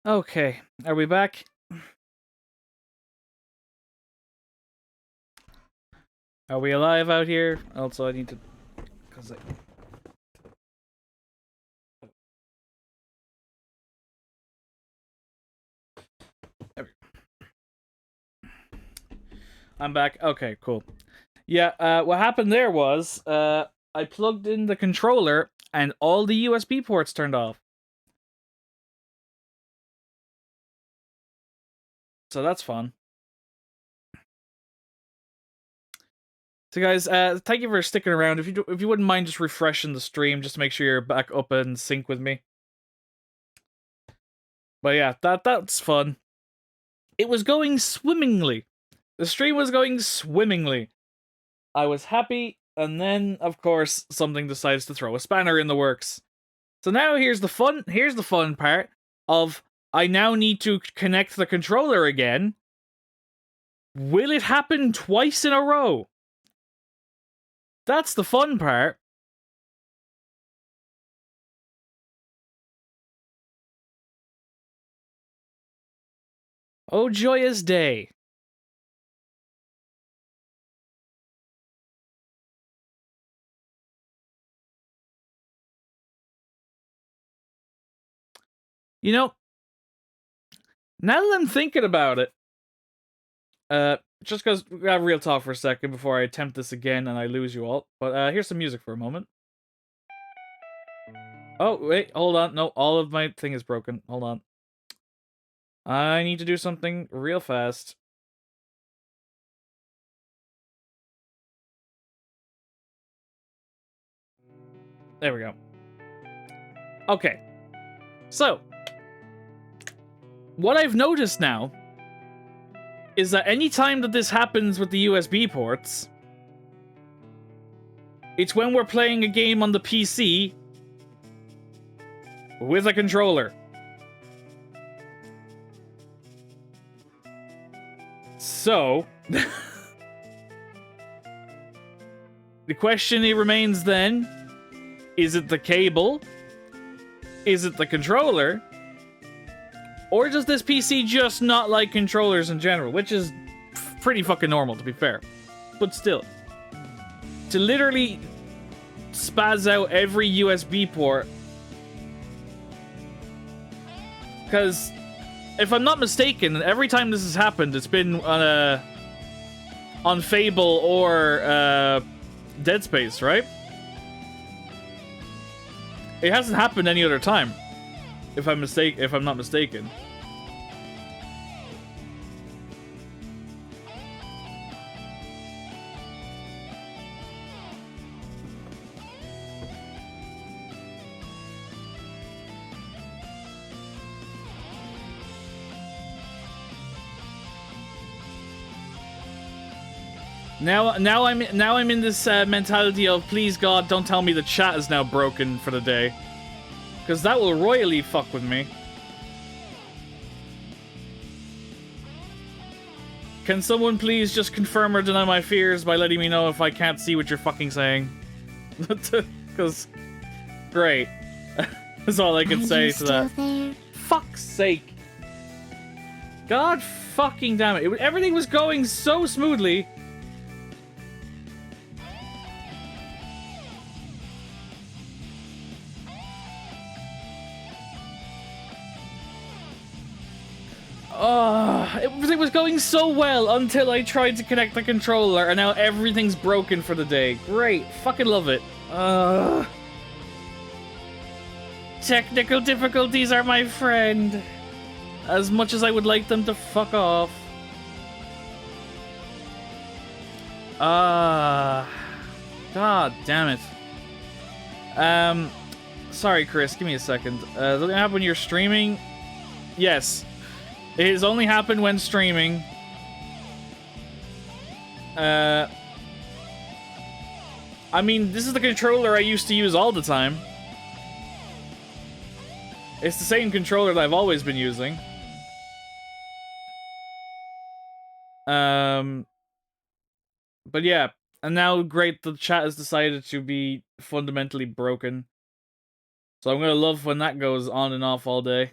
Okay, are we back? Are we alive out here? Also, I need to... Cause I'm back. Okay, cool. Yeah, what happened there was, I plugged in the controller, and all the USB ports turned off. So that's fun. So guys, thank you for sticking around. If you wouldn't mind just refreshing the stream, just to make sure you're back up and sync with me. But yeah, that's fun. It was going swimmingly. The stream was going swimmingly. I was happy, and then, of course, something decides to throw a spanner in the works. So now here's the fun part of I now need to connect the controller again. Will it happen twice in a row? That's the fun part. Oh, joyous day. You know, now that I'm thinking about it, just because we have real talk for a second before I attempt this again and I lose you all. But here's some music for a moment. Oh, wait, hold on. No, all of my thing is broken. Hold on. I need to do something real fast. There we go. Okay. So, what I've noticed now is that any time that this happens with the USB ports, it's when we're playing a game on the PC with a controller. So, the question remains then, is it the cable? Is it the controller? Or does this PC just not like controllers in general? Which is pretty fucking normal, to be fair. But still. To literally spaz out every USB port. Because, if I'm not mistaken, every time this has happened, it's been on Fable or Dead Space, right? It hasn't happened any other time. If I'm not mistaken. Now I'm in this mentality of, please God, don't tell me the chat is now broken for the day, because that will royally fuck with me. Can someone please just confirm or deny my fears by letting me know if I can't see what you're fucking saying? Because, great. That's all I can say to that. There? Fuck's sake. God fucking damn it. Everything was going so smoothly. Everything was going so well until I tried to connect the controller, and now everything's broken for the day. Great. Fucking love it. Technical difficulties are my friend. As much as I would like them to fuck off. God damn it. Sorry, Chris. Give me a second. Does it happen when you're streaming? Yes. It has only happened when streaming. I mean, this is the controller I used to use all the time. It's the same controller that I've always been using. But yeah. And now, great, the chat has decided to be fundamentally broken. So I'm gonna love when that goes on and off all day.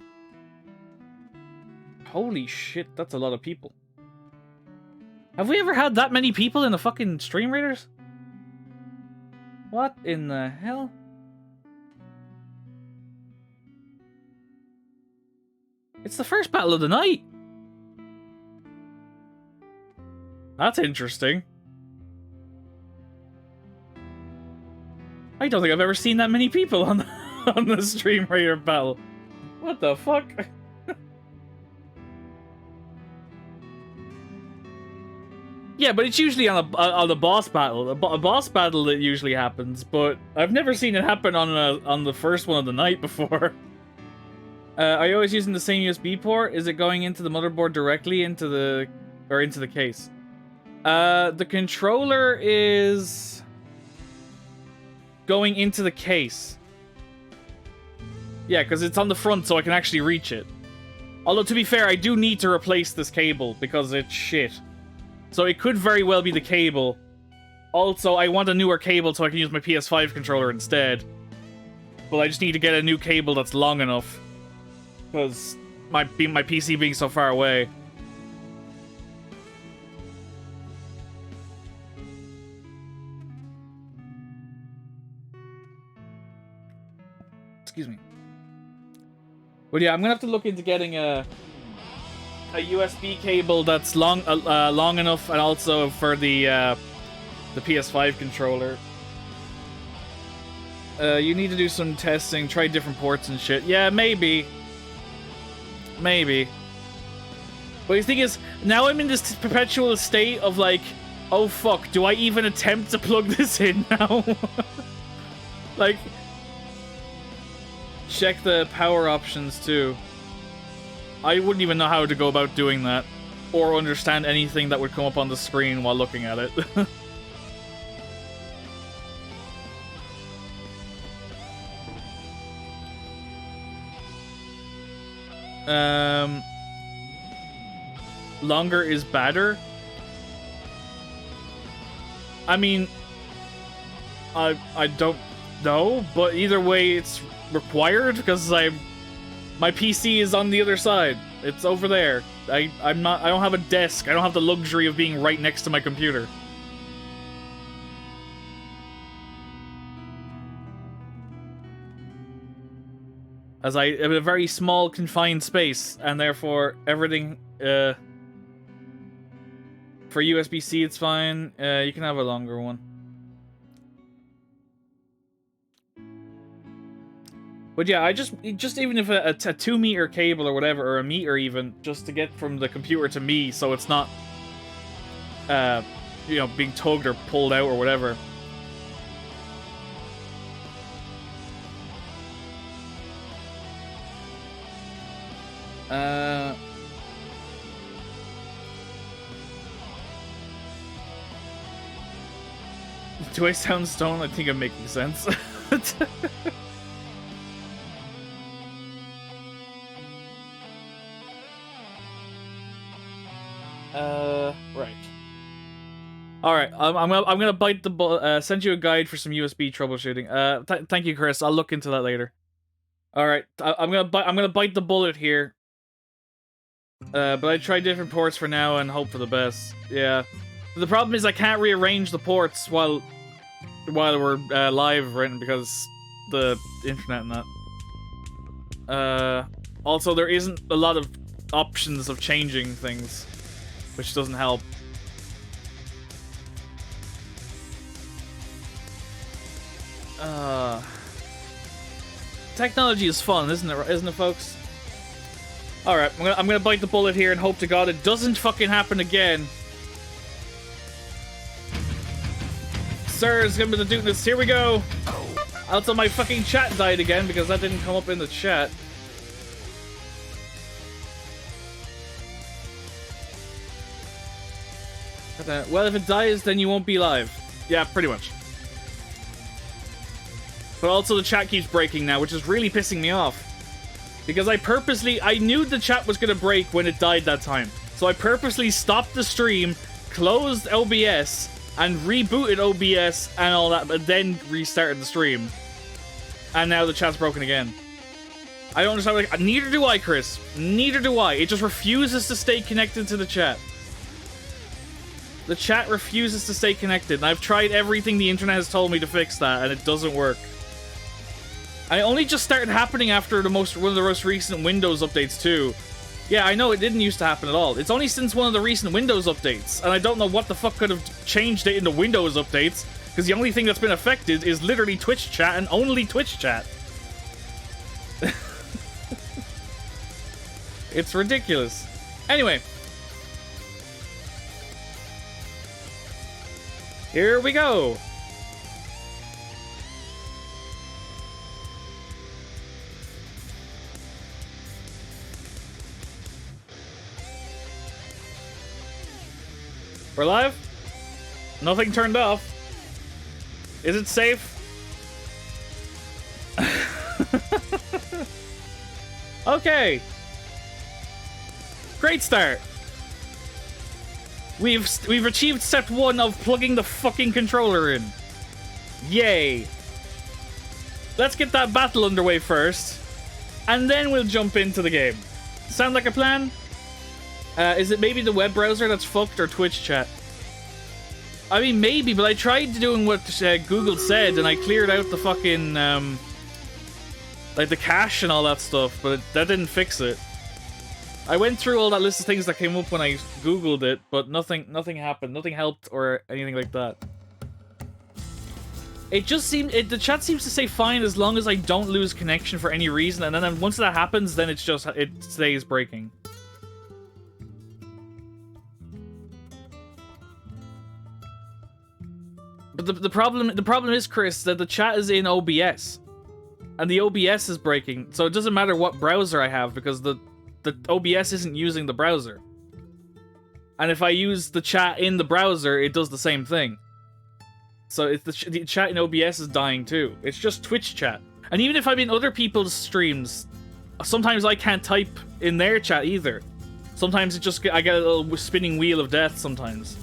Holy shit, that's a lot of people. Have we ever had that many people in the fucking Stream Raiders? What in the hell? It's the first battle of the night. That's interesting. I don't think I've ever seen that many people on the Stream Raider battle. What the fuck? Yeah, but it's usually on a boss battle. A boss battle that usually happens, but I've never seen it happen on the first one of the night before. Are you always using the same USB port? Is it going into the motherboard directly into the case? The controller is going into the case. Yeah, because it's on the front, so I can actually reach it. Although, to be fair, I do need to replace this cable because it's shit. So it could very well be the cable. Also, I want a newer cable so I can use my PS5 controller instead. But I just need to get a new cable that's long enough. Because my PC being so far away. Excuse me. But yeah, I'm gonna have to look into getting a USB cable that's long enough, and also for the PS5 controller. You need to do some testing, try different ports and shit. Yeah, maybe. Maybe. But the thing is, now I'm in this perpetual state of like, oh fuck, do I even attempt to plug this in now? Like, check the power options too. I wouldn't even know how to go about doing that, or understand anything that would come up on the screen while looking at it. Longer is better. I mean, I don't know, but either way, it's required because my PC is on the other side. It's over there. I don't have a desk. I don't have the luxury of being right next to my computer. As I have a very small, confined space, and therefore everything, for USB-C it's fine. You can have a longer one. But yeah, I just even if a 2-meter cable or whatever, or a meter even, just to get from the computer to me, so it's not, you know, being tugged or pulled out or whatever. Do I sound stoned? I think I'm making sense. Right. All right. I'm gonna bite the bullet. Send you a guide for some USB troubleshooting. Thank you, Chris. I'll look into that later. All right. I'm gonna bite the bullet here. But I tried different ports for now and hope for the best. Yeah. The problem is I can't rearrange the ports while we're live, right? Because the internet and that. Also, there isn't a lot of options of changing things, which doesn't help. Technology is fun, isn't it, folks? All right, I'm gonna bite the bullet here and hope to God it doesn't fucking happen again. Sir, it's gonna be the Dukeness. Here we go. Also, my fucking chat died again because that didn't come up in the chat. Well, if it dies, then you won't be live. Yeah, pretty much. But also the chat keeps breaking now, which is really pissing me off. Because I knew the chat was gonna break when it died that time. So I purposely stopped the stream, closed OBS, and rebooted OBS and all that, but then restarted the stream. And now the chat's broken again. I don't understand. Like, neither do I, Chris. Neither do I. It just refuses to stay connected to the chat. The chat refuses to stay connected, and I've tried everything the internet has told me to fix that, and it doesn't work. And it only just started happening after one of the most recent Windows updates, too. Yeah, I know, it didn't used to happen at all. It's only since one of the recent Windows updates, and I don't know what the fuck could have changed it in the Windows updates, because the only thing that's been affected is literally Twitch chat, and only Twitch chat. It's ridiculous. Anyway. Here we go. We're live? Nothing turned off. Is it safe? Okay. Great start. We've achieved step 1 of plugging the fucking controller in. Yay. Let's get that battle underway first, and then we'll jump into the game. Sound like a plan? Is it maybe the web browser that's fucked, or Twitch chat? I mean, maybe, but I tried doing what Google said, and I cleared out the fucking, like the cache and all that stuff, but that didn't fix it. I went through all that list of things that came up when I Googled it, but nothing happened. Nothing helped or anything like that. It just seemed... the chat seems to say fine as long as I don't lose connection for any reason, and then once that happens, then it's just... it stays breaking. But the problem is, Chris, that the chat is in OBS. And the OBS is breaking, so it doesn't matter what browser I have, because the OBS isn't using the browser. And if I use the chat in the browser, it does the same thing. So it's the chat in OBS is dying too. It's just Twitch chat. And even if I'm in other people's streams, sometimes I can't type in their chat either. Sometimes I get a little spinning wheel of death sometimes.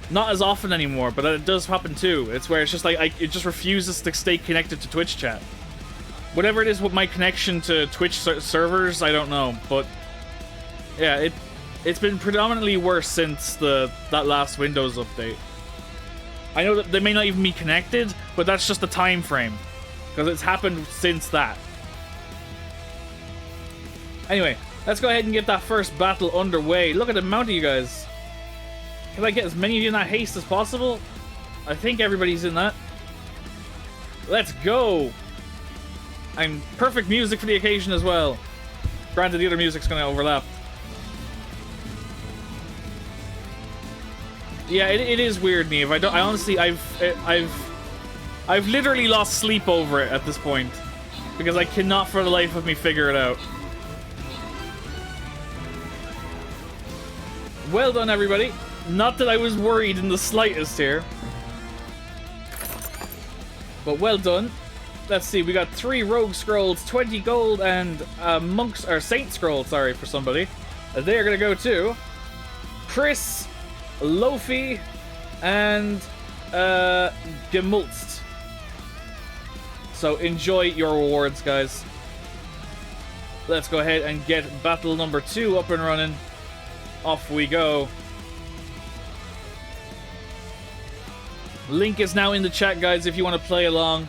Not as often anymore, but it does happen too. It's where it's just like, it just refuses to stay connected to Twitch chat. Whatever it is with my connection to Twitch servers, I don't know, but yeah, it's been predominantly worse since that last Windows update. I know that they may not even be connected, but that's just the time frame, because it's happened since that. Anyway, let's go ahead and get that first battle underway. Look at the amount of you guys. Can I get as many of you in that haste as possible? I think everybody's in that. Let's go! I'm perfect music for the occasion as well. Granted, the other music's gonna overlap. Yeah, it is weird, Neve. I honestly, I've literally lost sleep over it at this point, because I cannot for the life of me figure it out. Well done, everybody. Not that I was worried in the slightest here, but well done. Let's see, we got 3 rogue scrolls, 20 gold, and monks or saint scrolls, sorry, for somebody. They are gonna go to Chris, Lofi, and Gemulst. So enjoy your rewards, guys. Let's go ahead and get battle number 2 up and running. Off we go. Link is now in the chat, guys, if you want to play along.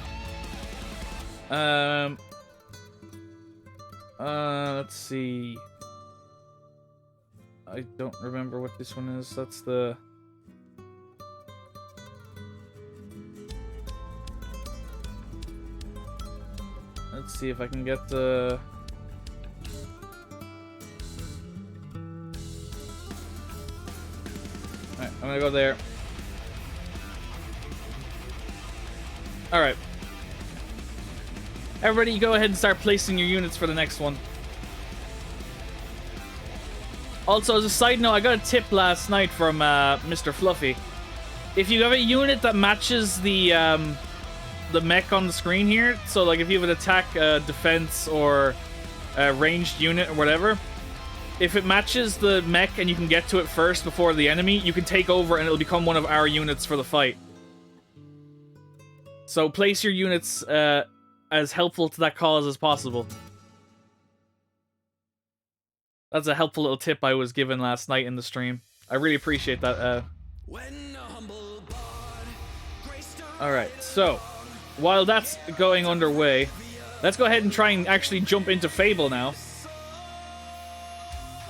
Let's see. I don't remember what this one is. That's the... Let's see if I can get the... Alright, I'm gonna go there. Alright. Everybody, go ahead and start placing your units for the next one. Also, as a side note, I got a tip last night from Mr. Fluffy. If you have a unit that matches the mech on the screen here, so like if you have an attack, defense, or a ranged unit or whatever, if it matches the mech and you can get to it first before the enemy, you can take over and it'll become one of our units for the fight. So place your units as helpful to that cause as possible. That's a helpful little tip I was given last night in the stream. I really appreciate that. Alright, so, while that's going underway, let's go ahead and try and actually jump into Fable now.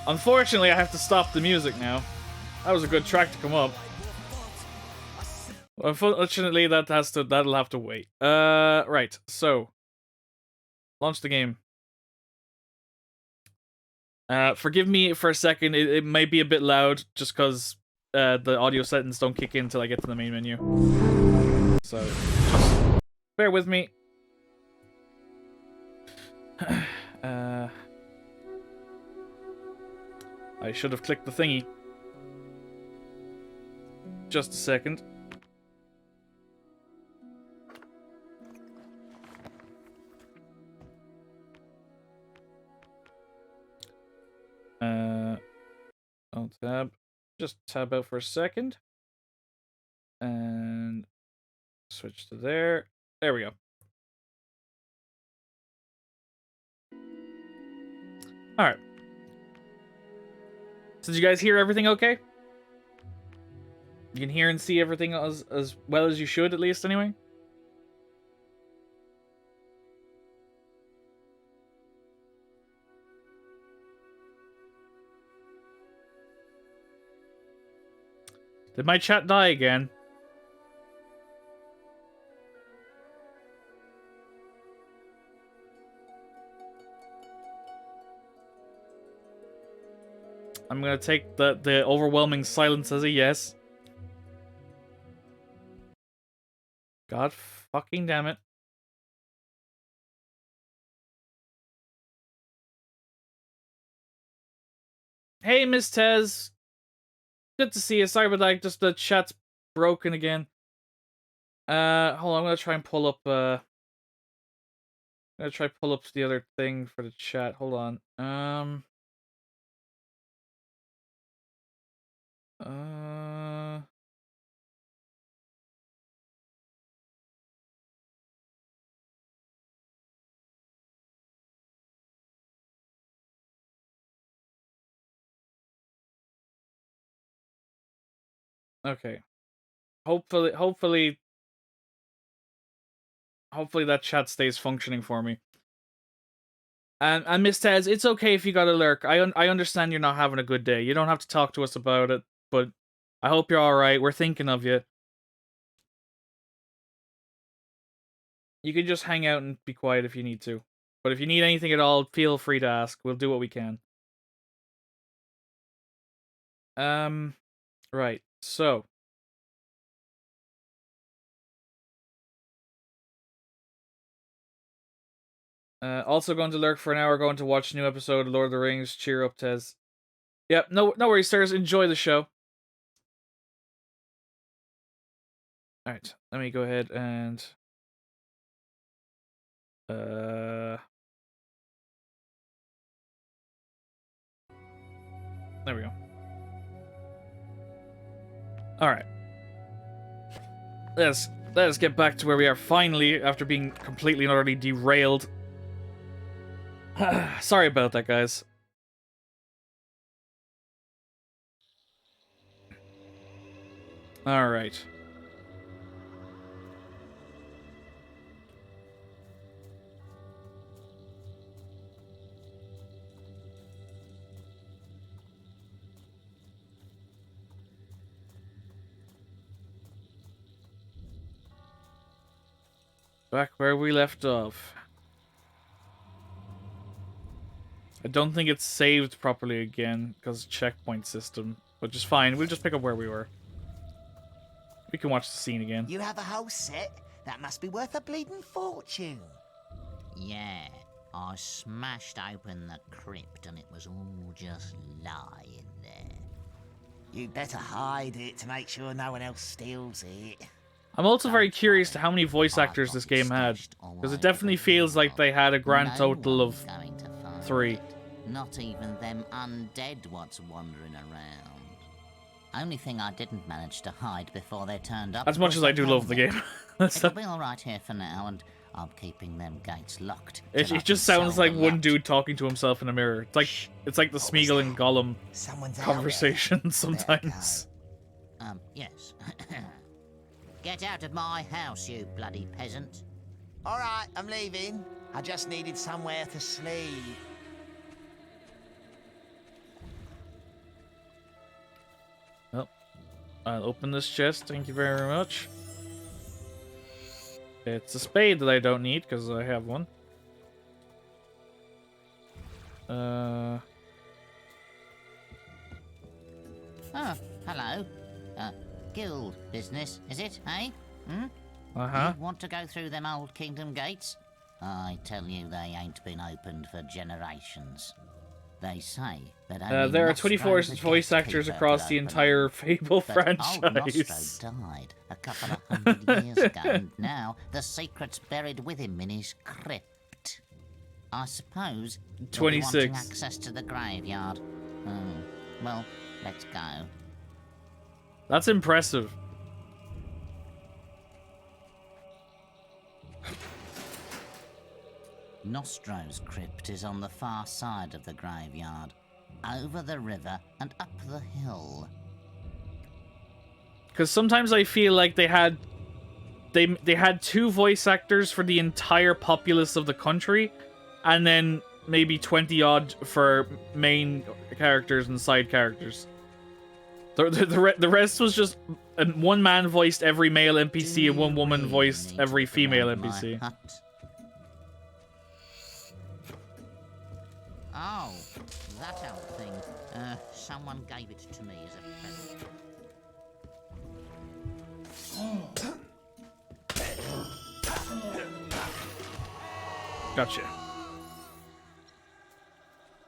Unfortunately, I have to stop the music now. That was a good track to come up. Unfortunately, that'll have to wait. Right, so, launch the game. Forgive me for a second, it might be a bit loud, just because the audio settings don't kick in until I get to the main menu. So, just bear with me. I should have clicked the thingy. Just a second. I'll tab. Just tab out for a second. And switch to there. There we go. Alright. So did you guys hear everything okay? You can hear and see everything as well as you should, at least, anyway? Did my chat die again? I'm gonna take the overwhelming silence as a yes. God fucking damn it. Hey, Miss Tez. Good to see you. Sorry about that. Just the chat's broken again. Hold on. I'm gonna try and pull up. I'm gonna try pull up the other thing for the chat. Hold on. Okay. Hopefully that chat stays functioning for me. And Miss Tez, it's okay if you got a lurk. I understand you're not having a good day. You don't have to talk to us about it, but I hope you're alright. We're thinking of you. You can just hang out and be quiet if you need to. But if you need anything at all, feel free to ask. We'll do what we can. Right. So. Also going to lurk for an hour, going to watch a new episode of Lord of the Rings. Cheer up, Tez. Yep, no worries, sirs. Enjoy the show. Alright, let me go ahead and... There we go. Alright. Let's get back to where we are finally, after being completely and utterly derailed. Sorry about that, guys. Alright. Back where we left off. I don't think it's saved properly again, because checkpoint system. But just fine, we'll just pick up where we were. We can watch the scene again. You have a whole set? That must be worth a bleeding fortune. Yeah, I smashed open the crypt and it was all just lying there. You'd better hide it to make sure no one else steals it. I'm also very curious to how many voice actors this game had, because it definitely feels like they had a grand total of 3. Not even them undead what's wandering around. Only thing I didn't manage to hide before they turned up. As much as I do love the game. It'll be alright here for now, and I'm keeping them gates locked. It till I just can sounds sell like the one lot. dude talking to himself in a mirror. It's like the What was Smeagol and that? Gollum Someone's out conversation there. sometimes. Yes. Get out of my house, you bloody peasant. All right, I'm leaving. I just needed somewhere to sleep. Well, I'll open this chest. Thank you very much. It's a spade that I don't need because I have one. Oh, hello. Guild business, is it, eh? Uh-huh. You want to go through them old kingdom gates? I tell you, they ain't been opened for generations. They say that only There are Nostro 24 the voice actors Gatekeeper across could the open entire them. Fable But old Nostro franchise. died a couple of 100 years ago, and now the secret's buried with him in his crypt. I suppose you'll be 26. wanting access to the graveyard. Well, let's go. That's impressive. Nostro's crypt is on the far side of the graveyard, over the river and up the hill. Because sometimes I feel like they had two voice actors for the entire populace of the country, and then maybe 20 odd for main characters and side characters. The rest was just one man voiced every male NPC and one woman really voiced need every to female promote my NPC. hut? Oh, that old thing. Someone gave it to me as a present. Gotcha.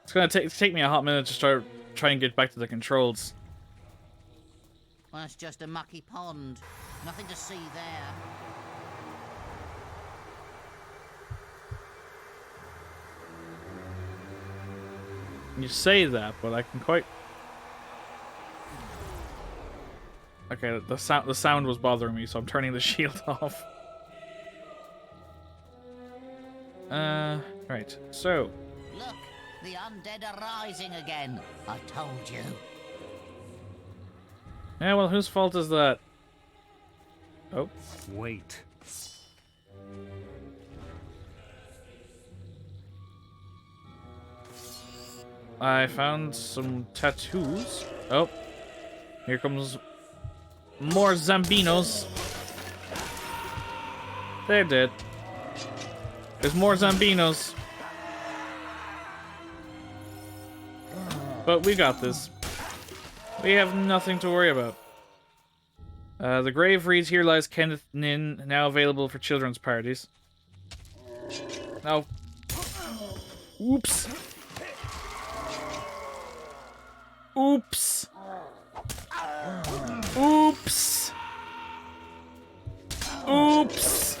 It's gonna take me a hot minute to try and get back to the controls. Well, it's just a mucky pond. Nothing to see there. You say that, but I can quite. Okay, the sound was bothering me, so I'm turning the shield off. Right. So, Look, the undead are rising again. I told you. yeah, well, whose fault is that? Oh, Wait. I found some tattoos. Oh, here comes more Zambinos. They're dead. There's more Zambinos. But we got this. We have nothing to worry about. The grave reads, "Here lies Kenneth Nin, now available for children's parties." No. Oops. Oops. Oops. Oops.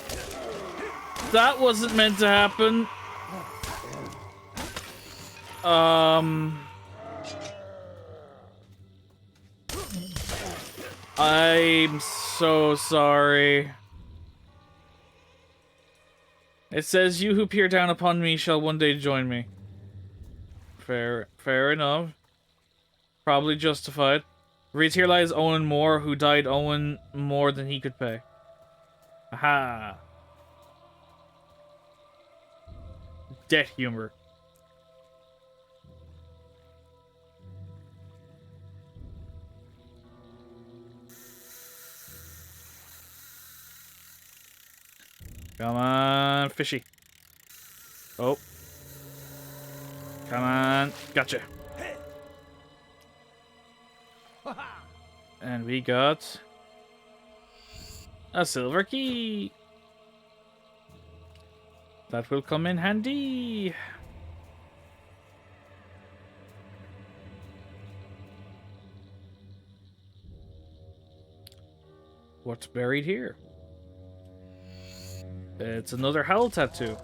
That wasn't meant to happen. I'm so sorry. It says, "You who peer down upon me shall one day join me." Fair enough. Probably justified. Reads, "Here lies Owen Moore, who died Owen more than he could pay." Aha. Debt humor. Come on, fishy. Oh. Come on. Gotcha. And we got a silver key. That will come in handy. What's buried here? It's another howl tattoo.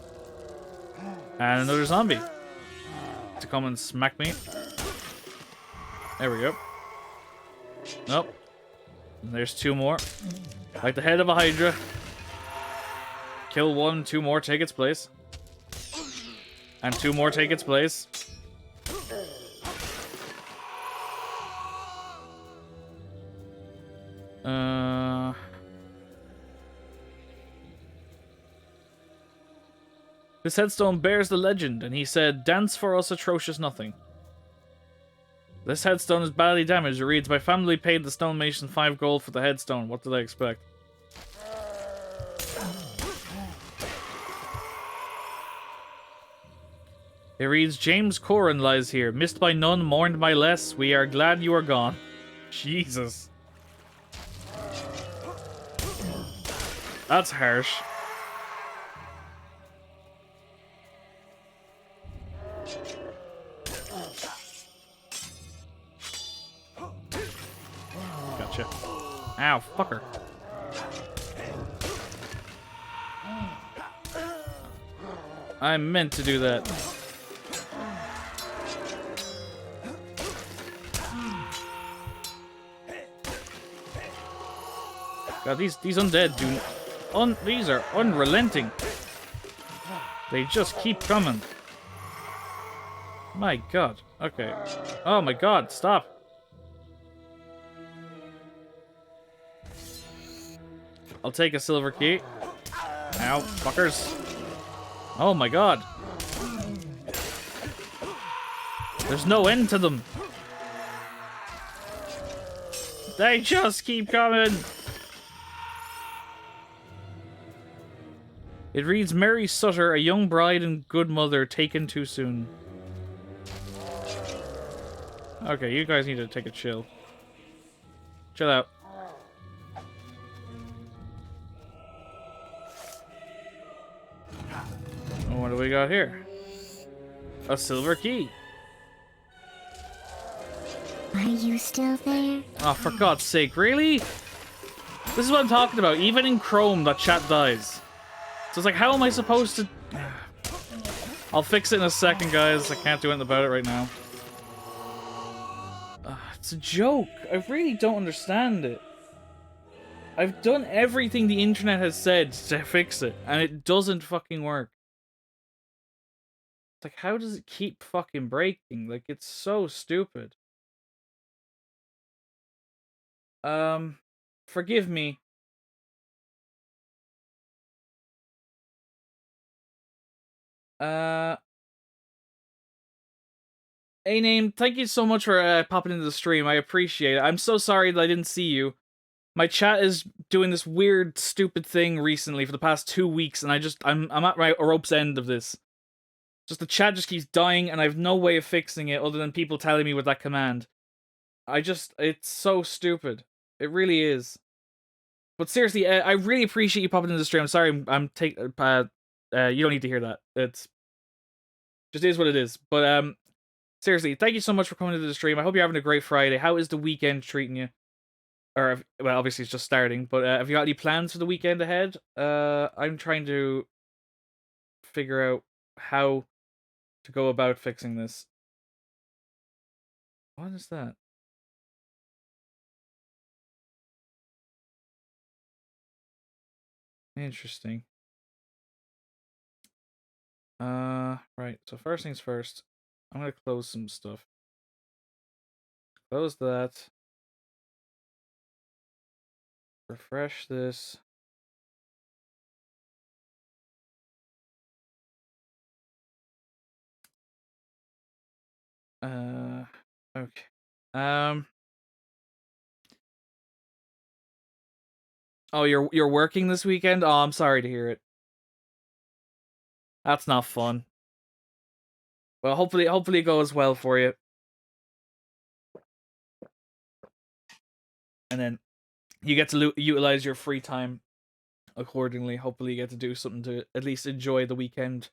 And another zombie. To come and smack me. There we go. Nope. And there's two more. Like the head of a hydra. kill one, 2 more take its place. And 2 more take its place. This headstone bears the legend, and he said, "Dance for us, atrocious nothing." This headstone is badly damaged. It reads, "My family paid the stonemason 5 gold for the headstone. What did I expect?" It reads, "James Corin lies here, missed by none, mourned by less. We are glad you are gone." Jesus. That's harsh. Gotcha. Ow, fucker. I meant to do that. God, these undead these are unrelenting. They just keep coming. My god. Okay. Oh my god, stop. I'll take a silver key. Ow, fuckers. Oh my god. There's no end to them. They just keep coming. It reads, "Mary Sutter, a young bride and good mother, taken too soon." Okay, you guys need to take a chill. Chill out. What do we got here? A silver key. Are you still there? Oh, for God's sake, really? This is what I'm talking about. Even in Chrome, that chat dies. So it's like, how am I supposed to... I'll fix it in a second, guys. I can't do anything about it right now. It's a joke. I really don't understand it. I've done everything the internet has said to fix it, and it doesn't fucking work. It's like, how does it keep fucking breaking? Like, it's so stupid. Forgive me. A-Name, thank you so much for popping into the stream. I appreciate it. I'm so sorry that I didn't see you. My chat is doing this weird, stupid thing recently for the past 2 weeks, and I'm at my rope's end of this. Just the chat just keeps dying, and I have no way of fixing it other than people telling me with that command. It's so stupid. It really is. But seriously, I really appreciate you popping into the stream. I'm sorry, I'm take. You don't need to hear that. It's just is what it is. But seriously, thank you so much for coming to the stream. I hope you're having a great Friday. How is the weekend treating you? Or well, obviously it's just starting. But have you got any plans for the weekend ahead? I'm trying to figure out how to go about fixing this. What is that? Interesting. Right. So first things first, I'm gonna close some stuff. Close that. Refresh this. Okay. Oh, you're working this weekend? Oh, I'm sorry to hear it. That's not fun. Well, hopefully it goes well for you. And then you get to utilize your free time accordingly. Hopefully you get to do something to at least enjoy the weekend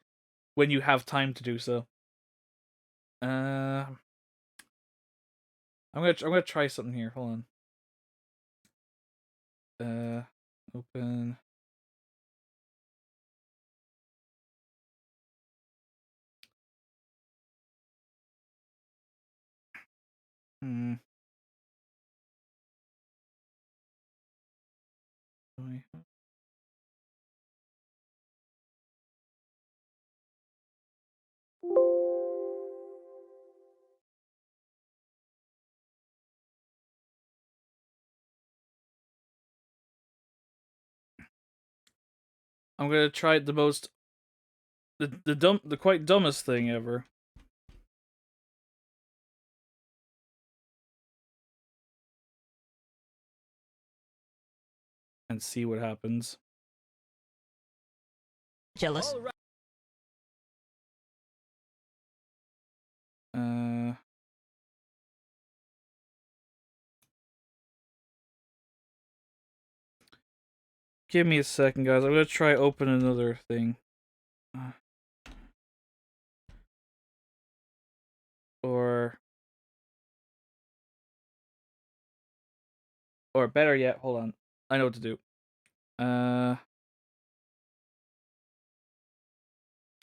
when you have time to do so. I'm gonna try something here. Hold on. Open. Hmm. I'm gonna try the quite dumbest thing ever. And see what happens. Jealous. Give me a second, guys. I'm gonna try open another thing. Or better yet, hold on. I know what to do.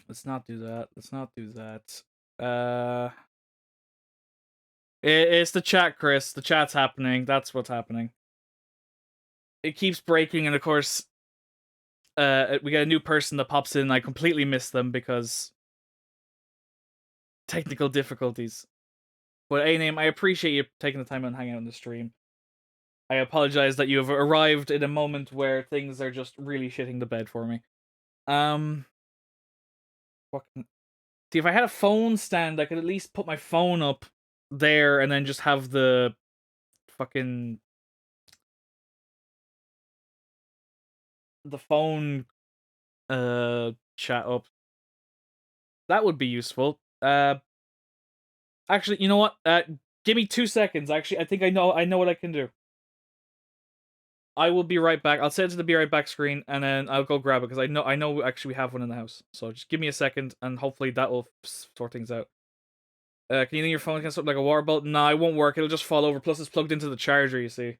Let's not do that. Let's not do that. It's the chat, Chris. The chat's happening. That's what's happening. It keeps breaking, and of course, we get a new person that pops in. And I completely miss them because technical difficulties. But A-Name, I appreciate you taking the time and hanging out in the stream. I apologize that you have arrived in a moment where things are just really shitting the bed for me. Fucking... See, if I had a phone stand, I could at least put my phone up there and then just have the fucking phone chat up. That would be useful. Actually, you know what? Give me 2 seconds. Actually, I think I know what I can do. I will be right back. I'll set it to the be right back screen, and then I'll go grab it because I know actually we have one in the house. So just give me a second, and hopefully that will sort things out. Can you lean your phone against something like a water bottle? No, it won't work. It'll just fall over. Plus, it's plugged into the charger. You see,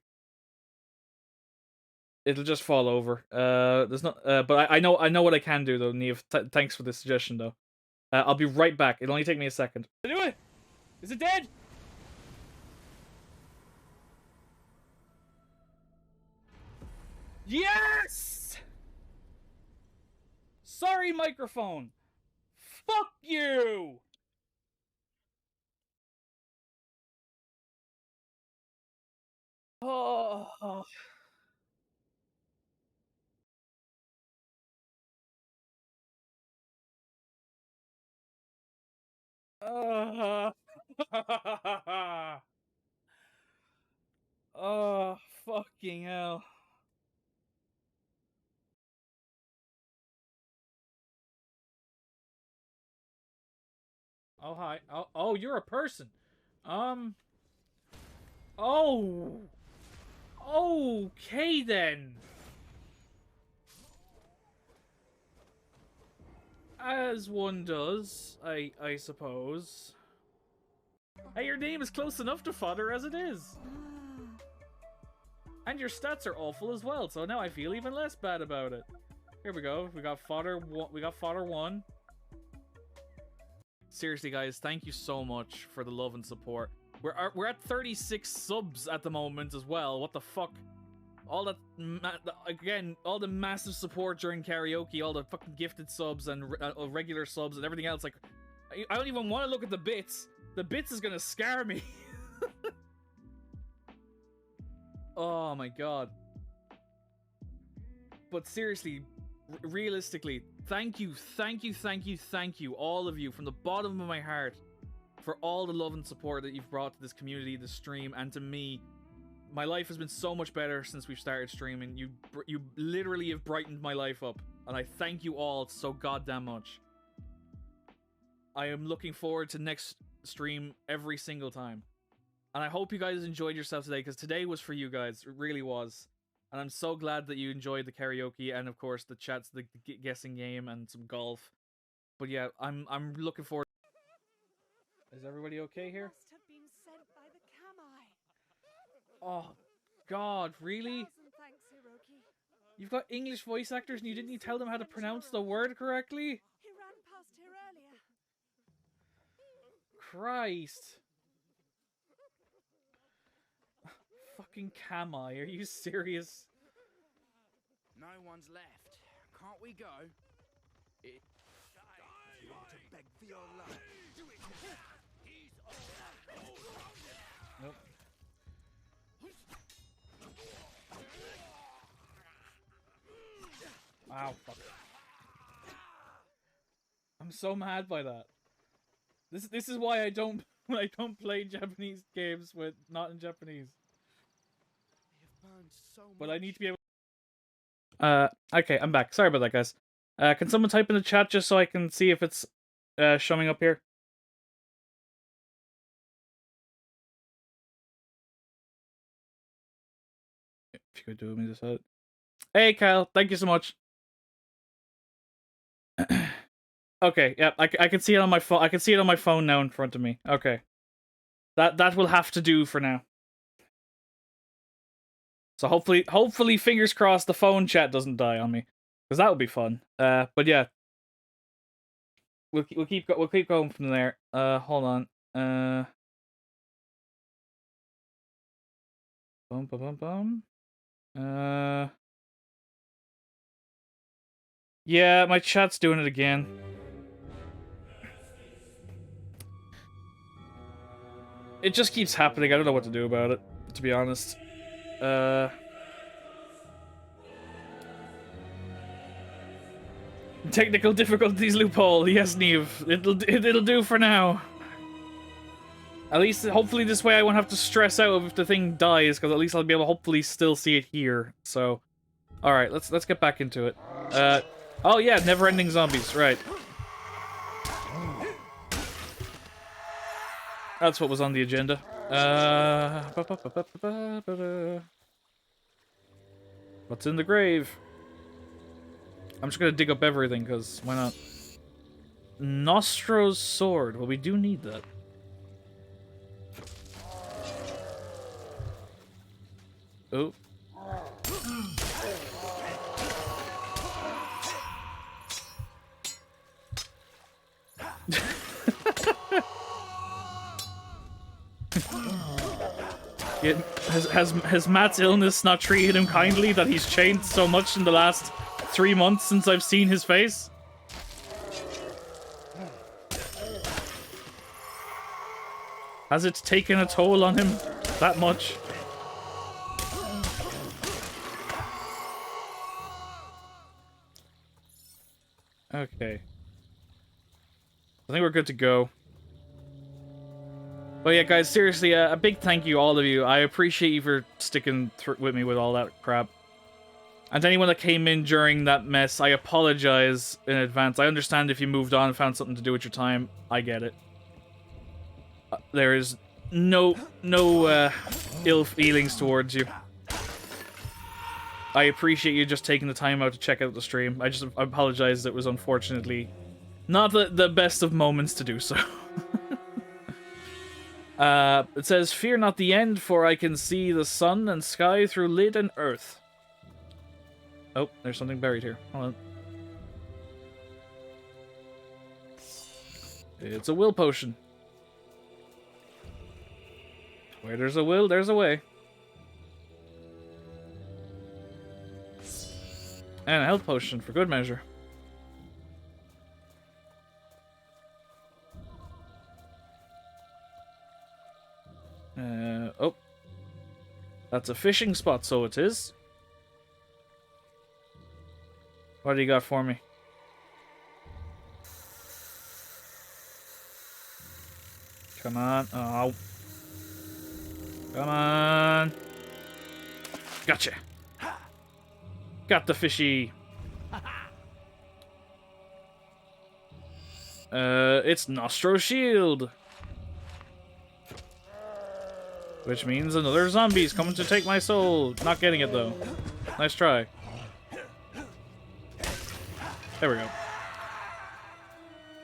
it'll just fall over. There's not. But I know what I can do though, Neve. Thanks for the suggestion though. I'll be right back. It'll only take me a second. Do it. Is it dead? Yes! Sorry, microphone. Fuck you! Oh. Oh, fucking hell. Oh, hi. Oh, you're a person. Oh. Okay, then. As one does, I suppose. Hey, your name is close enough to fodder as it is. And your stats are awful as well, so now I feel even less bad about it. Here we go. We got fodder one. Seriously, guys, thank you so much for the love and support. We're at 36 subs at the moment as well. What the fuck? All that again, all the massive support during karaoke, all the fucking gifted subs and regular subs and everything else. Like, I don't even want to look at the bits. The bits is gonna scare me. Oh my god. But seriously, realistically, thank you, all of you, from the bottom of my heart, for all the love and support that you've brought to this community, this stream, and to me. My life has been so much better since we've started streaming. You literally have brightened my life up, and I thank you all so goddamn much. I am looking forward to next stream every single time. And I hope you guys enjoyed yourself today, because today was for you guys. It really was. And I'm so glad that you enjoyed the karaoke and, of course, the chats, the guessing game, and some golf. But yeah, I'm looking forward. Is everybody okay here? Must have been sent by the Kamai. Oh, God, really? Thanks, Hiroki. You've got English voice actors and you didn't even tell them how to pronounce the word correctly? He ran past here earlier. Christ. Fucking Kamai, are you serious? No one's left. Can't we go? You want to beg for your life? Do it. Nope. Ow, fuck. I'm so mad by that. This is why I don't play Japanese games with not in Japanese. They've burned so But much. I need to be able. Okay, I'm back. Sorry about that, guys. Can someone type in the chat just so I can see if it's showing up here? If you could do me this out. Hey, Kyle. Thank you so much. Okay, yeah, I can see it on my phone. I can see it on my phone now in front of me. Okay, that will have to do for now. So hopefully, fingers crossed, the phone chat doesn't die on me, because that would be fun. But yeah, we'll keep going from there. Hold on. Bum bum bum bum. Yeah, my chat's doing it again. It just keeps happening. I don't know what to do about it, to be honest. Technical difficulties loophole. Yes, Neve. It'll do for now. At least, hopefully, this way I won't have to stress out if the thing dies, because at least I'll be able to hopefully still see it here. So, all right, let's get back into it. Oh yeah, never-ending zombies. Right. That's what was on the agenda. What's in the grave? I'm just gonna dig up everything, because why not? Nostro's sword. Well, we do need that. Oh. Yeah, has Matt's illness not treated him kindly that he's changed so much in the last 3 months since I've seen his face? Has it taken a toll on him that much? Okay. I think we're good to go. But yeah, guys, seriously, a big thank you, all of you. I appreciate you for sticking with me with all that crap. And to anyone that came in during that mess, I apologize in advance. I understand if you moved on and found something to do with your time. I get it. There is no ill feelings towards you. I appreciate you just taking the time out to check out the stream. I apologize. It was unfortunately not the best of moments to do so. It says, "Fear not the end, for I can see the sun and sky through lid and earth." Oh, there's something buried here. Hold on. It's a will potion. Where there's a will, there's a way. And a health potion for good measure. Oh. That's a fishing spot, so it is. What do you got for me? Come on. Oh. Come on. Gotcha. Got the fishy. It's Nostro's shield. Which means another zombie's coming to take my soul. Not getting it, though. Nice try. There we go.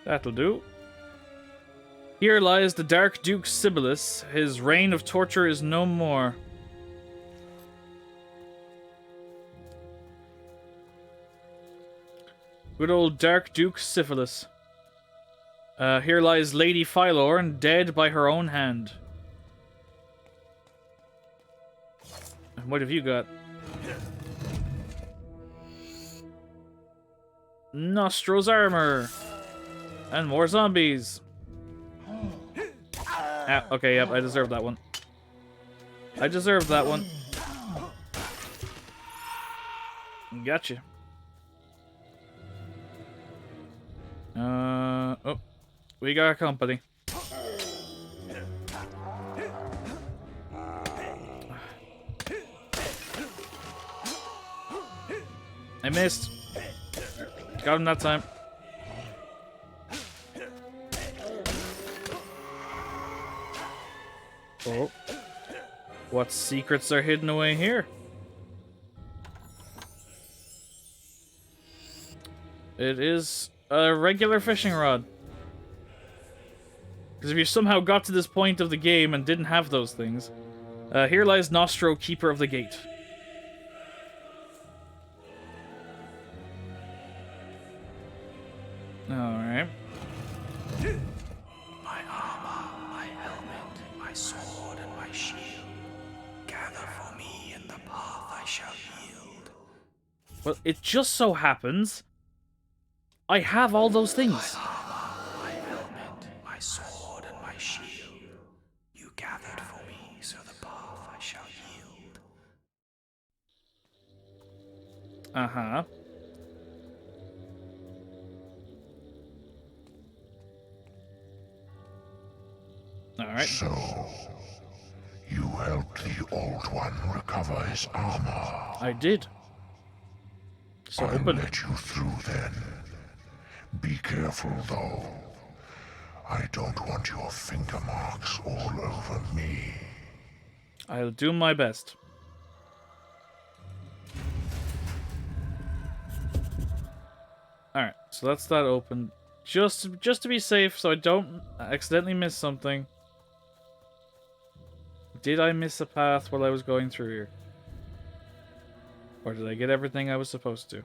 That'll do. Here lies the Dark Duke Sibyllus. His reign of torture is no more. Good old Dark Duke Syphilis. Here lies Lady Philorn, dead by her own hand. What have you got? Nostro's armor. And more zombies. Ah, okay, yep, I deserve that one. I deserve that one. Gotcha. Oh, we got company. I missed. Got him that time. Oh. What secrets are hidden away here? It is a regular fishing rod. Because if you somehow got to this point of the game and didn't have those things, here lies Nostro, Keeper of the Gate. Alright. My armor, my helmet, my sword, and my shield. Gather for me in the path I shall yield. Well, it just so happens I have all those things. My helmet, my sword, and my shield. You gathered for me, so the path I shall yield. Uh-huh. Alright. So, you helped the Old One recover his armor. I did. So I'll open. let you through then. Be careful, though. I don't want your finger marks all over me. I'll do my best. Alright, so that's that open. Just to be safe, so I don't accidentally miss something. Did I miss a path while I was going through here? Or did I get everything I was supposed to?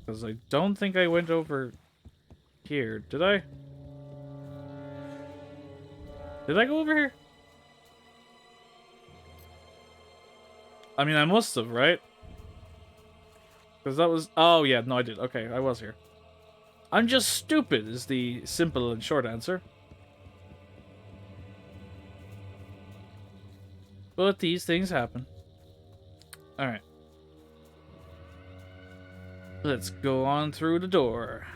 Because I don't think I went over here. Did I? Did I go over here? I mean, I must have, right? Because that was... Oh, yeah, no, I did. Okay, I was here. I'm just stupid, is the simple and short answer. But these things happen. Alright. Let's go on through the door.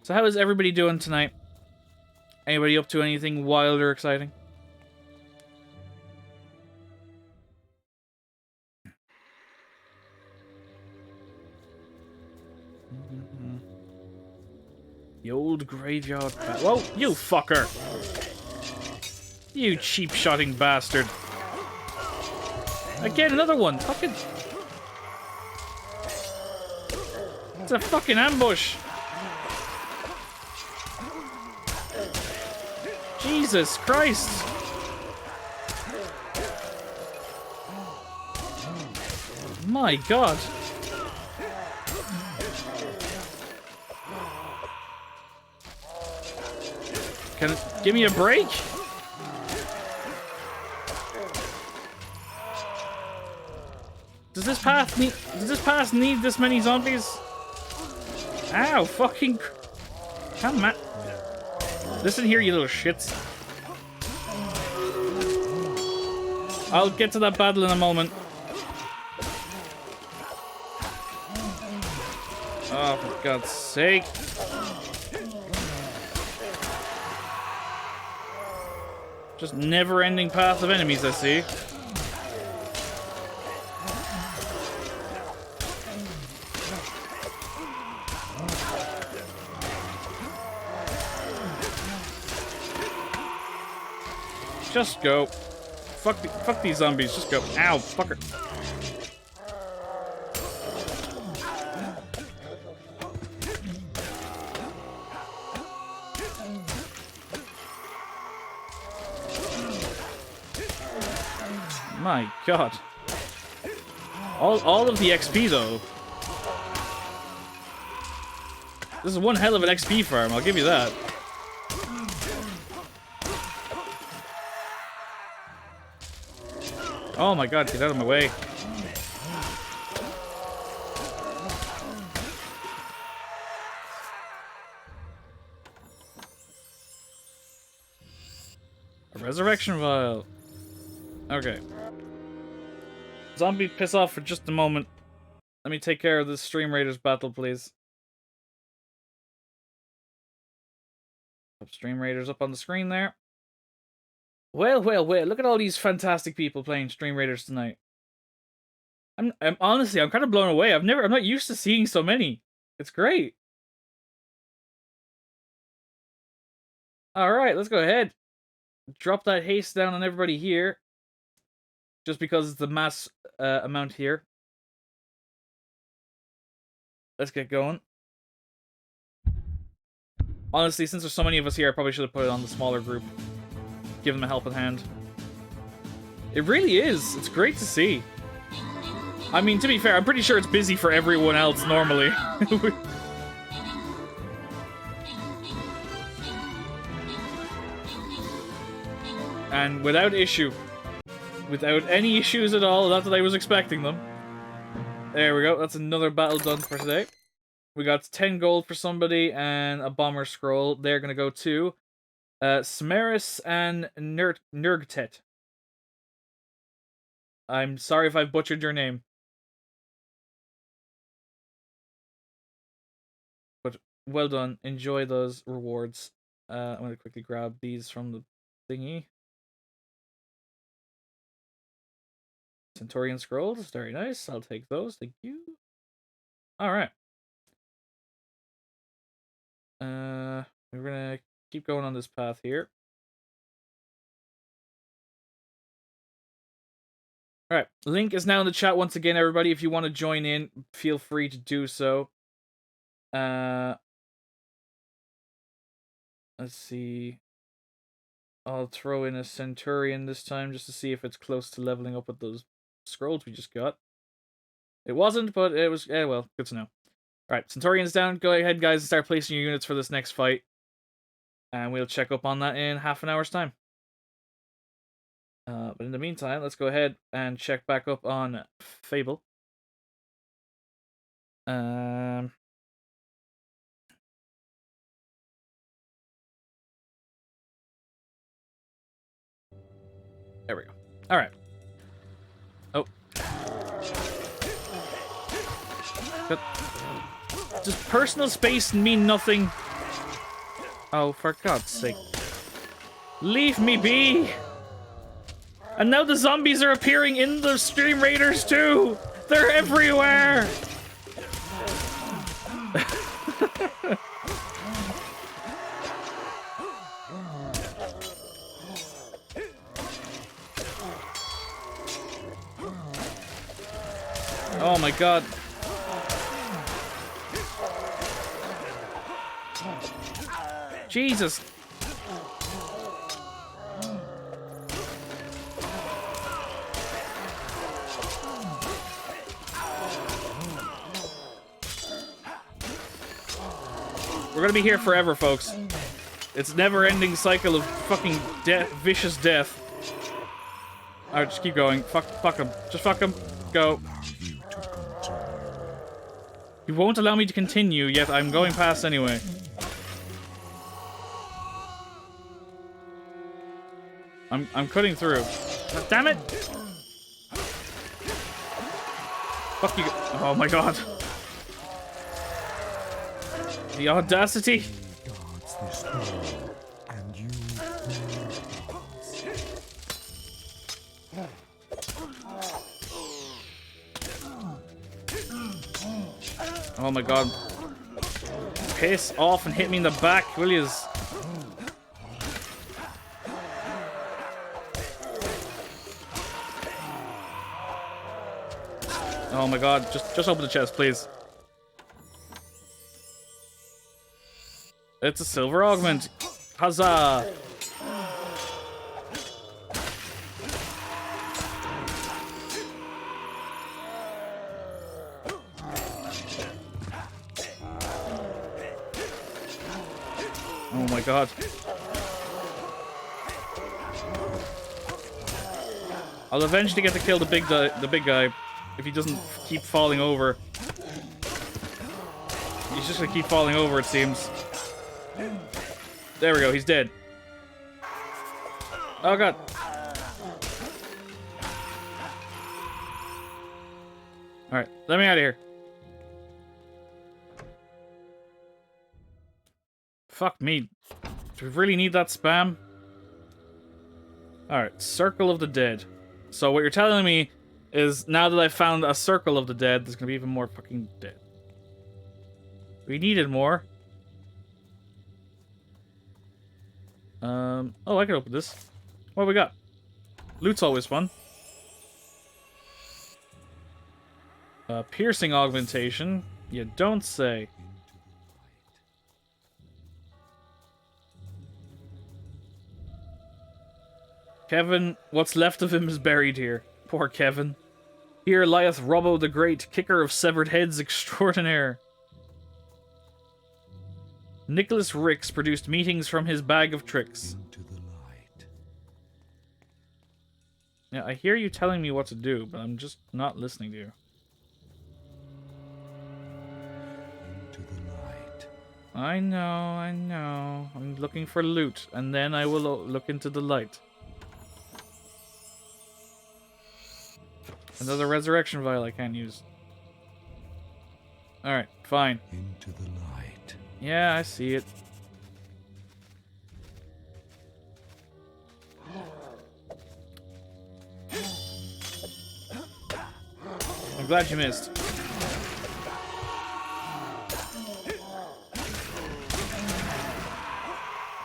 So how is everybody doing tonight? Anybody up to anything wild or exciting? The old graveyard. Whoa, you fucker! You cheap-shotting bastard! Again, another one. Fucking. It's a fucking ambush. Jesus Christ! My God! Can it give me a break? Does this path need this many zombies? Ow, fucking come on. Listen here, you little shits. I'll get to that battle in a moment. Oh, for God's sake. Just never-ending path of enemies, I see. Just go. Fuck these zombies. Just go. Ow, fucker. My God. All of the XP though. This is one hell of an XP farm, I'll give you that. Oh my God, get out of my way. A resurrection vial. Okay. Zombie, piss off for just a moment. Let me take care of this Stream Raiders battle, please. Put Stream Raiders up on the screen there. Well, well, well. Look at all these fantastic people playing Stream Raiders tonight. I'm honestly, I'm kind of blown away. I'm not used to seeing so many. It's great. All right, let's go ahead. Drop that haste down on everybody here. Just because it's the mass amount here. Let's get going. Honestly, since there's so many of us here, I probably should have put it on the smaller group. Give them a helping hand. It really is. It's great to see. I mean, to be fair, I'm pretty sure it's busy for everyone else normally. And without issue. Without any issues at all, not that I was expecting them. There we go, that's another battle done for today. We got 10 gold for somebody and a bomber scroll. They're gonna go to Smeris and Nurgtet. I'm sorry if I've butchered your name. But well done. Enjoy those rewards. I'm gonna quickly grab these from the thingy. Centaurian scrolls, very nice. I'll take those. Thank you. All right. We're gonna keep going on this path here. All right, link is now in the chat once again, everybody. If you want to join in, feel free to do so. Let's see. I'll throw in a Centurion this time just to see if it's close to leveling up with those scrolls we just got. It wasn't, but it was, well, good to know. Alright, Centurion's down. Go ahead, guys, and start placing your units for this next fight. And we'll check up on that in half an hour's time. But in the meantime, let's go ahead and check back up on Fable. There we go. Alright. Oh. Good. Does personal space mean nothing? Oh, for God's sake. Leave me be! And now the zombies are appearing in the Stream Raiders too! They're everywhere! Oh my God. Jesus. We're gonna be here forever, folks. It's a never-ending cycle of fucking death, vicious death. Alright, just keep going. Fuck him. Just fuck him. Go. You won't allow me to continue, yet I'm going past anyway. I'm cutting through. God damn it! Fuck you. Oh my God. The audacity. Oh my God. Piss off and hit me in the back, will yous? Oh my God, just open the chest, please. It's a silver augment. Huzzah! Oh my God. I'll eventually get to kill the big guy if he doesn't keep falling over. He's just gonna keep falling over, it seems. There we go, he's dead. Oh God. Alright, let me out of here. Fuck me. Do we really need that spam? Alright, Circle of the Dead. So what you're telling me is now that I've found a Circle of the Dead, there's gonna be even more fucking dead. We needed more. Oh, I can open this. What we got? Loot's always fun. Piercing augmentation. You don't say. Kevin, what's left of him is buried here. Poor Kevin. Here lieth Robbo the Great, kicker of severed heads extraordinaire. Nicholas Ricks produced meetings from his bag of tricks. Into the light. Yeah, I hear you telling me what to do, but I'm just not listening to you. Into the light. I know. I'm looking for loot, and then I will look into the light. Another resurrection vial I can't use. Alright, fine. Into the light. Yeah, I see it. I'm glad you missed.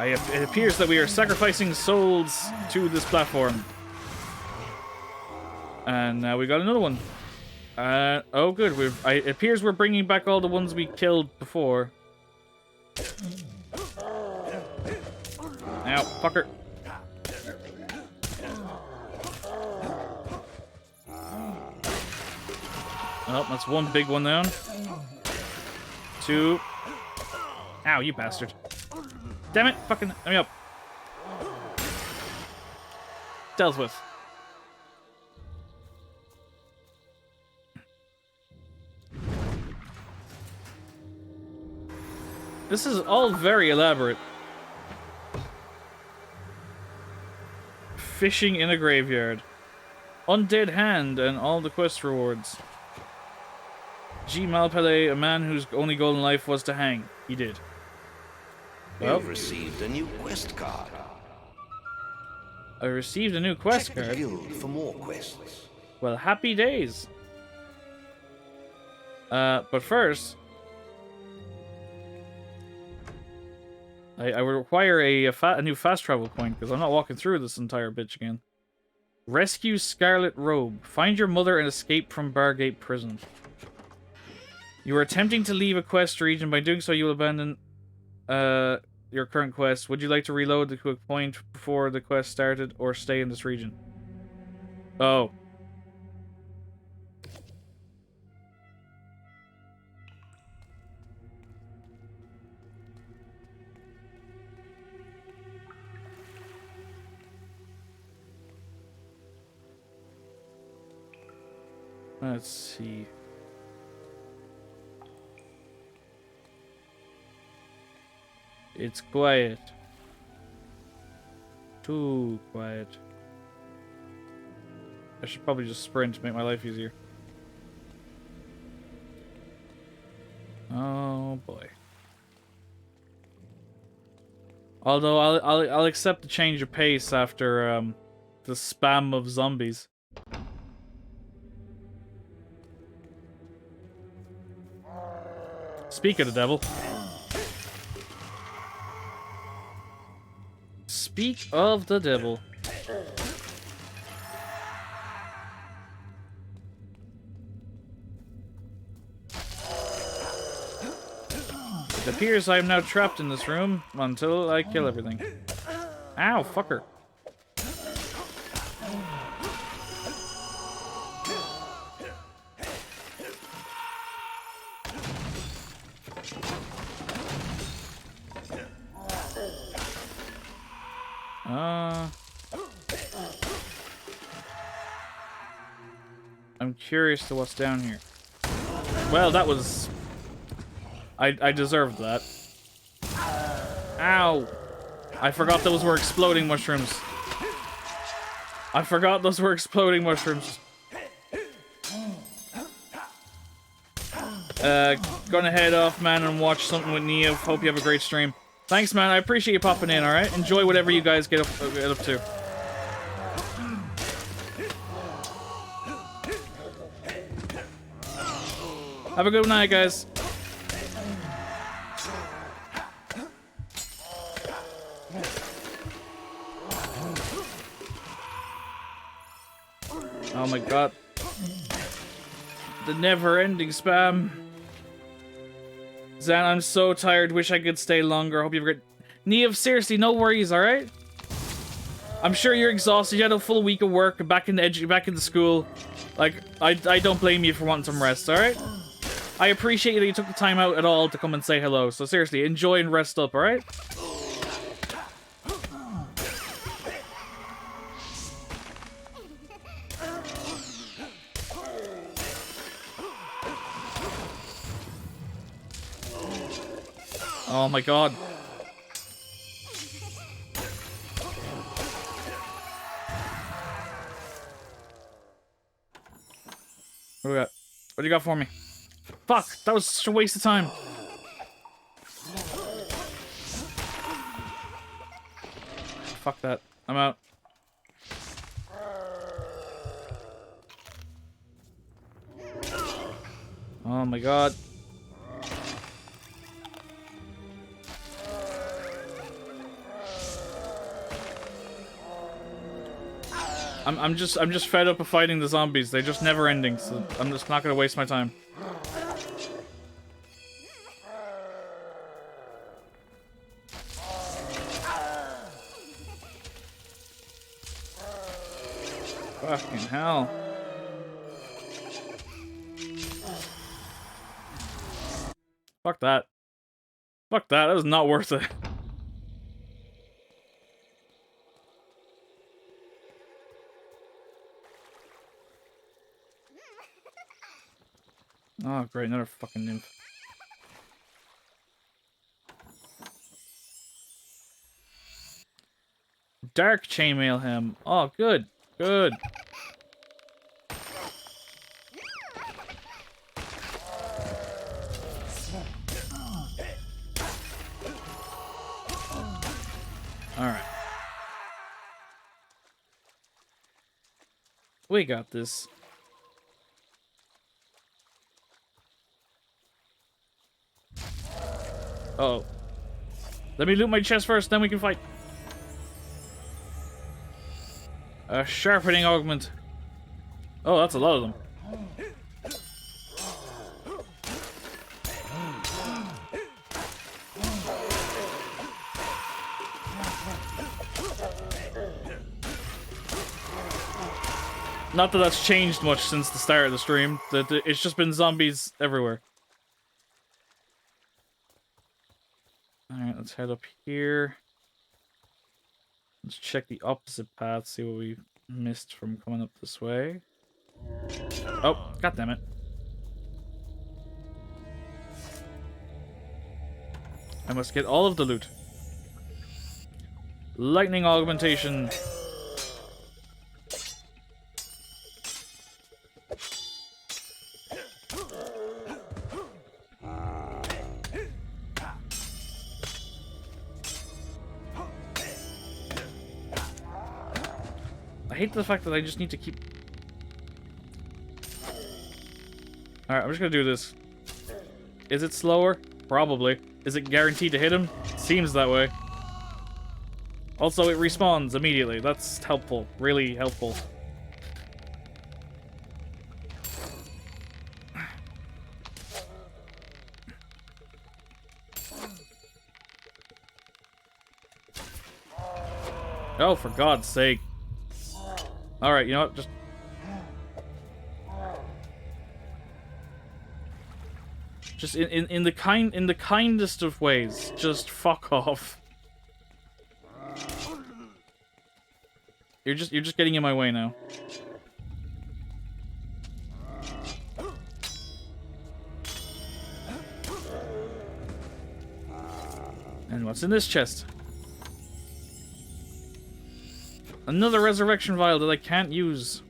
It appears that we are sacrificing souls to this platform. And now we got another one. Oh good, it appears we're bringing back all the ones we killed before. Ow, fucker. Oh, that's one big one down. Two. Ow, you bastard. Damn it, fucking, let me up. Dealt with. This is all very elaborate. Fishing in a graveyard. Undead hand and all the quest rewards. G. Malpele, a man whose only goal in life was to hang. He did. Well, You've received a new quest card. I received a new quest Check the card. guild for more quests. Well, happy days. But first, I would require a new fast travel point because I'm not walking through this entire bitch again. Rescue Scarlet Robe. Find your mother and escape from Bargate Prison. You are attempting to leave a quest region. By doing so, you will abandon your current quest. Would you like to reload the quick point before the quest started or stay in this region? Oh. Let's see. It's quiet. Too quiet. I should probably just sprint to make my life easier. Oh boy. Although I'll accept the change of pace after the spam of zombies. Speak of the devil. Speak of the devil. It appears I am now trapped in this room until I kill everything. Ow, fucker. I'm curious to what's down here. Well, that was... I deserved that. Ow! I forgot those were exploding mushrooms. I forgot those were exploding mushrooms. Gonna head off, man, and watch something with Neo. Hope you have a great stream. Thanks, man. I appreciate you popping in, alright? Enjoy whatever you guys get up to. Have a good night, guys. Oh my god. The never-ending spam. Zan, I'm so tired. Wish I could stay longer. Hope you have a great... Neve, seriously, no worries, alright? I'm sure you're exhausted. You had a full week of work, back in the school. Like, I don't blame you for wanting some rest, alright? I appreciate that you took the time out at all to come and say hello. So seriously, enjoy and rest up, alright? Oh my god. What do we got? What do you got for me? Fuck, that was such a waste of time. Fuck that. I'm out. Oh my god. I'm just fed up of fighting the zombies. They're just never ending, so I'm just not gonna waste my time. Fucking hell. Fuck that. Fuck that. That was not worth it. Oh, great. Another fucking nymph. Dark chainmail him. Oh, good. Good. Alright. We got this. Uh-oh. Let me loot my chest first, then we can fight. A sharpening augment. Oh, that's a lot of them. Not that that's changed much since the start of the stream. It's just been zombies everywhere. Alright, let's head up here. Let's check the opposite path, see what we missed from coming up this way. Oh, goddammit. I must get all of the loot. Lightning augmentation. I hate the fact that I just need to keep... Alright, I'm just gonna do this. Is it slower? Probably. Is it guaranteed to hit him? Seems that way. Also, it respawns immediately. That's helpful. Really helpful. Oh, for God's sake. Alright, you know what? Just in the kindest of ways, just fuck off. You're just getting in my way now. And what's in this chest? Another resurrection vial that I can't use.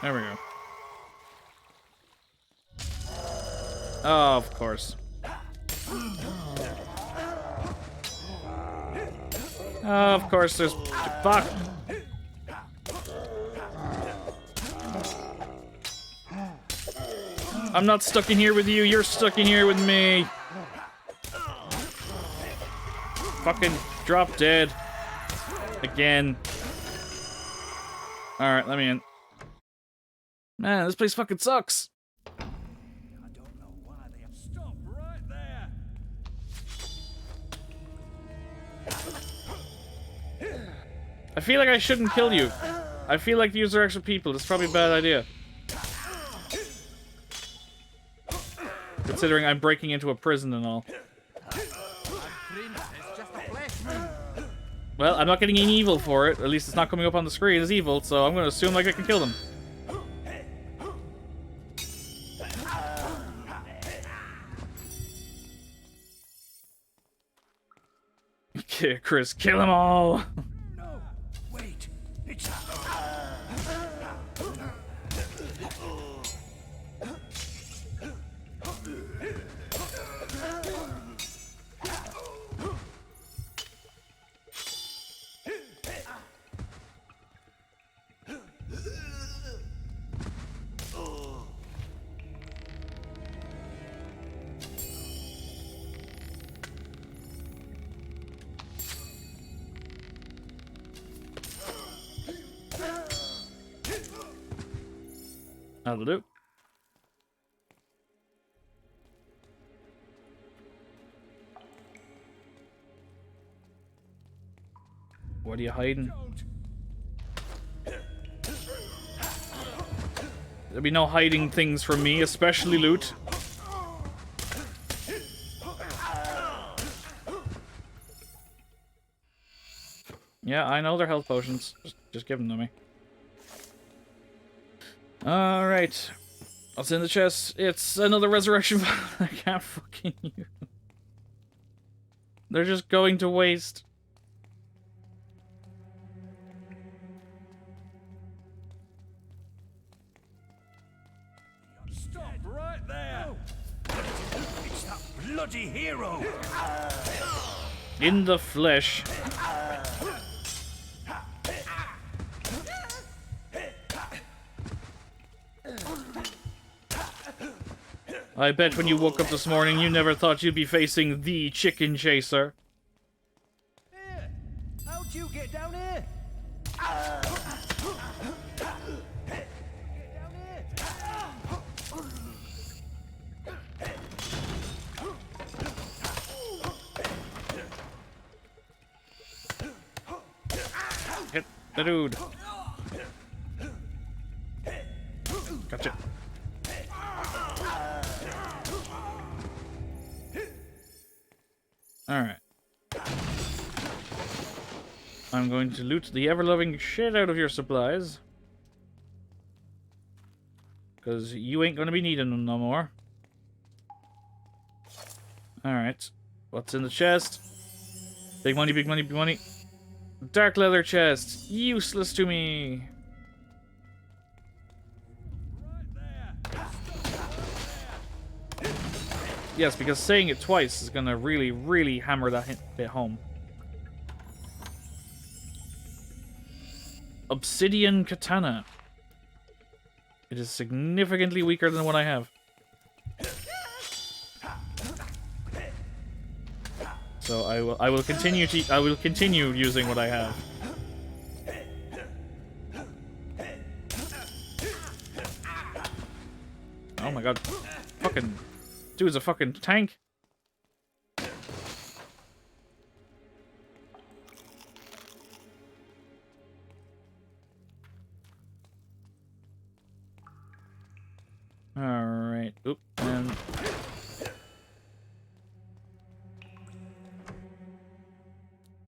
There we go. Oh, of course. Oh, of course there's... Fuck! I'm not stuck in here with you, you're stuck in here with me! Fucking drop dead. Again. Alright, let me in. Man, this place fucking sucks. I don't know why they have stopped right there. I feel like I shouldn't kill you. I feel like these are extra people. It's probably a bad idea. Considering I'm breaking into a prison and all. Well, I'm not getting any evil for it. At least it's not coming up on the screen as evil, so I'm gonna assume like I can kill them. Okay, Chris, kill them all! No, wait. It's... That'll do. What are you hiding? There'll be no hiding things from me, especially loot. Yeah, I know they're health potions. Just give them to me. Alright. What's in the chest? It's another resurrection vial. I can't fucking use. They're just going to waste. Stop right there! It's that bloody hero! In the flesh. I bet when you woke up this morning, you never thought you'd be facing the chicken chaser. Here! How'd you get down here? Hit the dude. Gotcha. Alright. I'm going to loot the ever-loving shit out of your supplies. Because you ain't going to be needing them no more. Alright. What's in the chest? Big money, big money, big money. Dark leather chest. Useless to me. Yes, because saying it twice is gonna really, really hammer that bit home. Obsidian katana. It is significantly weaker than what I have. So I will continue using what I have. Oh my god. Fucking dude's a fucking tank. Alright. Oop. And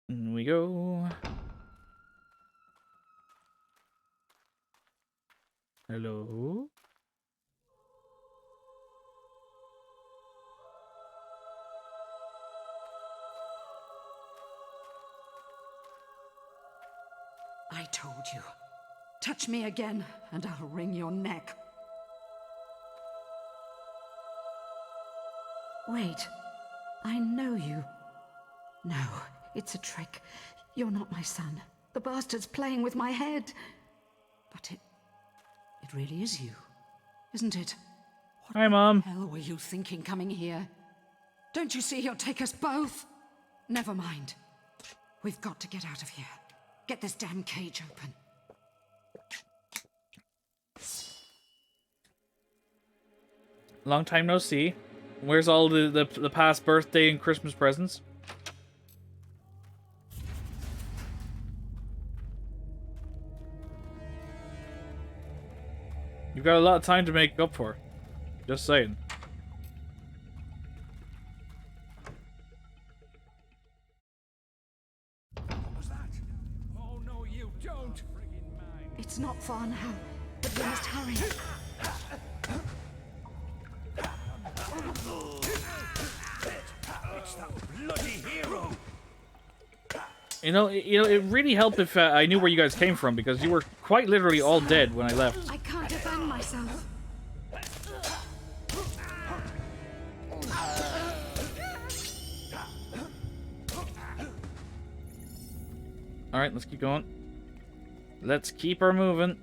in we go. Hello? I told you. Touch me again, and I'll wring your neck. Wait, I know you. No, it's a trick. You're not my son. The bastard's playing with my head. But it really is you, isn't it? Hi, Mom. What the hell were you thinking coming here? Don't you see he'll take us both? Never mind. We've got to get out of here. Get this damn cage open. Long time no see. Where's all the past birthday and Christmas presents? You've got a lot of time to make up for. Just saying. What was that? Oh no, you don't! It's not far now, but we must hurry. It's that bloody hero! You know, it really helped if I knew where you guys came from, because you were quite literally all dead when I left. I can't defend myself. Alright, let's keep going. Let's keep her moving.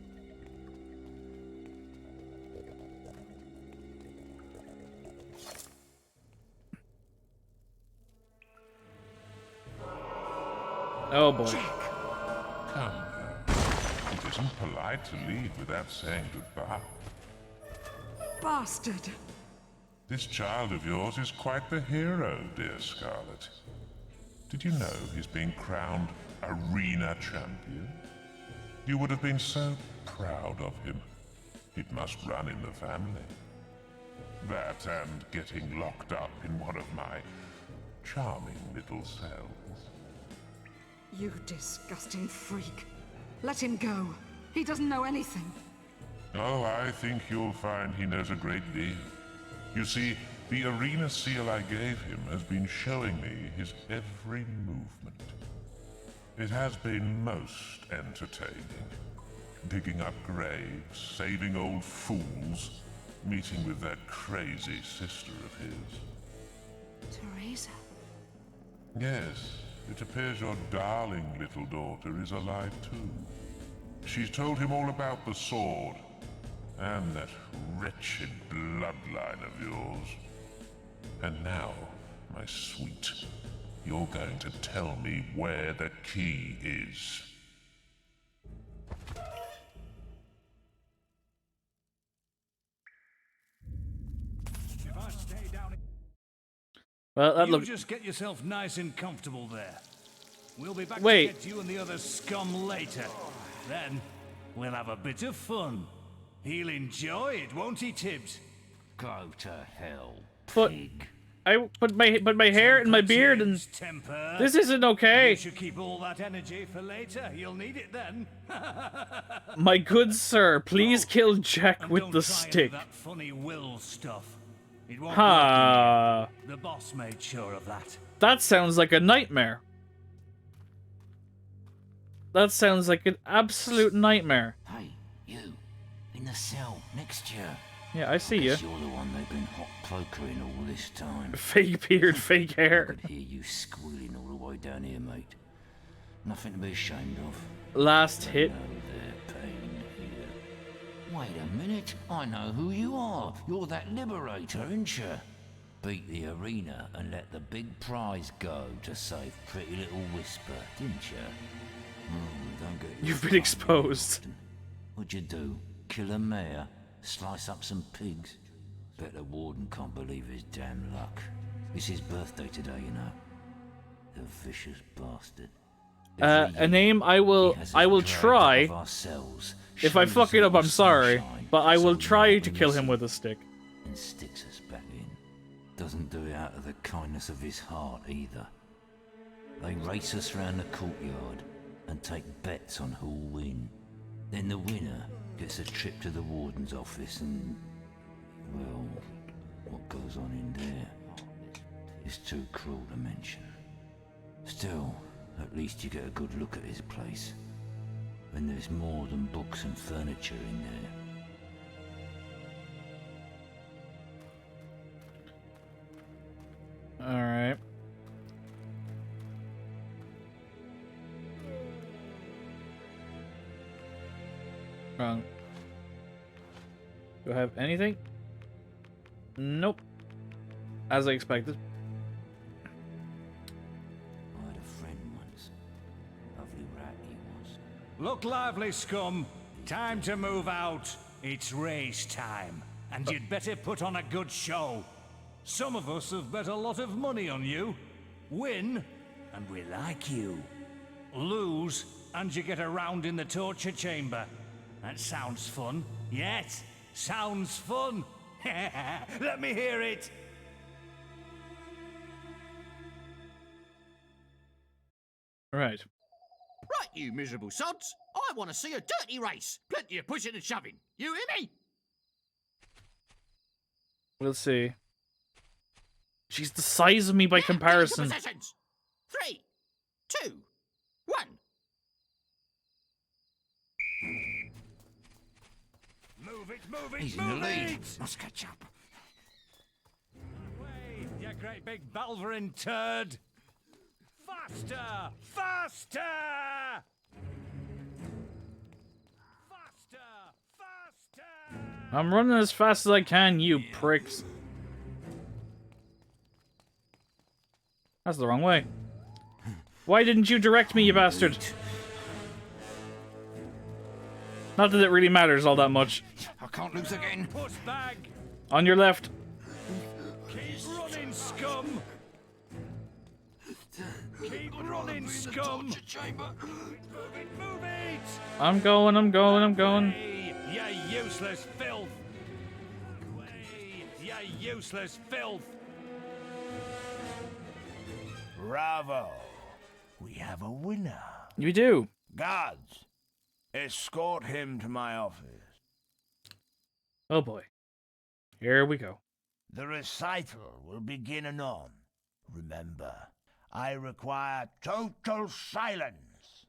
Oh boy. Come now. It isn't polite to leave without saying goodbye. Bastard. This child of yours is quite the hero, dear Scarlet. Did you know he's being crowned arena champion? You would have been so proud of him. It must run in the family. That and getting locked up in one of my charming little cells. You disgusting freak. Let him go. He doesn't know anything. Oh, I think you'll find he knows a great deal. You see, the arena seal I gave him has been showing me his every movement. It has been most entertaining. Digging up graves, saving old fools, meeting with that crazy sister of his. Teresa. Yes, it appears your darling little daughter is alive too. She's told him all about the sword, and that wretched bloodline of yours. And now, my sweet, you're going to tell me where the key is. If I stay down Well, that you looked... just get yourself nice and comfortable there. We'll be back Wait. to get you and the other scum later. Then, we'll have a bit of fun. He'll enjoy it, won't he, Tibbs? Go to hell, But pig. I put my hair and my beard and Tibbs, temper. this isn't You okay. should keep all that energy for later. You'll need it then. My good sir, please kill Jack And with don't the try any of stick. that funny will stuff. It won't Ha! work in the end. The boss made sure of that. That sounds like a nightmare. That sounds like an absolute nightmare. Hey, you, in the cell next to you. Yeah, I see you. You're the one they've been hot pokering all this time. Fake beard, fake I hair. could hear you squealing all the way down here, mate. Nothing to be ashamed of. Last hit. No, their pain here. Wait a minute, I know who you are. You're that liberator, ain't you? Beat the arena and let the big prize go to save pretty little Whisper, didn't you? Don't get You've been fucking exposed. Boston. What'd you do? Kill a mayor? Slice up some pigs? Bet the warden can't believe his damn luck. It's his birthday today, you know. The vicious bastard. A name I will try. If I fuck it up, I'm sorry, but I will try to kill him with a stick. And sticks us back in. Doesn't do it out of the kindness of his heart either. They race us round the courtyard and take bets on who'll win. Then the winner gets a trip to the warden's office and, well, what goes on in there is too cruel to mention. Still, at least you get a good look at his place. when there's more than books and furniture in there. Alright. Wrong. Do I have anything? Nope. As I expected. I had a friend once. Lovely rat he was. Look lively, scum. Time to move out. It's race time, and you'd better put on a good show. Some of us have bet a lot of money on you. Win, and we like you. Lose, and you get a round in the torture chamber. That sounds fun. Yes, sounds fun. Let me hear it. Right. Right, you miserable sods. I want to see a dirty race. Plenty of pushing and shoving. You hear me? We'll see. She's the size of me by comparison. Positions. 3, 2, 1. Move it, He's in the lead. Must catch up. Wait, you great big Balverin turd. Faster! Faster! Faster! Faster! I'm running as fast as I can, you pricks. That's the wrong way. Why didn't you direct me, you bastard? Not that it really matters all that much. I can't lose again. Push back! On your left. Keep running, scum! Keep running, scum! Move it! I'm going, I'm going, I'm going. Hey, you useless filth! Hey, you useless filth! Bravo! We have a winner. You do. Guards, escort him to my office. Oh boy. Here we go. The recital will begin anon. Remember, I require total silence.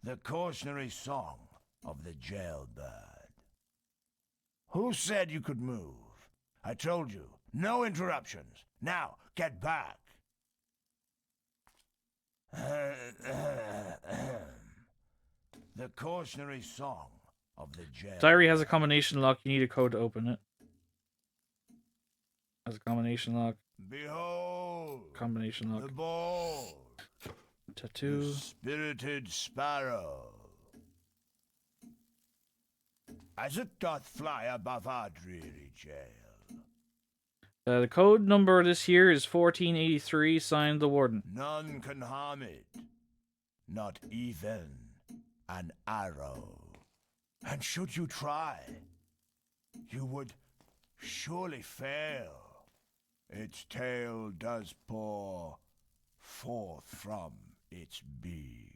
The cautionary song of the jailbird. Who said you could move? I told you, no interruptions. Now, get back. The cautionary song of the jail. Diary has a combination lock. You need a code to open it. Has a combination lock. Behold, Combination lock. the ball. Tattoo. The spirited sparrow. As it doth fly above our dreary jail. The code number this year is 1483, signed the warden. None can harm it. Not even an arrow. And should you try, you would surely fail. Its tail does pour forth from its beak.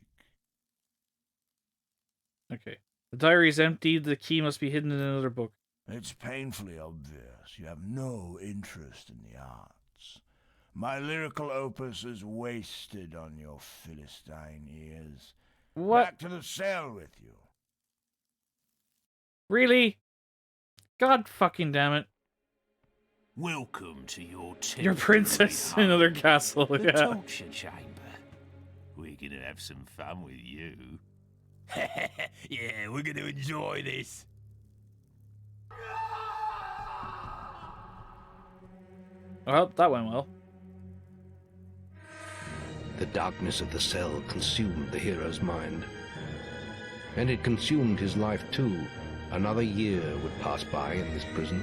Okay. The diary is empty. The key must be hidden in another book. It's painfully obvious you have no interest in the arts. My lyrical opus is wasted on your Philistine ears. What? Back to the cell with you. Really? God fucking damn it. Welcome to your princess in another castle. The Yeah. torture chamber. We're gonna have some fun with you. Yeah, we're going to enjoy this. Well, that went well. The darkness of the cell consumed the hero's mind. And it consumed his life too. Another year would pass by in this prison.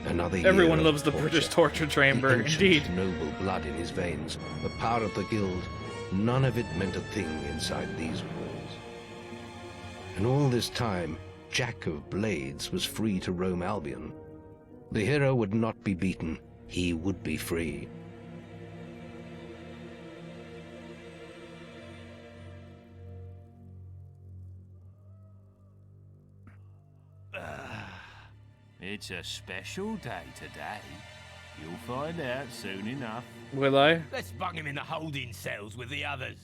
Another Everyone year loves of the British torture chamber, the ancient, indeed. noble blood in his veins, the power of the guild, none of it meant a thing inside these walls. And all this time, Jack of Blades was free to roam Albion. The hero would not be beaten, he would be free. It's a special day today. You'll find out soon enough. Will I? Let's bung him in the holding cells with the others.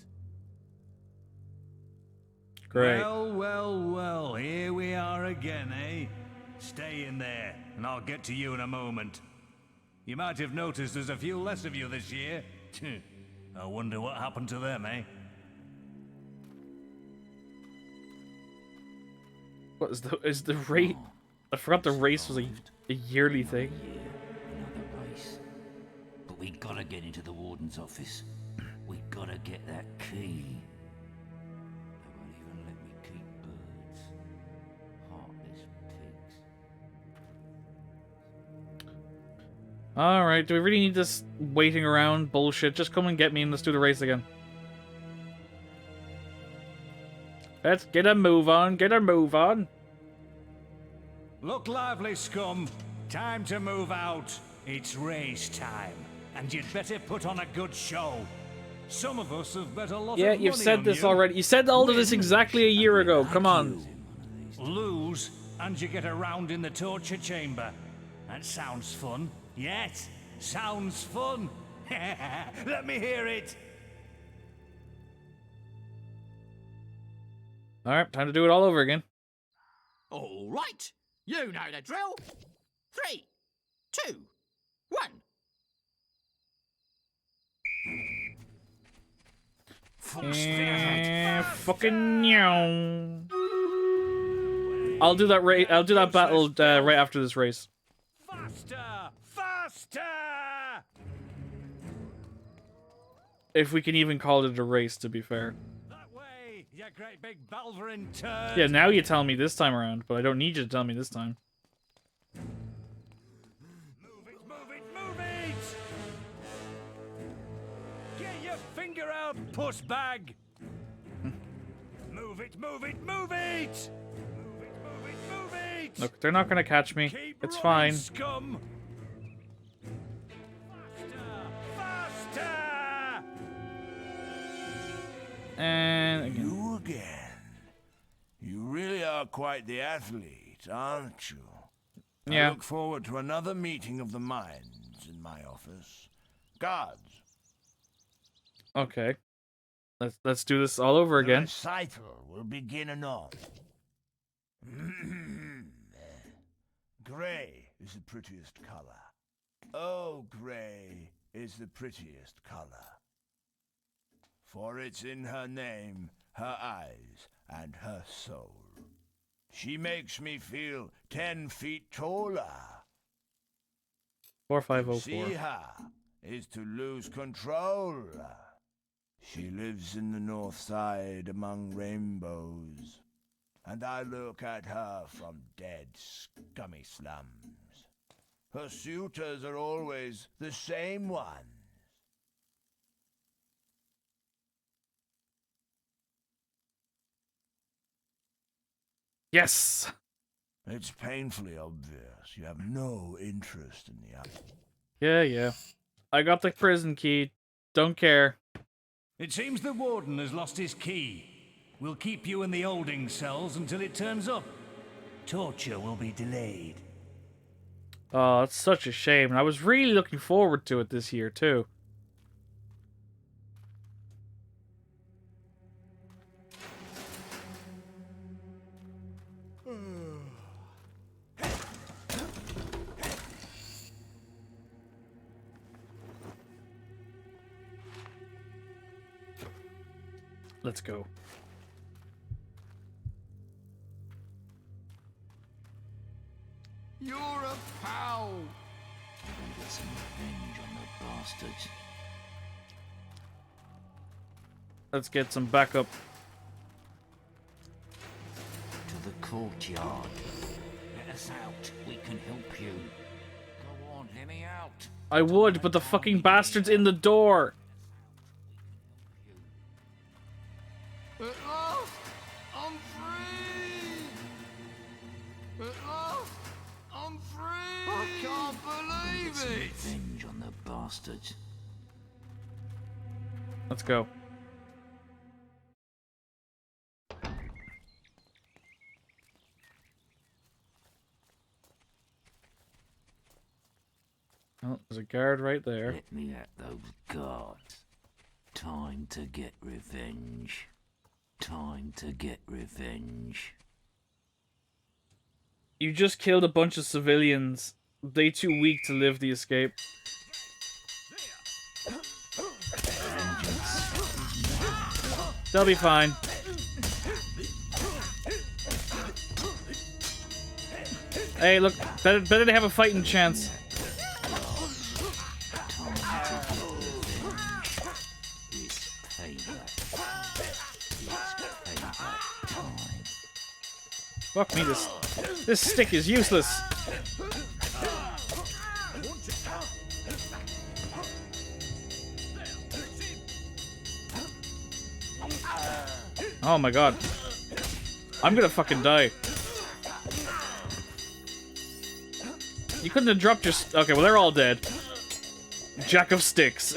Great. Well, here we are again, eh? Stay in there, and I'll get to you in a moment. You might have noticed there's a few less of you this year. I wonder what happened to them, eh? What is the rate? I forgot the race was a yearly thing. Another race. But we gotta get into the warden's office. We gotta get that key. They won't even let me keep birds. Heartless pigs. Alright, do we really need this waiting around bullshit? Just come and get me and let's do the race again. Let's get a move on, get a move on. Look lively, scum. Time to move out. It's race time. And you'd better put on a good show. Some of us have bet a lot of money on you. Yeah, you've said this already. You said all of this exactly a year ago. Come on. Lose, and you get a round in the torture chamber. That sounds fun. Yes, sounds fun. Let me hear it. Alright, time to do it all over again. All right. You know the drill. 3, 2, 1. Fucking meow. I'll do that I'll do that battle right after this race. Faster! Faster! If we can even call it a race, to be fair. That way, you great big Balverin turd. Yeah, now you tell me this time around, but I don't need you to tell me this time. Move it, move it, move it! Get your finger out, puss bag! Move it, move it, move it! Move it, move it, move it! Look, they're not gonna catch me. It's fine. Scum! Faster! Faster! And again. You again. You really are quite the athlete, aren't you? Yeah. I look forward to another meeting of the minds in my office. Guards. Okay. Let's do this all over The again. recital will begin anon. Grey is the prettiest color. Oh, grey is the prettiest color. For it's in her name, her eyes, and her soul. She makes me feel 10 feet taller. 4504. See her is to lose control. She lives in the north side among rainbows, and I look at her from dead, scummy slums. Her suitors are always the same ones. Yes! It's painfully obvious you have no interest in the other. Yeah. I got the prison key. Don't care. It seems the warden has lost his key. We'll keep you in the holding cells until it turns up. Torture will be delayed. Oh, it's such a shame. And I was really looking forward to it this year, too. Let's go. You're a pal. We'll get some revenge on the bastards. Let's get some backup. To the courtyard. Let us out. We can help you. Go on, let me out. I would, but the fucking bastard's in the door. At last, I'm free. At last, I'm free. I can't Get some believe it. revenge on the bastards. Let's go. Oh, there's a guard right there. Let me at those guards. Time to get revenge. Time to get revenge. You just killed a bunch of civilians. They too weak to live the escape. They'll be fine. Hey, look, better to have a fighting chance. Fuck me, this stick is useless. Oh my god. I'm gonna fucking die. You couldn't have dropped your... Okay, well, they're all dead. Jack of sticks.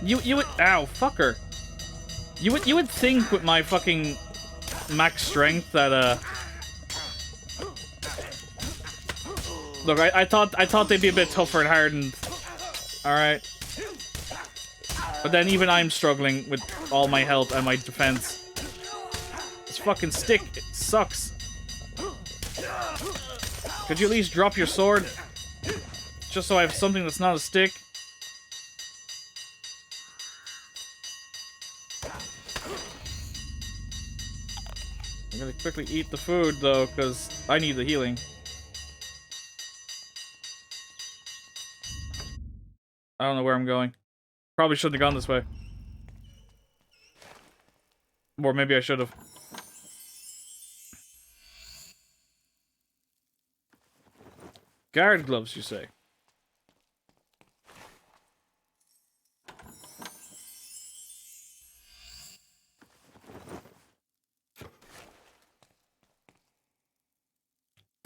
You would... Ow, fucker. You would think with my fucking max strength that, Look, I thought they'd be a bit tougher and hardened. Alright. But then even I'm struggling with all my health and my defense. This fucking stick, it sucks. Could you at least drop your sword? Just so I have something that's not a stick. I'm gonna quickly eat the food, though, because I need the healing. I don't know where I'm going. Probably shouldn't have gone this way. Or maybe I should have. Guard gloves, you say?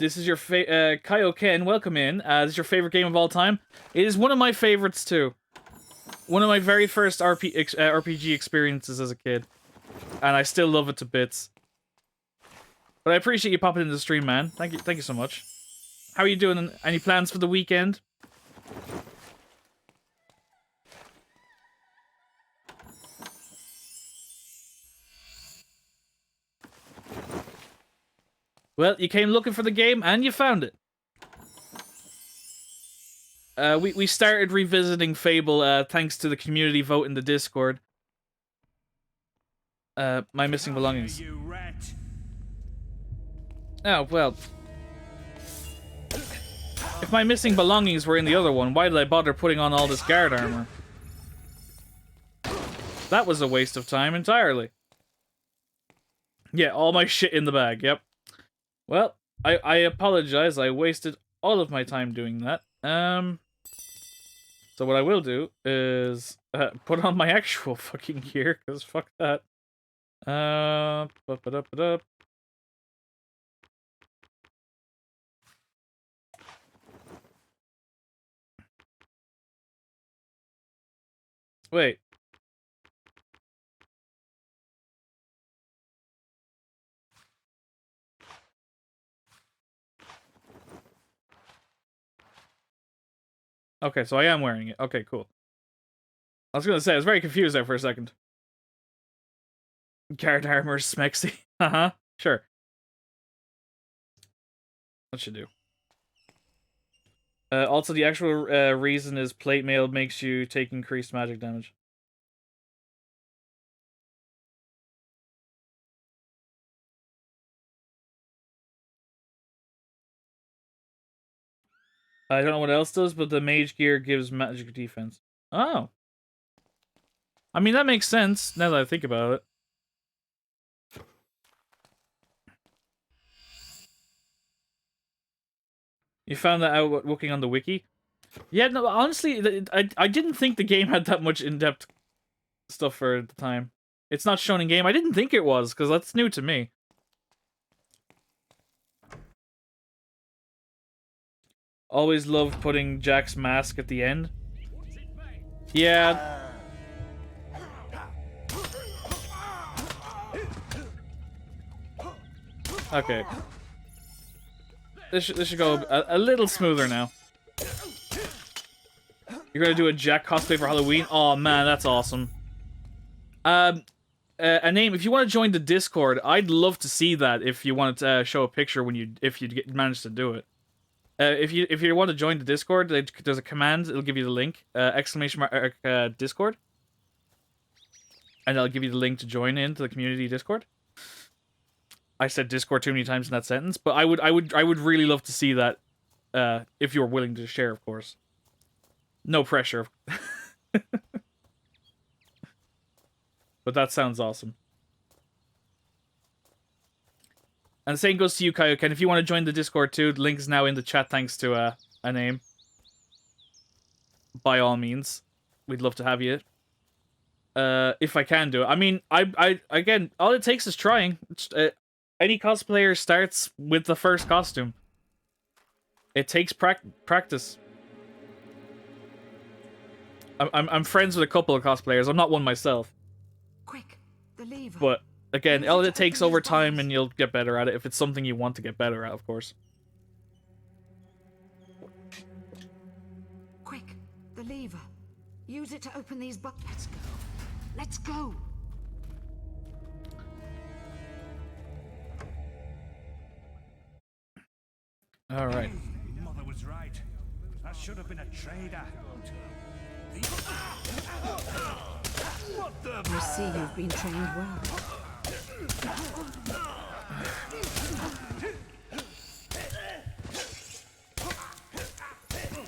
This is your Kaioken, welcome in. This is your favorite game of all time. It is one of my favorites, too. One of my very first RPG experiences as a kid. And I still love it to bits. But I appreciate you popping into the stream, man. Thank you so much. How are you doing? Any plans for the weekend? Well, you came looking for the game, and you found it. We started revisiting Fable, thanks to the community vote in the Discord. My missing belongings. Oh, well. If my missing belongings were in the other one, why did I bother putting on all this guard armor? That was a waste of time entirely. Yeah, all my shit in the bag, yep. Well, I apologize, I wasted all of my time doing that. So what I will do is put on my actual fucking gear, because fuck that. Wait. Okay, so I am wearing it. Okay, cool. I was gonna say, I was very confused there for a second. Guard armor, smexy. Uh-huh, sure. That should do. Also, the actual reason is plate mail makes you take increased magic damage. I don't know what else does, but the mage gear gives magic defense. Oh. I mean, that makes sense, now that I think about it. You found that out looking on the wiki? Yeah, no, honestly, I didn't think the game had that much in-depth stuff for the time. It's not shown in game. I didn't think it was, because that's new to me. Always loved putting Jack's mask at the end. Yeah. Okay. This should go a little smoother now. You're gonna do a Jack cosplay for Halloween? Oh man, that's awesome. A name. If you want to join the Discord, I'd love to see that. If you want to show a picture when you manage to do it. If you want to join the Discord, there's a command. It'll give you the link. Exclamation mark Discord, and I'll give you the link to join into the community Discord. I said Discord too many times in that sentence, but I would really love to see that. If you're willing to share, of course. No pressure. But that sounds awesome. And the same goes to you, Kaioken. If you want to join the Discord too, the link is now in the chat thanks to a name. By all means. We'd love to have you. If I can do it. I mean, I again, all it takes is trying. Any cosplayer starts with the first costume. It takes practice. I'm friends with a couple of cosplayers. I'm not one myself. Quick, the lever. But again, all it takes over time, and you'll get better at it if it's something you want to get better at, of course. Quick, the lever. Use it to open these buttons. Let's go. Let's go. All right. Mother was right. I should have been a trader. What the? I see you've been trained well.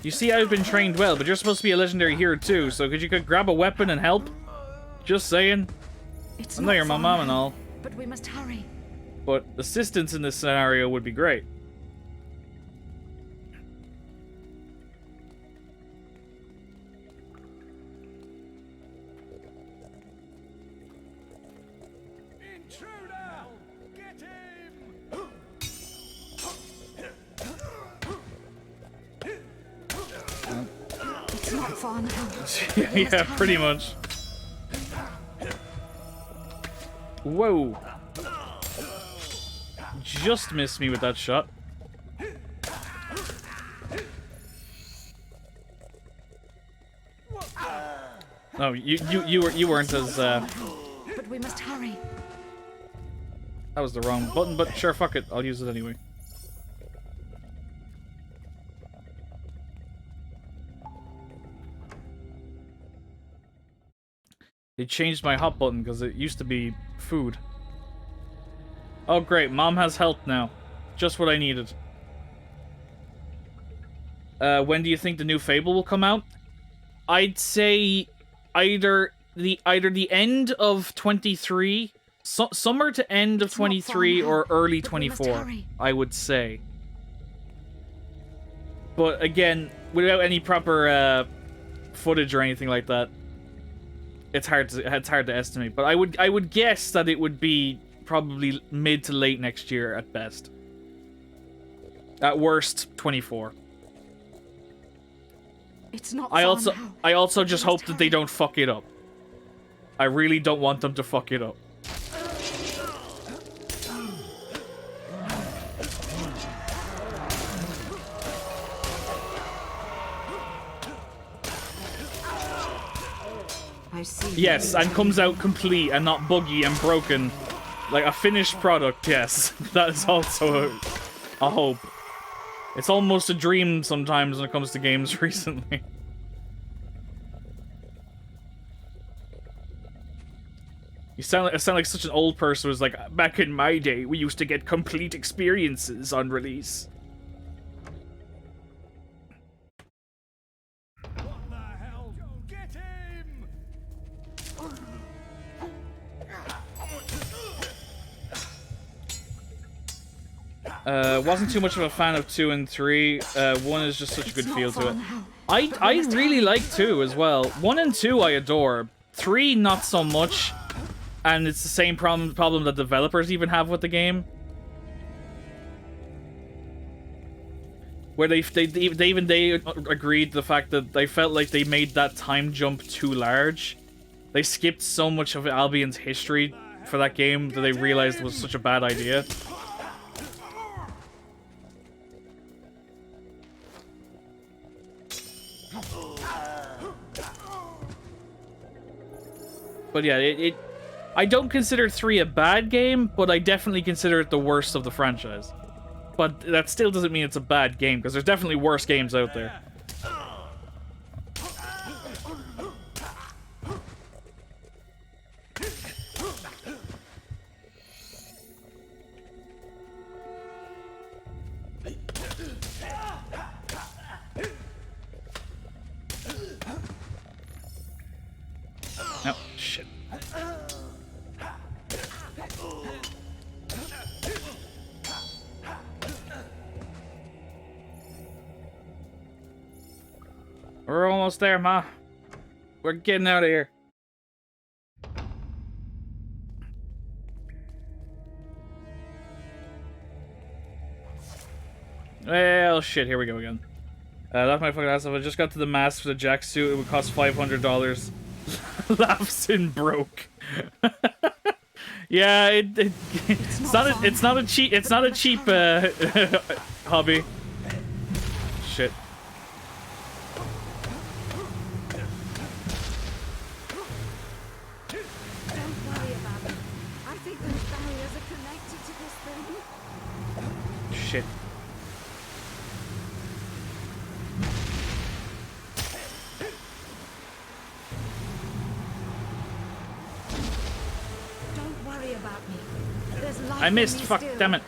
You see, I've been trained well, but you're supposed to be a legendary hero too, so could you grab a weapon and help? Just saying. I know you're my mom and all. But we must hurry. But assistance in this scenario would be great. It's not far now. Yeah, pretty much. Whoa. Just missed me with that shot. Oh, you weren't as But we must hurry. That was the wrong button, but sure, fuck it. I'll use it anyway. They changed my hot button because it used to be food. Oh great, Mom has health now. Just what I needed. When do you think the new Fable will come out? I'd say either the end of 23, summer to end of 23, or early 24. I would say. But again, without any proper footage or anything like that, it's hard to estimate. But I would guess that it would be probably mid to late next year at best. At worst, 24. It's not. I also just hope that they don't fuck it up. I really don't want them to fuck it up. I see. Yes, and comes out complete and not buggy and broken. Like a finished product, yes. That is also a hope. It's almost a dream sometimes when it comes to games recently. You sound like such an old person who's like, back in my day, we used to get complete experiences on release. Wasn't too much of a fan of 2 and 3. 1 is just such a good feel to it. I really like 2 as well. 1 and 2 I adore. 3 not so much. And it's the same problem that developers even have with the game. Where they agreed the fact that they felt like they made that time jump too large. They skipped so much of Albion's history for that game that they realized was such a bad idea. But yeah, I don't consider 3 a bad game, but I definitely consider it the worst of the franchise. But that still doesn't mean it's a bad game, because there's definitely worse games out there. Oh, shit. We're almost there, Ma. We're getting out of here. Well, shit, here we go again. That's my fucking ass. If I just got to the mask for the Jack suit, it would cost $500. Laughs in broke. Yeah, it's not a cheap hobby. Shit. Don't worry about it. I think those barriers are connected to this thing. Shit. Don't worry about me. There's life I missed. in me Fuck. still. Damn it.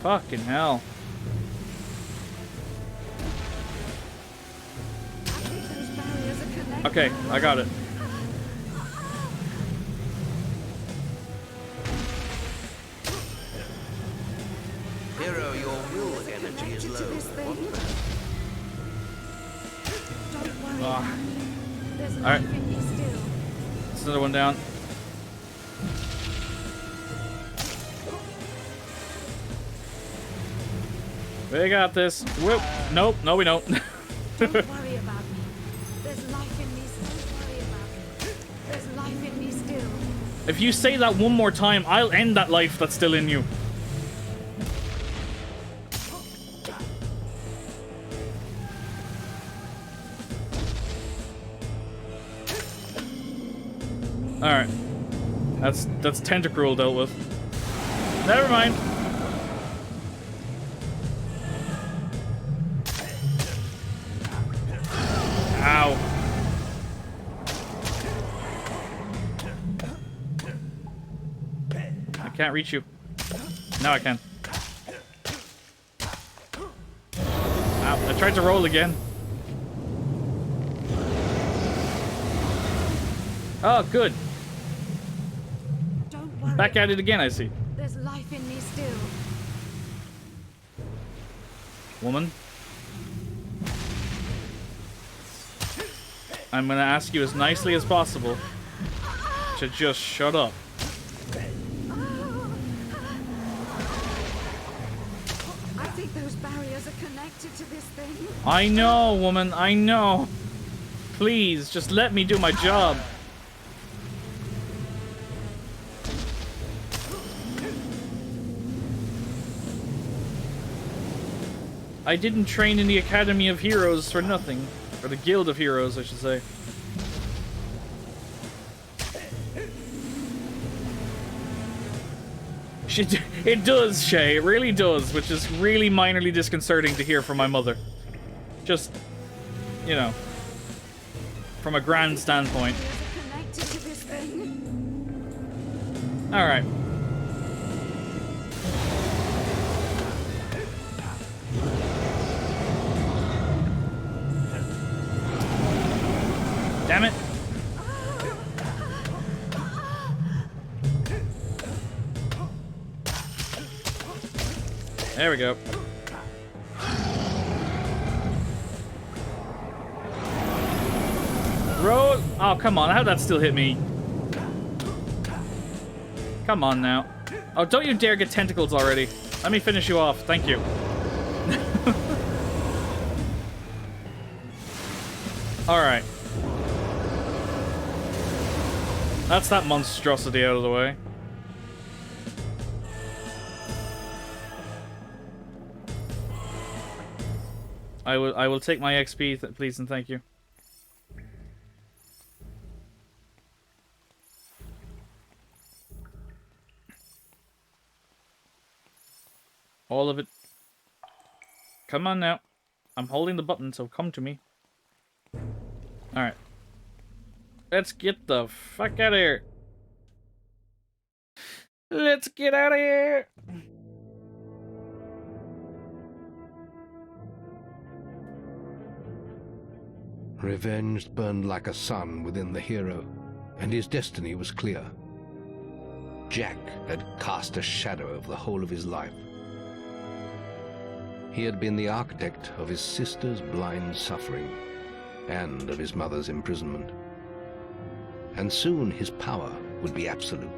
Fucking hell. I think those barriers are connected. Okay, I got it. Hero, your will energy is low. Don't worry. Ah. There's Alright. life in me still. That's another one down. We got this. Whoop. Nope. No, we don't. Don't worry about me. There's life in me. Don't worry about me. There's life in me still. If you say that one more time, I'll end that life that's still in you. Alright. That's Tentacruel dealt with. Never mind. Ow. I can't reach you. Now I can. Ow, I tried to roll again. Oh, good. Don't worry. Back at it again, I see. There's life in me still. Woman. I'm gonna ask you as nicely as possible to just shut up. I think those barriers are connected to this thing. I know, woman, I know. Please, just let me do my job. I didn't train in the Academy of Heroes for nothing. Or the Guild of Heroes, I should say. It does, Shay. It really does, which is really minorly disconcerting to hear from my mother. Just, you know, from a grand standpoint. Connected to this thing. Alright. Damn it. There we go. Roll. Oh, come on. How'd that still hit me? Come on now. Oh, don't you dare get tentacles already. Let me finish you off. Thank you. Alright. That's that monstrosity out of the way. I will take my XP, please and thank you. All of it. Come on now. I'm holding the button, so come to me. Alright. Let's get the fuck out of here. Let's get out of here. Revenge burned like a sun within the hero, and his destiny was clear. Jack had cast a shadow over the whole of his life. He had been the architect of his sister's blind suffering and of his mother's imprisonment. And soon his power would be absolute.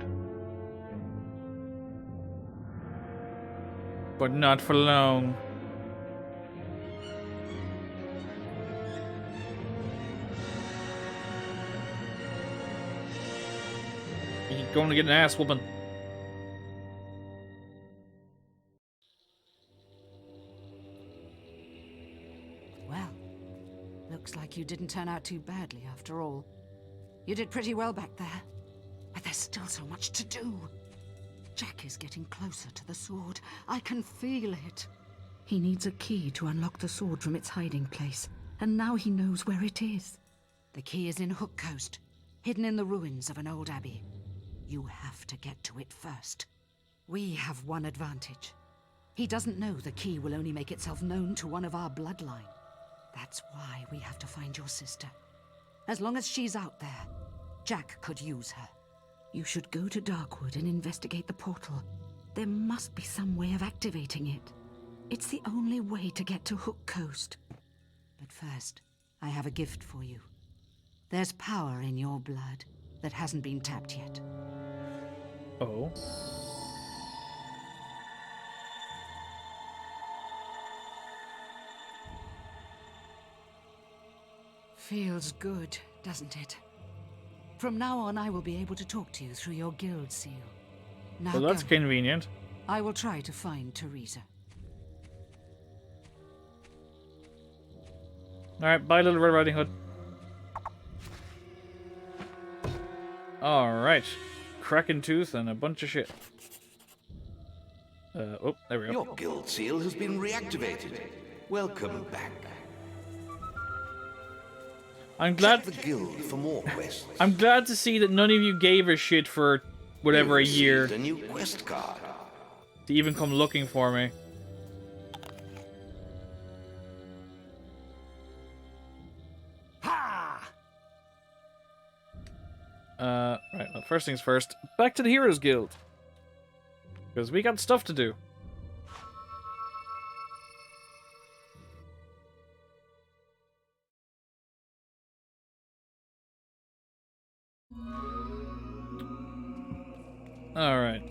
But not for long. You're going to get an ass whooping. Well, looks like you didn't turn out too badly after all. You did pretty well back there, but there's still so much to do. Jack is getting closer to the sword. I can feel it. He needs a key to unlock the sword from its hiding place, and now he knows where it is. The key is in Hook Coast, hidden in the ruins of an old abbey. You have to get to it first. We have one advantage. He doesn't know the key will only make itself known to one of our bloodline. That's why we have to find your sister. As long as she's out there, Jack could use her. You should go to Darkwood and investigate the portal. There must be some way of activating it. It's the only way to get to Hook Coast. But first, I have a gift for you. There's power in your blood that hasn't been tapped yet. Oh. Feels good, doesn't it? From now on, I will be able to talk to you through your guild seal. Now Well, that's go. convenient. I will try to find Teresa. Alright, bye, Little Red Riding Hood. Alright. Kraken Tooth and a bunch of shit. Oh, there we go. Your guild seal has been reactivated. Welcome back. I'm glad. Check the guild for more quests. I'm glad to see that none of you gave a shit for whatever a year A new quest card. to even come looking for me. Right, well, first things first, back to the Heroes Guild. Because we got stuff to do. Alright.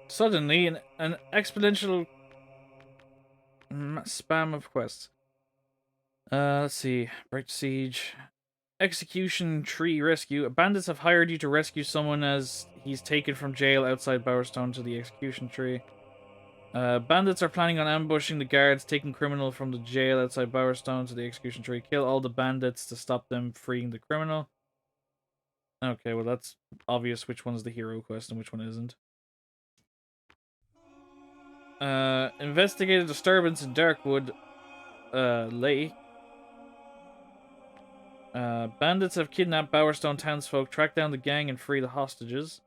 Suddenly, an exponential spam of quests. Let's see. Bright Siege. Execution Tree Rescue. Bandits have hired you to rescue someone as he's taken from jail outside Bowerstone to the execution tree. Bandits are planning on ambushing the guards, taking criminal from the jail outside Bowerstone to the execution tree. Kill all the bandits to stop them freeing the criminal. Okay, well that's obvious which one's the hero quest and which one isn't. Investigate a disturbance in Darkwood Lake. Bandits have kidnapped Bowerstone townsfolk, track down the gang and free the hostages.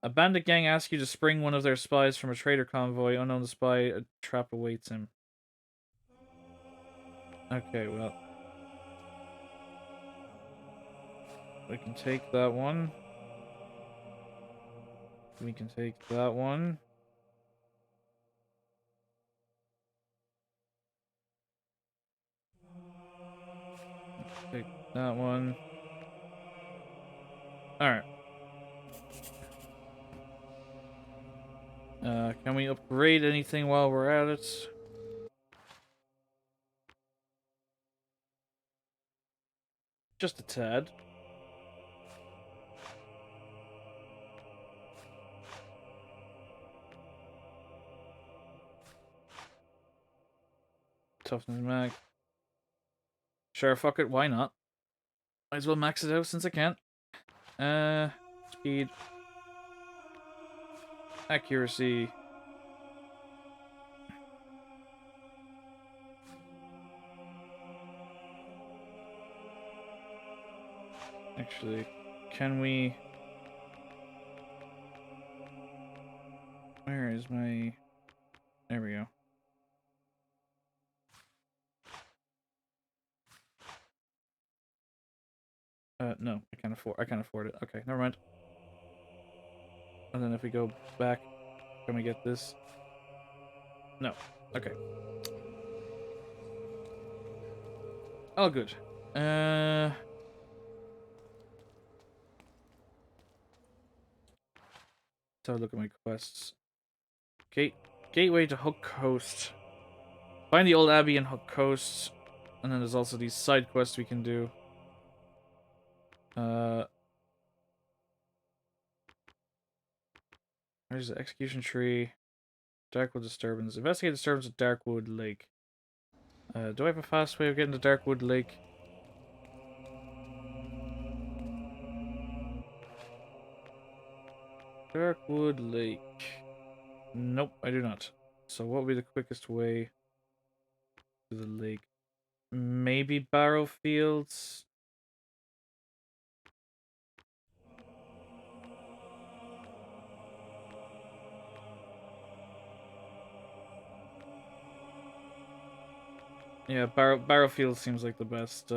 A bandit gang asks you to spring one of their spies from a trader convoy. Unknown to spy, a trap awaits him. Okay, well. We can take that one. We can take that one. Take that one. Alright. Can we upgrade anything while we're at it? Just a tad. Toughness mag. Sure, fuck it, why not? Might as well max it out since I can. Speed. Accuracy. Actually, can we... Where is my... There we go. No, I can't afford it. Okay, never mind. And then if we go back, can we get this? No. Okay. Oh, good. Let's have a look at my quests. Gateway to Hook Coast. Find the old abbey in Hook Coast. And then there's also these side quests we can do. There's the execution tree. Darkwood disturbance. Investigate disturbance at Darkwood Lake. Do I have a fast way of getting to Darkwood Lake? Darkwood Lake. Nope, I do not. So what would be the quickest way to the lake? Maybe Barrow Fields? Yeah, Barrow Fields seems like the best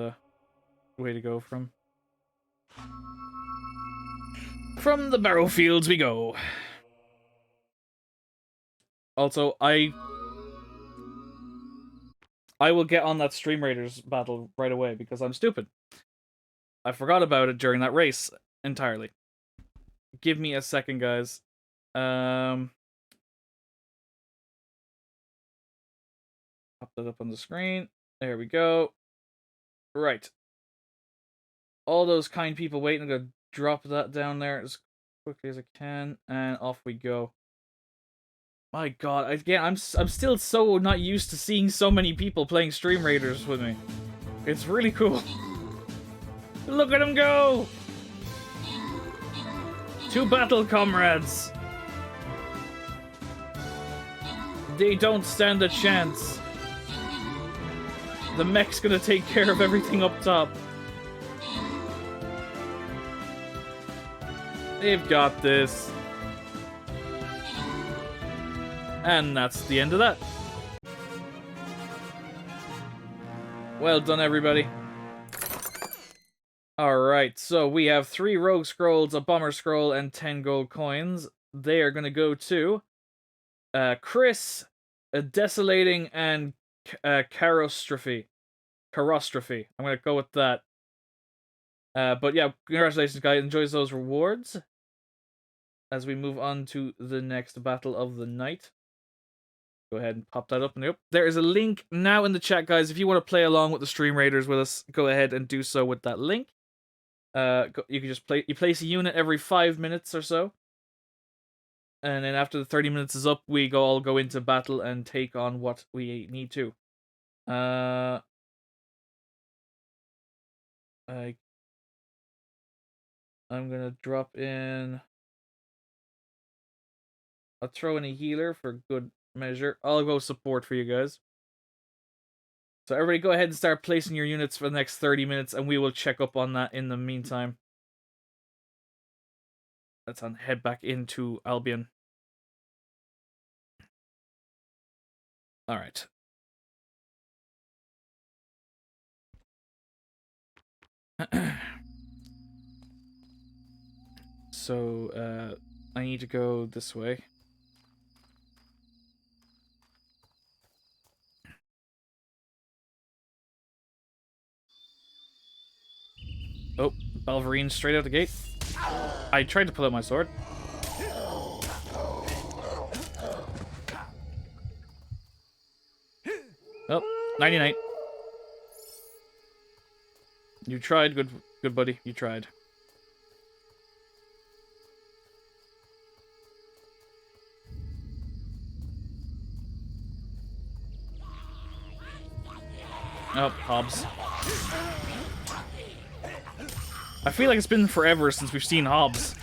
way to go from. From the Barrow Fields we go. Also, I will get on that Stream Raiders battle right away because I'm stupid. I forgot about it during that race entirely. Give me a second, guys. Pop that up on the screen. There we go. Right. All those kind people waiting. I'm gonna drop that down there as quickly as I can, and off we go. My God, again, I'm still so not used to seeing so many people playing Stream Raiders with me. It's really cool. Look at them go! 2 battle comrades. They don't stand a chance. The mech's gonna take care of everything up top. They've got this. And that's the end of that. Well done, everybody. Alright, so we have 3 Rogue Scrolls, a Bomber Scroll, and 10 gold coins. They are going to go to Chris, Desolating, and Carostrophe. I'm going to go with that. But yeah, congratulations, guys. Enjoy those rewards. As we move on to the next battle of the night. Go ahead and pop that up. And there is a link now in the chat, guys. If you want to play along with the Stream Raiders with us, go ahead and do so with that link. You can just place a unit every 5 minutes or so. And then after the 30 minutes is up, we all go into battle and take on what we need to. I'm gonna drop in. I'll throw in a healer for good measure. I'll go support for you guys. So everybody go ahead and start placing your units for the next 30 minutes, and we will check up on that in the meantime. Let's head back into Albion. Alright. So, I need to go this way. Oh, Balverine straight out the gate. I tried to pull out my sword. Oh, 99. You tried, good buddy. You tried. Oh, Hobbs. I feel like it's been forever since we've seen Hobbs.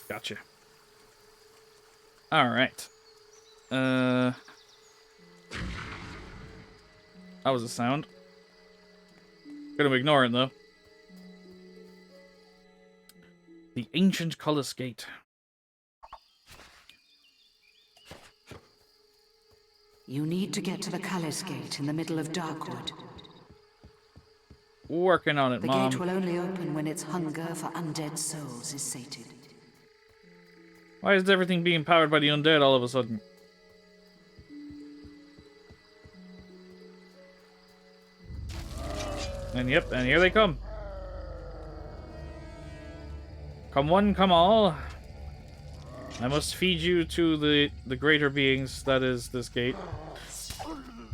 Gotcha. Alright. That was a sound. Gonna ignore it, though. The Ancient Cullis Gate. You need to get to the Cullis Gate in the middle of Darkwood. Working on it, The Mom. gate will only open when its hunger for undead souls is sated. Why is everything being powered by the undead all of a sudden? And yep, and here they come. Come one, come all. I must feed you to the greater beings that is this gate.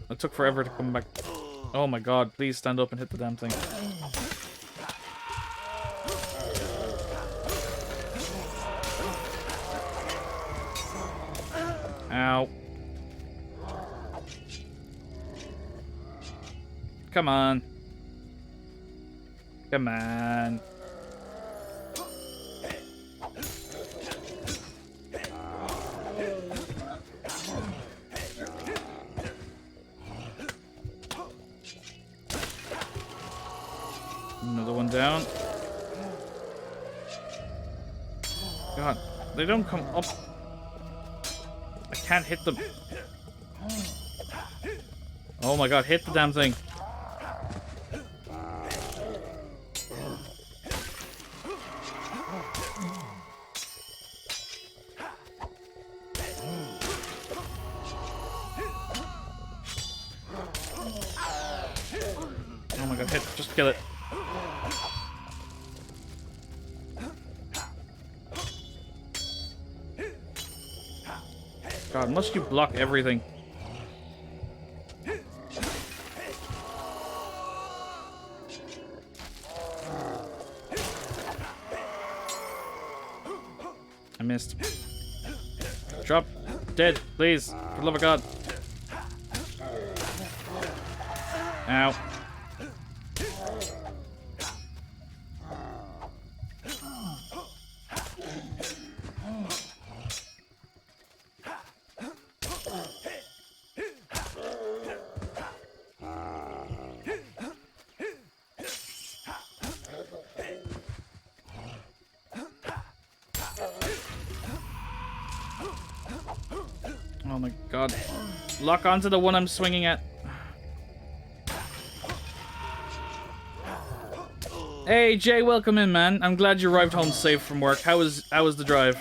It took forever to come back. Oh my god, please stand up and hit the damn thing. Ow. Come on. Come on. Another one down. God, they don't come up. I can't hit them. Oh my god, hit the damn thing. Oh my god, hit. Just kill it. God, must you block everything? I missed. Drop. Dead, please. For the love of God. Ow. Oh my god. Lock onto the one I'm swinging at. Hey Jay, welcome in, man. I'm glad you arrived home safe from work. How was the drive?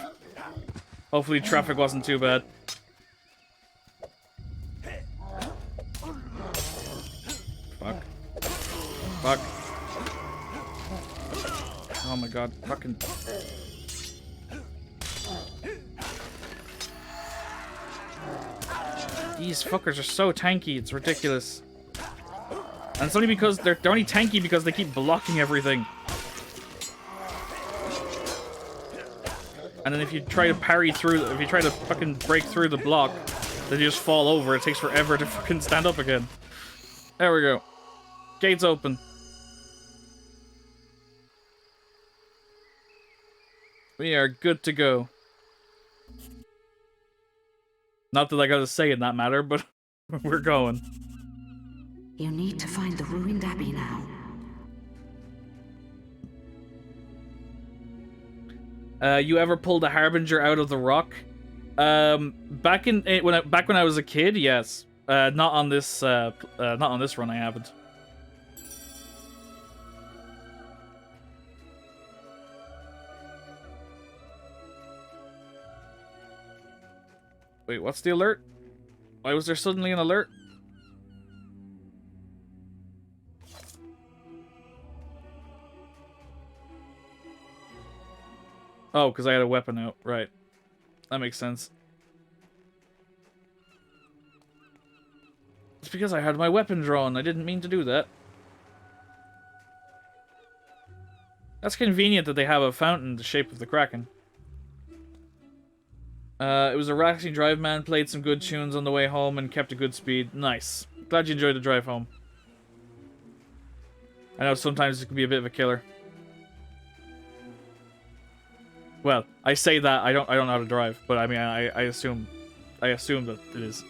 Hopefully traffic wasn't too bad. Fuck. Fuck. Oh my god. Fucking. These fuckers are so tanky, it's ridiculous. And it's only because they're only tanky because they keep blocking everything. And then if you try to parry through, if you try to fucking break through the block, then you just fall over. It takes forever to fucking stand up again. There we go. Gates open. We are good to go. Not that I got a say in that matter, but we're going. You need to find the ruined abbey now. You ever pulled a harbinger out of the rock? Back when I was a kid, yes. Not on this run. I haven't. Wait, what's the alert? Why was there suddenly an alert? Oh, because I had a weapon out. Right. That makes sense. It's because I had my weapon drawn. I didn't mean to do that. That's convenient that they have a fountain in the shape of the Kraken. It was a relaxing drive, man. Played some good tunes on the way home and kept a good speed. Nice. Glad you enjoyed the drive home. I know sometimes it can be a bit of a killer. Well, I say that I don't know how to drive, but I mean I assume that it is.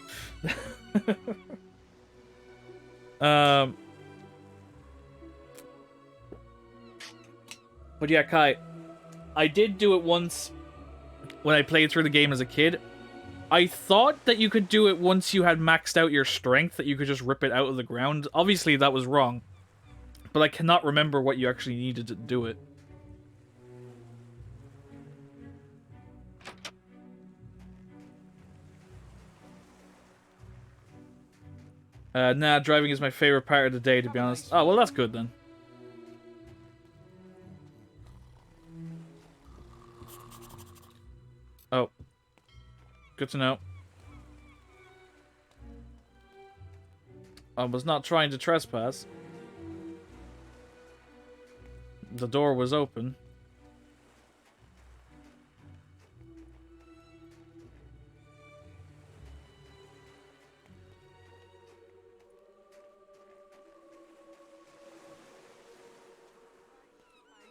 But yeah, Kai, I did do it once when I played through the game as a kid. I thought that you could do it once you had maxed out your strength, that you could just rip it out of the ground. Obviously, that was wrong. But I cannot remember what you actually needed to do it. Nah, driving is my favorite part of the day, to be honest. Oh, well, that's good then. Oh. Good to know. I was not trying to trespass. The door was open.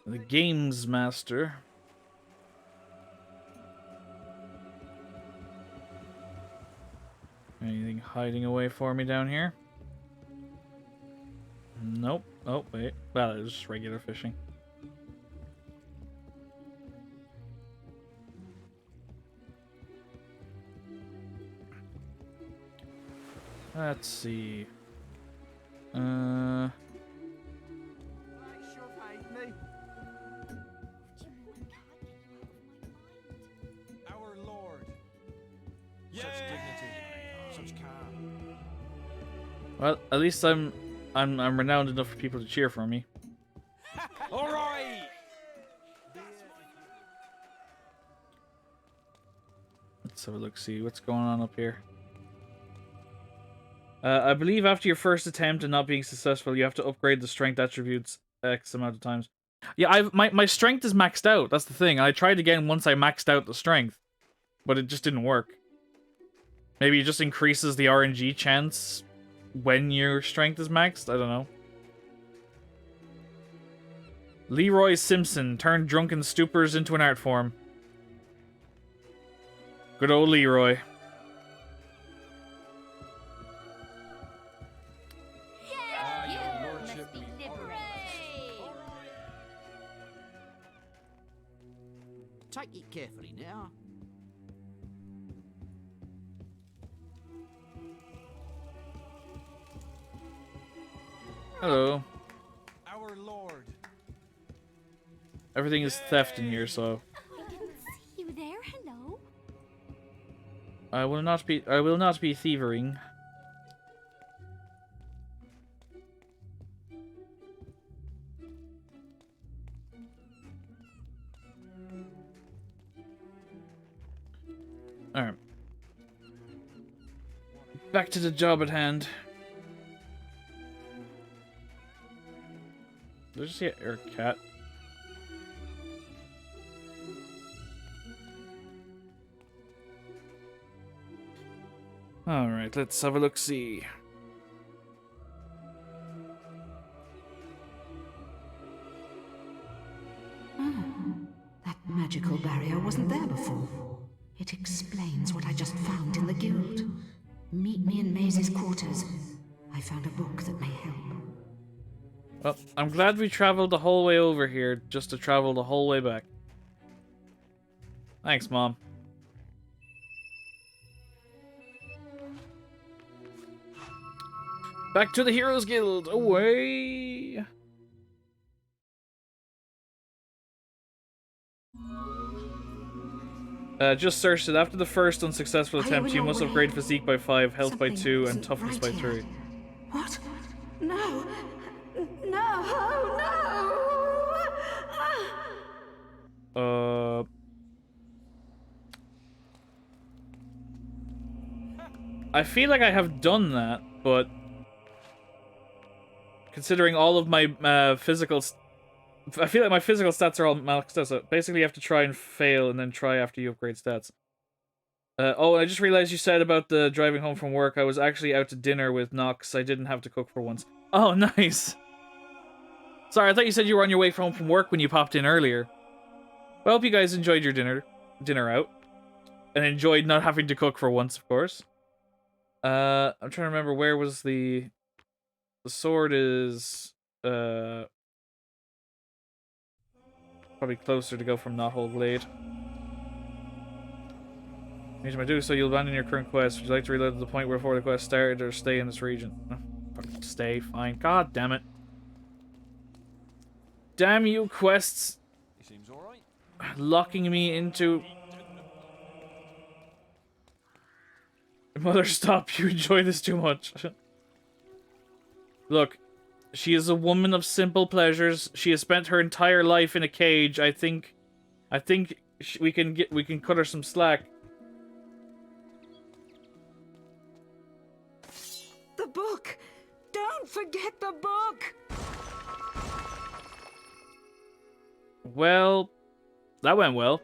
The games master. Anything hiding away for me down here? Nope. Oh, wait. Well, it was just regular fishing. Let's see. Our Lord. Such dignity, such calm. Well, at least I'm renowned enough for people to cheer for me. All right. Let's have a look, see what's going on up here. I believe after your first attempt and not being successful, you have to upgrade the strength attributes X amount of times. Yeah, my strength is maxed out. That's the thing. I tried again once I maxed out the strength, but it just didn't work. Maybe it just increases the RNG chance when your strength is maxed. I don't know. Leroy Simpson turned drunken stupors into an art form. Good old Leroy. Take it carefully now. Hello. Our Lord. Everything is theft in here, so I didn't see you there. Hello. I will not be thievering. Alright. Back to the job at hand. Did I just see a cat? Alright, let's have a look-see. That magical barrier wasn't there before. It explains what I just found in the guild. Meet me in Maze's quarters. I found a book that may help. Well, I'm glad we traveled the whole way over here just to travel the whole way back. Thanks, Mom. Back to the Heroes Guild! Away! Just searched it. After the first unsuccessful attempt, you must upgrade physique by 5, health by 2, and toughness by 3. What? No! No! No! I feel like I have done that, but considering all of my physical I feel like my physical stats are all maxed out, so basically you have to try and fail and then try after you upgrade stats. Oh, I just realized you said about the driving home from work. I was actually out to dinner with Nox. I didn't have to cook for once. Oh, nice. Sorry, I thought you said you were on your way home from work when you popped in earlier. Well, I hope you guys enjoyed your dinner out. And enjoyed not having to cook for once, of course. I'm trying to remember where was the sword is probably closer to go from Knothole Glade. Need to do so you'll abandon your current quest. Would you like to reload to the point where before the quest started or stay in this region? Stay, fine. God damn it. Damn you quests. He seems alright. Locking me into... Mother, stop. You enjoy this too much. Look, she is a woman of simple pleasures. She has spent her entire life in a cage. I think we can cut her some slack. The book! Don't forget the book! Well, that went well.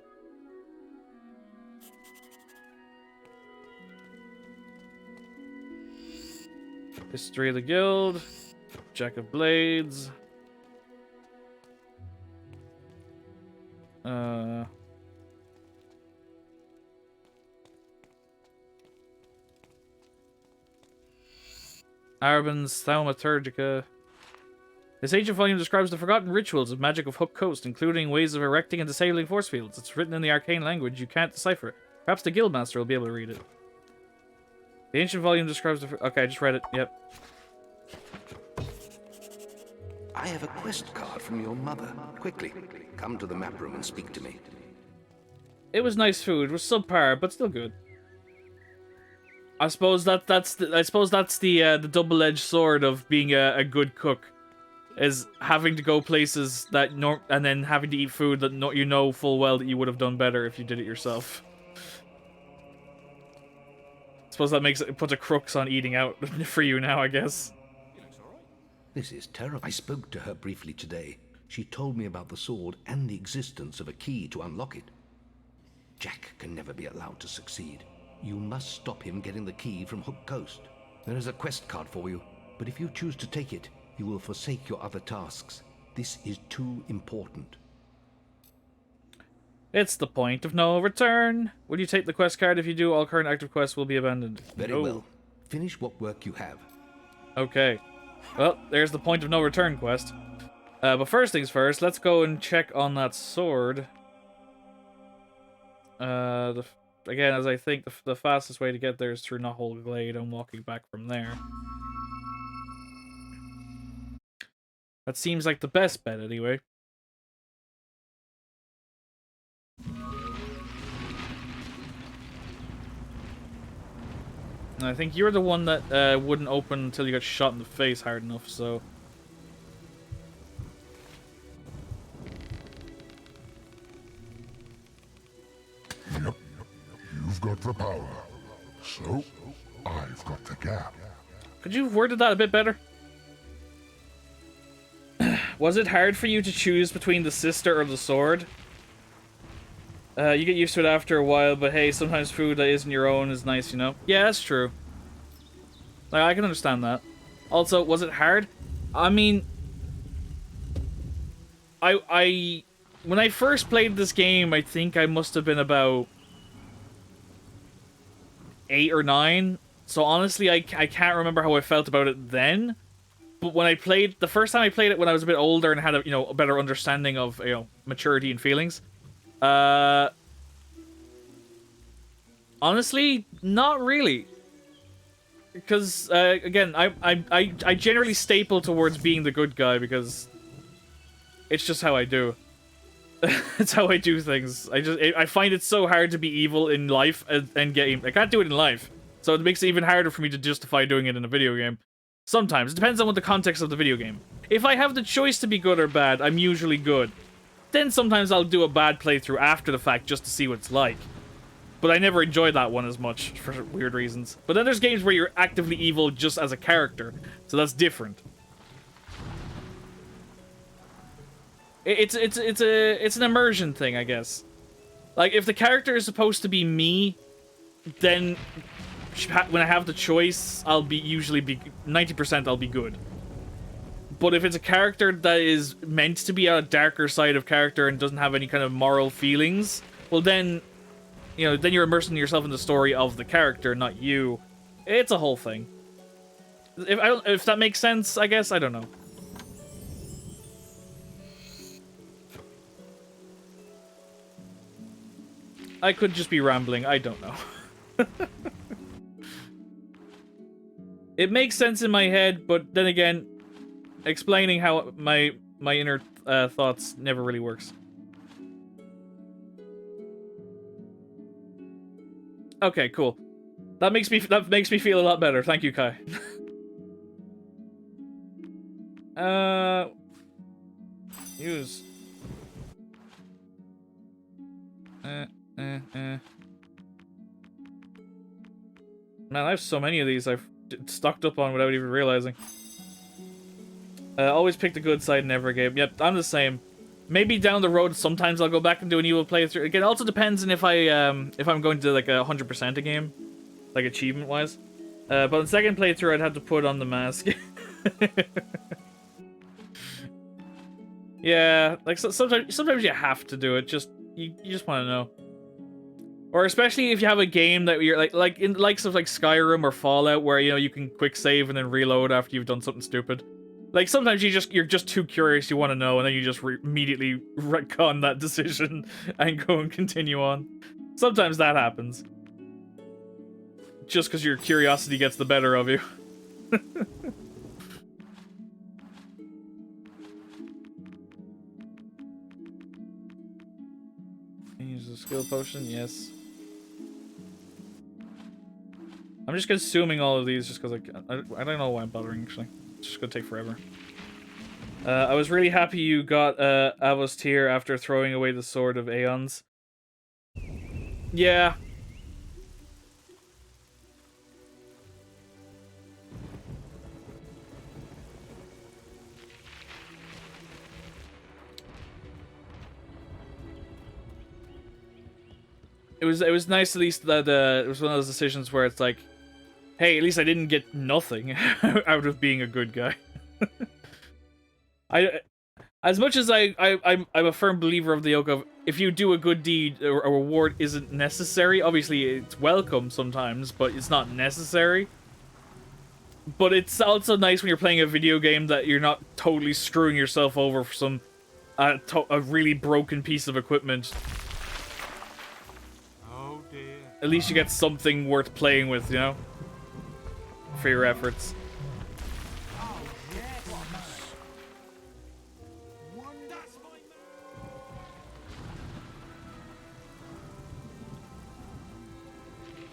History of the Guild. Jack of Blades. Arben's Thaumaturgica. This ancient volume describes the forgotten rituals of magic of Hook Coast, including ways of erecting and disabling force fields. It's written in the arcane language. You can't decipher it. Perhaps the Guildmaster will be able to read it. The ancient volume describes the... Okay, I just read it. Yep. I have a quest card from your mother. Quickly, come to the map room and speak to me. It was nice food. It was subpar, but still good. I suppose that's the double-edged sword of being a good cook, is having to go places that and then having to eat food that you know full well that you would have done better if you did it yourself. I suppose that puts a crux on eating out for you now, I guess. This is terrible. I spoke to her briefly today. She told me about the sword and the existence of a key to unlock it. Jack can never be allowed to succeed. You must stop him getting the key from Hook Coast. There is a quest card for you, but if you choose to take it, you will forsake your other tasks. This is too important. It's the point of no return. Will you take the quest card? If you do, all current active quests will be abandoned. Very well. Finish what work you have. Okay. Well, there's the point of no return quest. But first things first, let's go and check on that sword. Again, as I think the fastest way to get there is through Knothole Glade. I'm walking back from there. That seems like the best bet, anyway. And I think you're the one that wouldn't open until you got shot in the face hard enough, so... Yep, you've got the power. So, I've got the gap. Could you have worded that a bit better? Was it hard for you to choose between the sister or the sword? You get used to it after a while, but hey, sometimes food that isn't your own is nice, you know? Yeah, that's true. Like, I can understand that. Also, was it hard? I mean... When I first played this game, I think I must have been about 8 or 9. So honestly, I can't remember how I felt about it then. But when I played... The first time I played it when I was a bit older and had a, a better understanding of, maturity and feelings... honestly, not really. Because, again, I generally staple towards being the good guy because it's just how I do. It's how I do things. I find it so hard to be evil in life and game. I can't do it in life. So it makes it even harder for me to justify doing it in a video game. Sometimes. It depends on what the context of the video game. If I have the choice to be good or bad, I'm usually good. Then sometimes I'll do a bad playthrough after the fact just to see what it's like. But I never enjoy that one as much, for weird reasons. But then there's games where you're actively evil just as a character, so that's different. It's an immersion thing, I guess. Like, if the character is supposed to be me, then when I have the choice, I'll usually be 90% I'll be good. But if it's a character that is meant to be a darker side of character and doesn't have any kind of moral feelings, well then, you know, then you're immersing yourself in the story of the character, not you. It's a whole thing. If that makes sense, I guess, I don't know. I could just be rambling, I don't know. It makes sense in my head, but then again, explaining how my inner thoughts never really works. Okay, cool. That makes me feel a lot better. Thank you, Kai. Use. Man, I have so many of these I've stocked up on without even realizing. Always pick the good side in every game. Yep, I'm the same. Maybe down the road, sometimes I'll go back and do an evil playthrough. Again, it also depends on if I'm going to like 100% a game, like achievement-wise. But on the second playthrough, I'd have to put on the mask. Yeah, like sometimes you have to do it. You just want to know. Or especially if you have a game that you're like in likes of like Skyrim or Fallout, where you know you can quick save and then reload after you've done something stupid. Like sometimes you're just too curious, you want to know, and then you just immediately retcon that decision and go and continue on. Sometimes that happens. Just because your curiosity gets the better of you. Use a skill potion, yes. I'm just consuming all of these just because I don't know why I'm bothering, actually. It's just gonna take forever. I was really happy you got Avos tier after throwing away the Sword of Aeons. Yeah. It was nice at least that it was one of those decisions where it's like, hey, at least I didn't get nothing out of being a good guy. As much as I'm a firm believer of the yoke of, if you do a good deed, a reward isn't necessary. Obviously, it's welcome sometimes, but it's not necessary. But it's also nice when you're playing a video game that you're not totally screwing yourself over for some a really broken piece of equipment. Oh dear. At least you get something worth playing with, you know? For your efforts.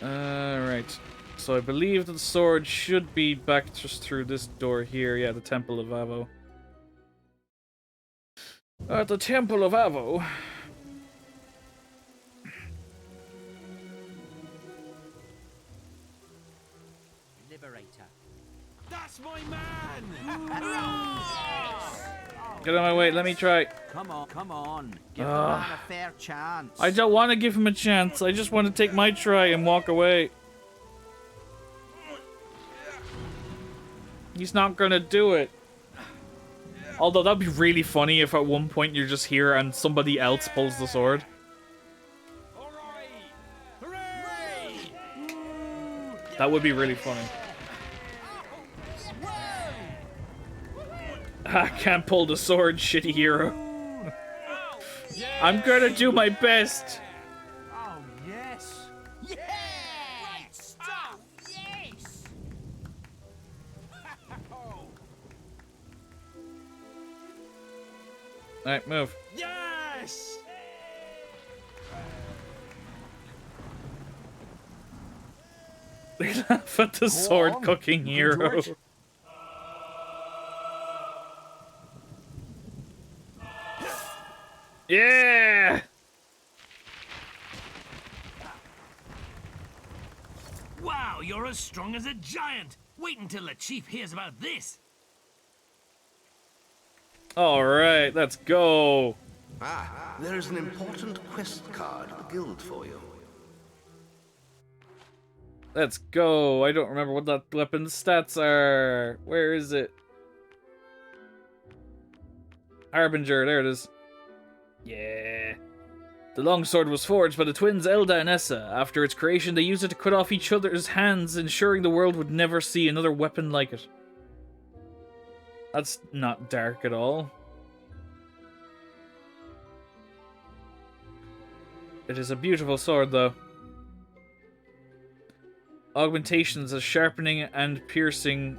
Right. So I believe that the sword should be back just through this door here. Yeah, the Temple of Avo. At the Temple of Avo. Liberator. That's my man! Get out of my way, let me try. Come on. Give the man a fair chance. I don't want to give him a chance. I just want to take my try and walk away. He's not gonna do it. Although that'd be really funny if at one point you're just here and somebody else pulls the sword. That would be really funny. I can't pull the sword, shitty hero. I'm gonna do my best. Oh, yes. Yes! Oh, yes! Alright, move. Yes! They laugh at the sword cooking hero. Yeah! Wow, you're as strong as a giant. Wait until the chief hears about this. Alright, let's go. Ah, there is an important quest card at the guild for you. Let's go. I don't remember what that weapon's stats are. Where is it? Harbinger, there it is. Yeah. The longsword was forged by the twins Elda and Essa. After its creation, they used it to cut off each other's hands, ensuring the world would never see another weapon like it. That's not dark at all. It is a beautiful sword, though. Augmentations of sharpening and piercing.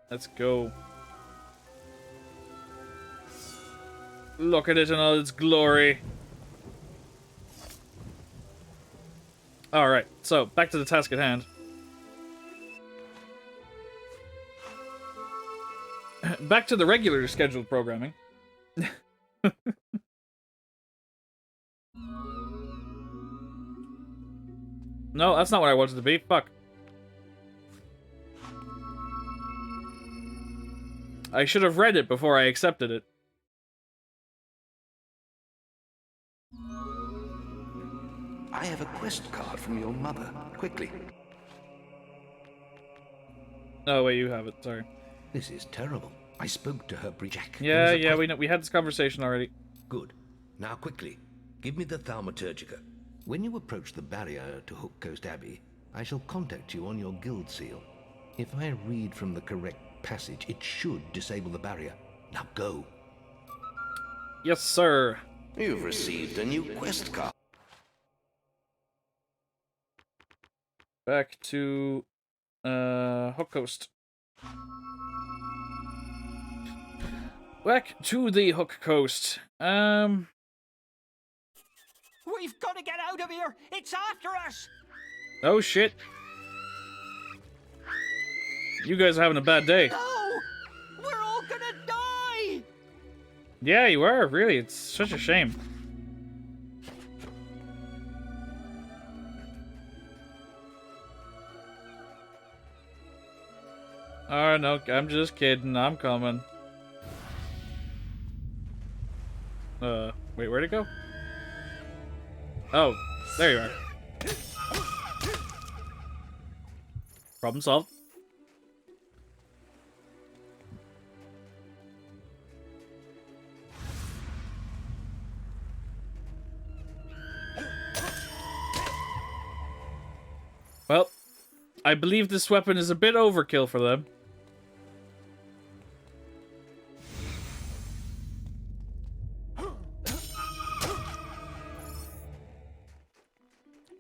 Let's go. Look at it in all its glory. Alright, so back to the task at hand. Back to the regular scheduled programming. No, that's not what I wanted to be. Fuck. I should have read it before I accepted it. I have a quest card from your mother. Quickly. Oh, wait, you have it. Sorry. This is terrible. I spoke to her Jack. Yeah, we had this conversation already. Good. Now, quickly, give me the Thaumaturgica. When you approach the barrier to Hook Coast Abbey, I shall contact you on your guild seal. If I read from the correct passage, it should disable the barrier. Now go. Yes, sir. You've received a new quest card. Back to Hook Coast. Back to the Hook Coast. We've got to get out of here! It's after us! Oh shit. You guys are having a bad day. No! We're all gonna die! Yeah, you are, really. It's such a shame. Oh, no, I'm just kidding. I'm coming. Wait, where'd it go? Oh, there you are. Problem solved. Well, I believe this weapon is a bit overkill for them.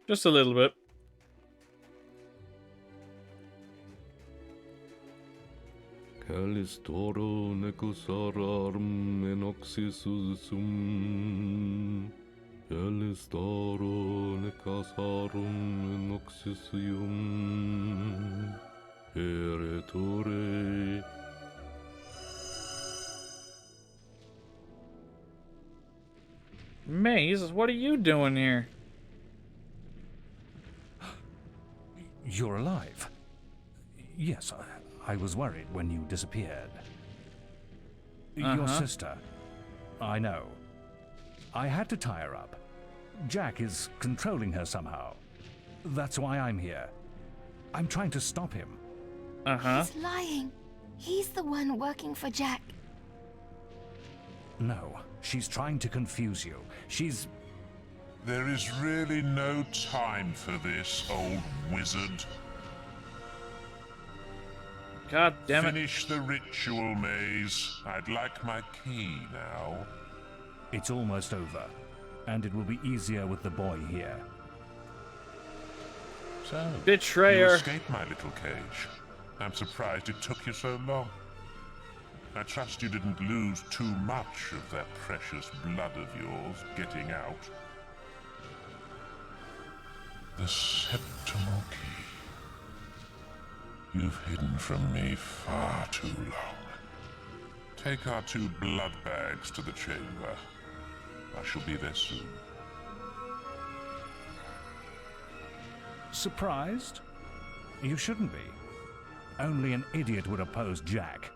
Just a little bit. Calistoro necosararum enoxisum. Calistoro necasarum enoxisium. Peretore. Maze, what are you doing here? You're alive. Yes, I was worried when you disappeared. Your sister. I know. I had to tie her up. Jack is controlling her somehow. That's why I'm here. I'm trying to stop him. He's lying. He's the one working for Jack. No, she's trying to confuse you. She's... There is really no time for this, old wizard. God damn it. Finish the ritual, Maze. I'd like my key now. It's almost over, and it will be easier with the boy here. So, Betrayer. You escaped my little cage. I'm surprised it took you so long. I trust you didn't lose too much of that precious blood of yours getting out. The septimal key. You've hidden from me far too long. Take our 2 blood bags to the chamber. I shall be there soon. Surprised? You shouldn't be. Only an idiot would oppose Jack.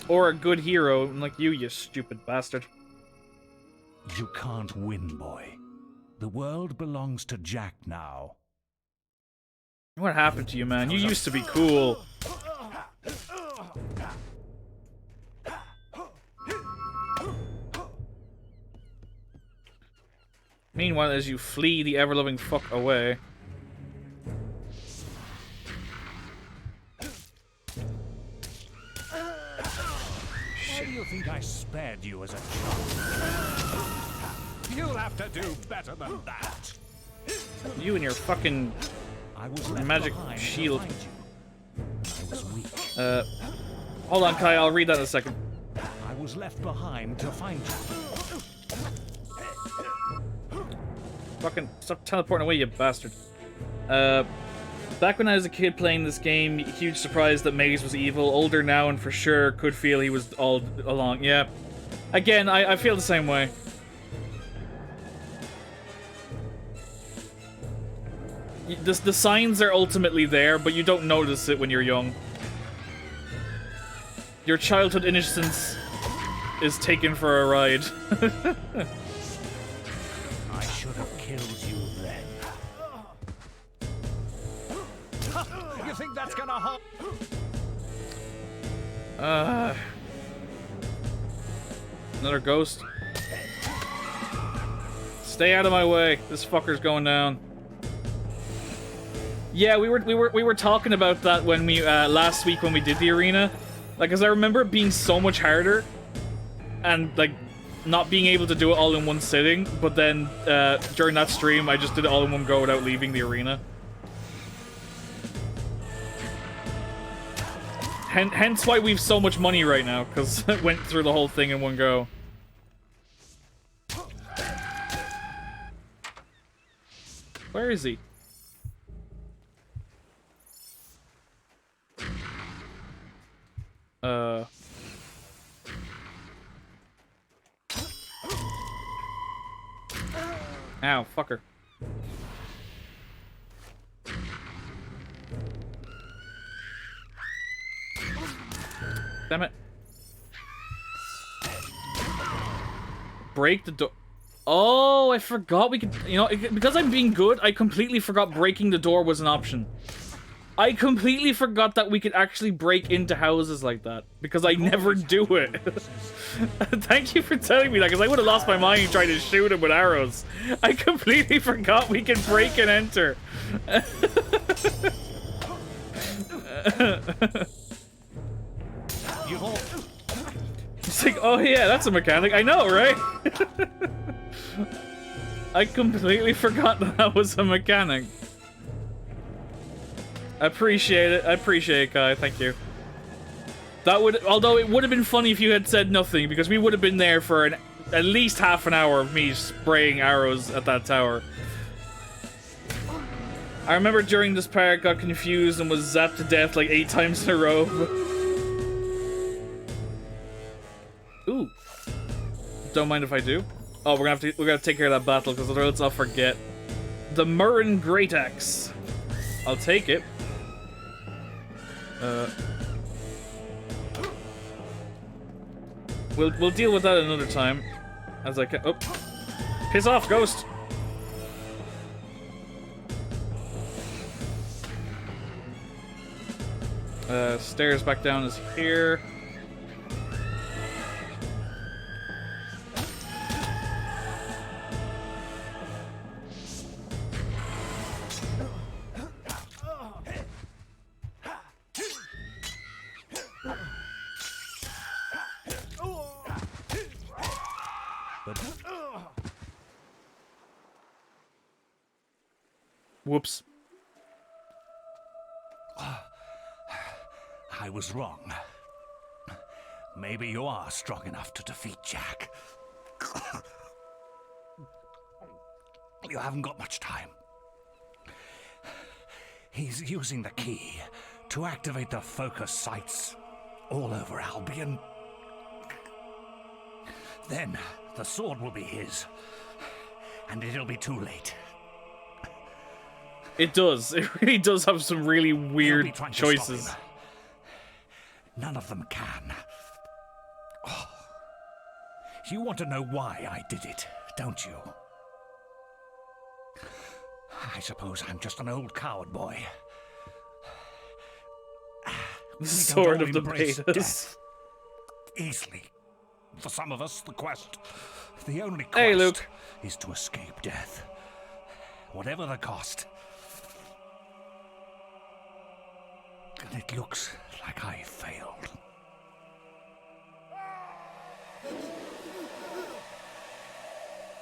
Or a good hero like you stupid bastard. You can't win, boy. The world belongs to Jack now. What happened to you, man? You used to be cool. Meanwhile, as you flee the ever-loving fuck away... Why do you think I spared you as a child? You'll have to do better than that. You and your fucking magic shield. I was weak. Hold on, Kai, I'll read that in a second. I was left behind to find you. Fucking stop teleporting away, you bastard. Back when I was a kid playing this game, huge surprise that Maze was evil. Older now and for sure could feel he was all along. Yeah. Again, I feel the same way. The signs are ultimately there, but you don't notice it when you're young. Your childhood innocence is taken for a ride. I should have killed you then. You think that's gonna help? Another ghost. Stay out of my way. This fucker's going down. Yeah, we were talking about that when we last week when we did the arena. Like, cause I remember it being so much harder, and like not being able to do it all in one sitting. But then during that stream, I just did it all in one go without leaving the arena. Hence why we've so much money right now, because it went through the whole thing in one go. Where is he? Ow, fucker. Damn it. Break the door. Oh, I forgot we could... You know, because I'm being good, I completely forgot breaking the door was an option. I completely forgot that we could actually break into houses like that. Because I never do it. Thank you for telling me that, because I would have lost my mind trying to shoot him with arrows. I completely forgot we could break and enter. It's like, oh yeah, that's a mechanic. I know, right? I completely forgot that that was a mechanic. I appreciate it. I appreciate it, Kai. Thank you. That would, although it would have been funny if you had said nothing, because we would have been there for at least half an hour of me spraying arrows at that tower. I remember during this part, got confused and was zapped to death like 8 times in a row. Ooh. Don't mind if I do. Oh, we're gonna take care of that battle, because otherwise I'll forget. The Murren Great Axe. I'll take it. We'll deal with that another time. As I can. Oh, piss off, ghost. Stairs back down is here. Whoops. I was wrong. Maybe you are strong enough to defeat Jack. You haven't got much time. He's using the key to activate the focus sites all over Albion. Then the sword will be his, and it'll be too late. It does. It really does have some really weird choices. None of them can. You want to know why I did it, don't you? I suppose I'm just an old coward boy. We Sword don't all of the embrace Betas. death easily. For some of us, the only quest, Hey, Luke. is to escape death, whatever the cost. And it looks like I failed.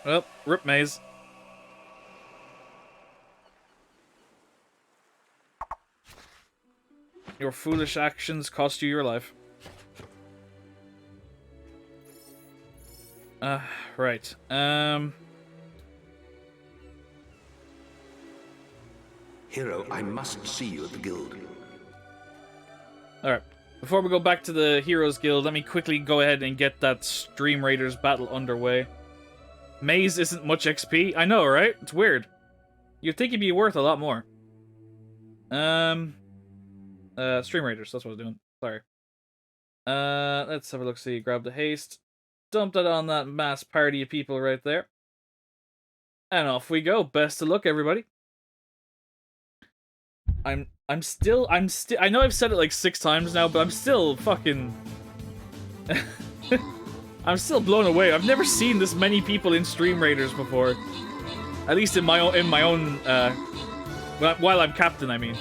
Well, rip Maze. Your foolish actions cost you your life. Right. Hero, I must see you at the guild. Alright. Before we go back to the Heroes Guild, let me quickly go ahead and get that Stream Raiders battle underway. Maze isn't much XP. I know, right? It's weird. You'd think it'd be worth a lot more. Stream Raiders, that's what I was doing. Sorry. Let's have a look, see. Grab the haste. Dump that on that mass party of people right there. And off we go. Best of luck, everybody. I know I've said it like 6 times now, but I'm still fucking... I'm still blown away. I've never seen this many people in Stream Raiders before. At least in my own, while I'm captain, I mean.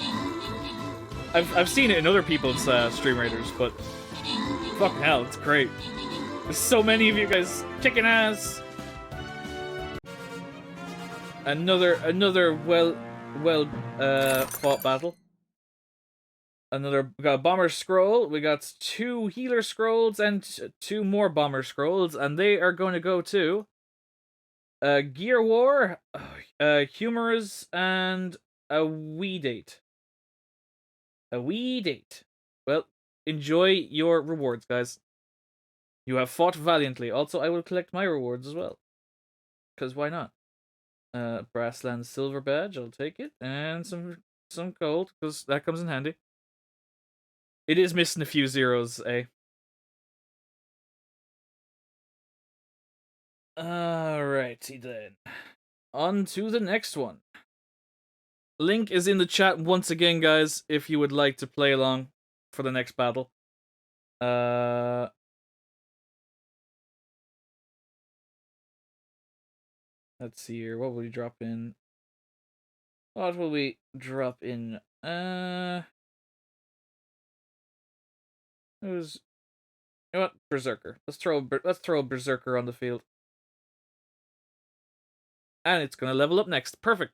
I've seen it in other people's Stream Raiders, but fucking hell, it's great. There's so many of you guys kicking ass. Another well fought battle. We got a bomber scroll. We got 2 healer scrolls and 2 more bomber scrolls, and they are going to go to Gear War, Humorous, and a wee date. A wee date. Well, enjoy your rewards, guys. You have fought valiantly. Also, I will collect my rewards as well. Because why not? Brassland silver badge, I'll take it. And some gold, because that comes in handy. It is missing a few zeros, eh? Alrighty then. On to the next one. Link is in the chat once again, guys, if you would like to play along for the next battle. Let's see here. What will we drop in? What will we drop in? Who's... You know what? Berserker. Let's throw a Berserker on the field. And it's gonna level up next. Perfect.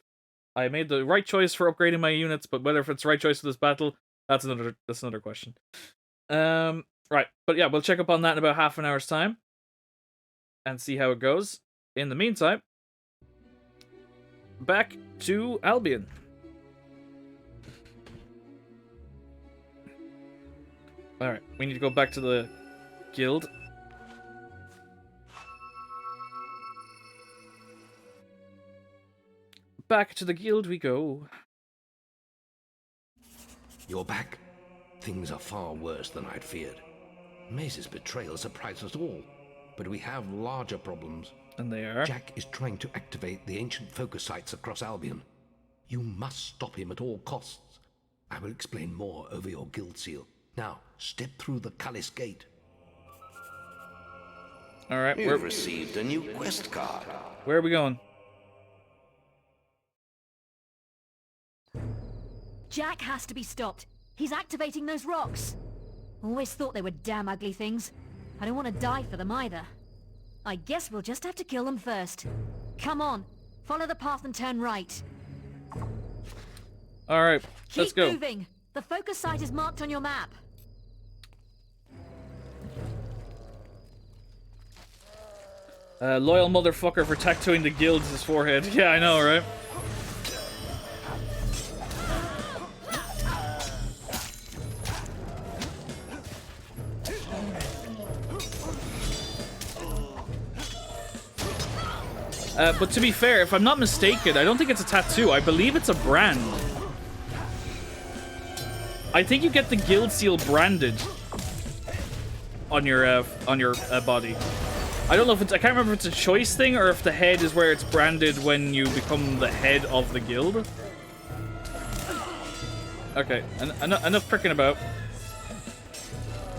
I made the right choice for upgrading my units, but whether it's the right choice for this battle, that's another question. Right. But yeah, we'll check up on that in about half an hour's time. And see how it goes. In the meantime, back to Albion. Alright, we need to go back to the guild. Back to the guild we go. You're back? Things are far worse than I'd feared. Maze's betrayal surprised us all, but we have larger problems. And they are? Jack is trying to activate the ancient focus sites across Albion. You must stop him at all costs. I will explain more over your guild seal. Now, step through the Cullis Gate. Alright, You've received a new quest card. Where are we going? Jack has to be stopped. He's activating those rocks. Always thought they were damn ugly things. I don't want to die for them either. I guess we'll just have to kill them first. Come on, follow the path and turn right. Alright, let's go. Keep moving. The focus site is marked on your map. Loyal motherfucker for tattooing the guild's his forehead. Yeah, I know, right? But to be fair, if I'm not mistaken, I don't think it's a tattoo. I believe it's a brand. I think you get the guild seal branded on your body. I don't know if it's... I can't remember if it's a choice thing or if the head is where it's branded when you become the head of the guild. Okay, enough pricking about.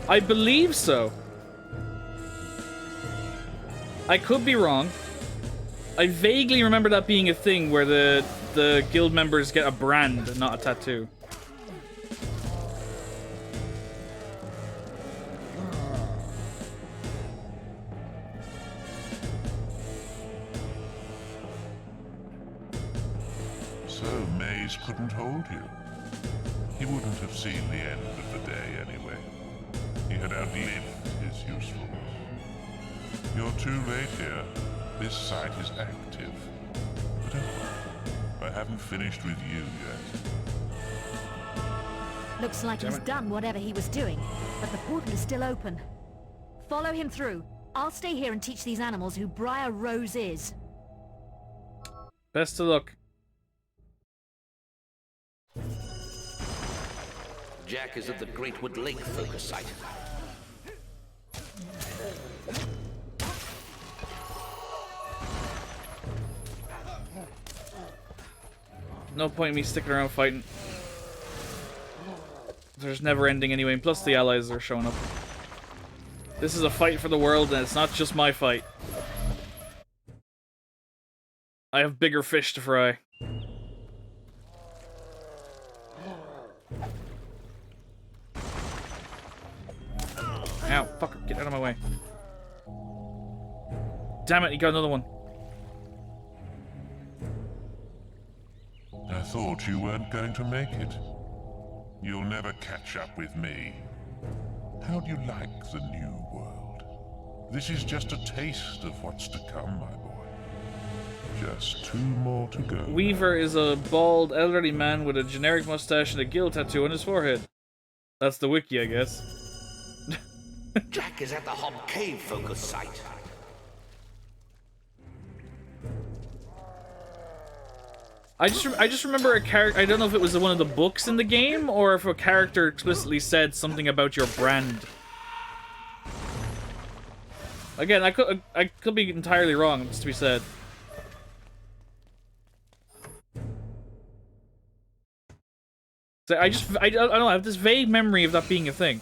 I believe so. I could be wrong. I vaguely remember that being a thing where the guild members get a brand, not a tattoo. So Maze couldn't hold you. He wouldn't have seen the end of the day anyway. He had outlived his usefulness. You're too late here. This site is active. But don't worry, I haven't finished with you yet. Looks like he's done whatever he was doing, but the portal is still open. Follow him through. I'll stay here and teach these animals who Briar Rose is. Best of luck. Jack is at the Greatwood Lake focus site. No point in me sticking around fighting. There's never ending anyway, and plus the allies are showing up. This is a fight for the world, and it's not just my fight. I have bigger fish to fry. Ow, fucker, get out of my way. Damn it, he got another one. I thought you weren't going to make it. You'll never catch up with me. How do you like the new world? This is just a taste of what's to come, my boy. Just 2 more to go. Weaver is a bald, elderly man with a generic mustache and a guild tattoo on his forehead. That's the wiki, I guess. Jack is at the Hob Cave focus site. I just remember a character. I don't know if it was one of the books in the game or if a character explicitly said something about your brand. Again, I could be entirely wrong. It's to be said. So I don't know. I have this vague memory of that being a thing.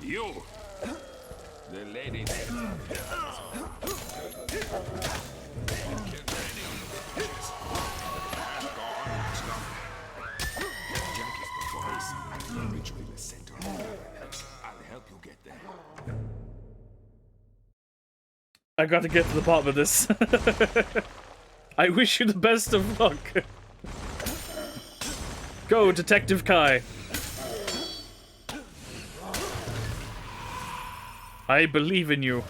You! The lady there. Jack is before us. The ritual center. I'll help you get there. I got to get to the bottom of this. I wish you the best of luck. Go, Detective Kai. I believe in you.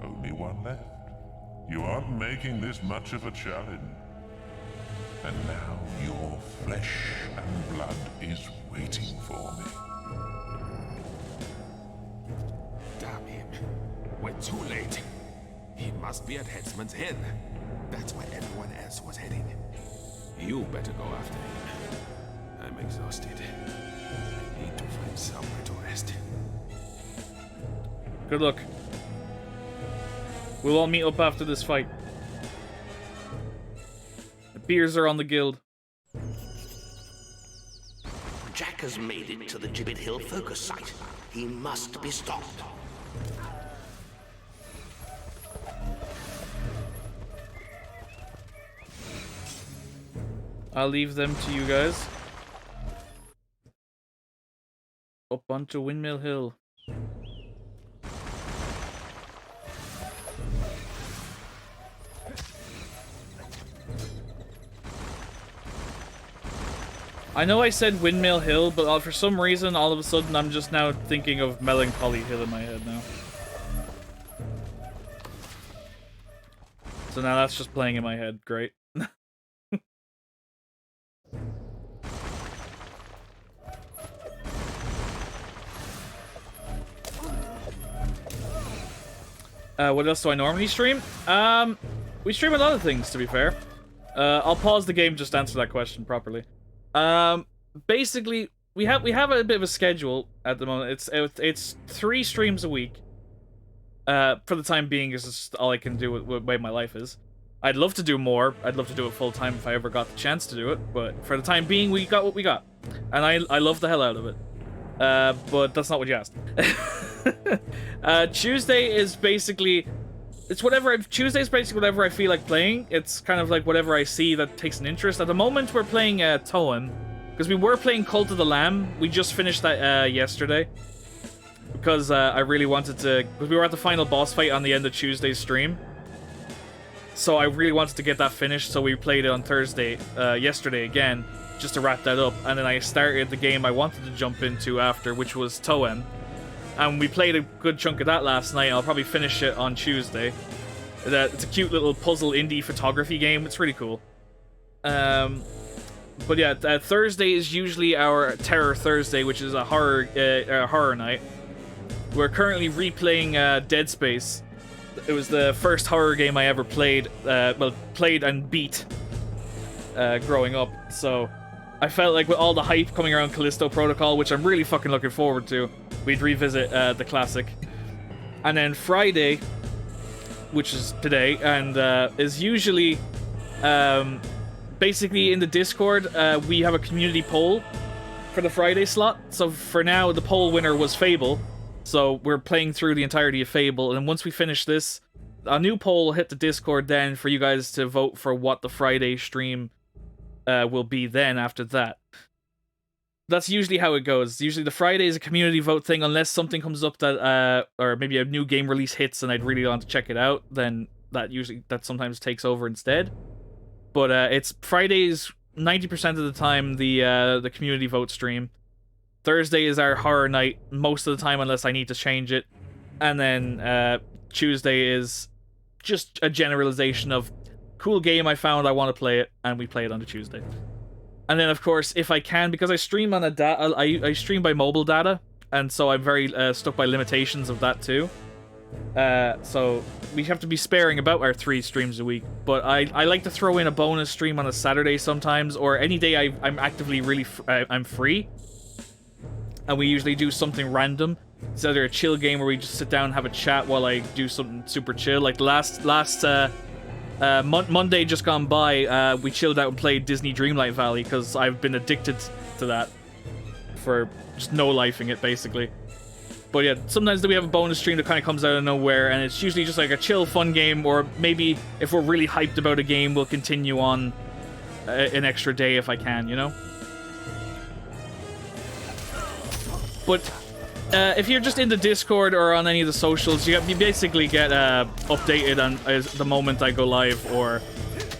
Only one left. You aren't making this much of a challenge. And now your flesh and blood is waiting for me. Damn him. We're too late. He must be at Headsman's Hill. That's where everyone else was heading. You better go after him. I'm exhausted. I need to find somewhere to rest. Good luck. We'll all meet up after this fight. The beers are on the guild. Jack has made it to the Gibbet Hill focus site. He must be stopped. I'll leave them to you guys. Up onto Windmill Hill. I know I said Windmill Hill, but for some reason, all of a sudden, I'm just now thinking of Melancholy Hill in my head now. So now that's just playing in my head. Great. What else do I normally stream? We stream a lot of things, to be fair. I'll pause the game just to answer that question properly. Basically, we have a bit of a schedule at the moment. It's 3 streams a week. For the time being, is just all I can do with the way my life is. I'd love to do more. I'd love to do it full time if I ever got the chance to do it. But for the time being, we got what we got, and I love the hell out of it. But that's not what you asked. Tuesday is basically, it's whatever. Tuesday is basically whatever I feel like playing. It's kind of like whatever I see that takes an interest. At the moment, we're playing Toem, because we were playing Cult of the Lamb. We just finished that yesterday, because I really wanted to, because we were at the final boss fight on the end of Tuesday's stream. So I really wanted to get that finished, so we played it on Thursday, yesterday again, just to wrap that up. And then I started the game I wanted to jump into after, which was Toem. And we played a good chunk of that last night. I'll probably finish it on Tuesday. It's a cute little puzzle indie photography game. It's really cool. But yeah, Thursday is usually our Terror Thursday, which is a horror night. We're currently replaying Dead Space. It was the first horror game I ever played, played and beat growing up. So I felt like with all the hype coming around Callisto Protocol, which I'm really fucking looking forward to, we'd revisit the classic. And then Friday, which is today, and is usually basically in the Discord, we have a community poll for the Friday slot. So for now, the poll winner was Fable. So we're playing through the entirety of Fable, and once we finish this, a new poll will hit the Discord then for you guys to vote for what the Friday stream will be then after that. That's usually how it goes. Usually the Friday is a community vote thing, unless something comes up that, or maybe a new game release hits and I'd really want to check it out, then that sometimes takes over instead. But it's Fridays 90% of the time the community vote stream. Thursday is our horror night most of the time, unless I need to change it. And then Tuesday is just a generalization of cool game I found, I want to play it, and we play it on the Tuesday. And then, of course, if I can, because I stream on I stream by mobile data, and so I'm very stuck by limitations of that too. So we have to be sparing about our 3 streams a week. But I like to throw in a bonus stream on a Saturday sometimes, or any day I'm actively I'm free. And we usually do something random. It's either a chill game where we just sit down and have a chat while I do something super chill. Like last Monday just gone by, we chilled out and played Disney Dreamlight Valley, because I've been addicted to that for just no-lifing it, basically. But yeah, sometimes we have a bonus stream that kind of comes out of nowhere, and it's usually just like a chill, fun game, or maybe if we're really hyped about a game, we'll continue on an extra day if I can, you know? But if you're just in the Discord or on any of the socials, you basically get updated on the moment I go live, or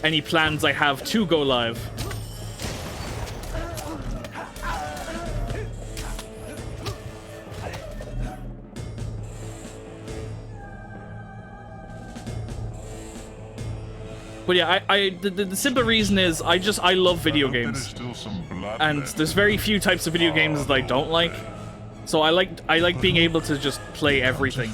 any plans I have to go live. But yeah, the simple reason is I love video games, and there's very few types of video games that I don't like. So I like being able to just play everything.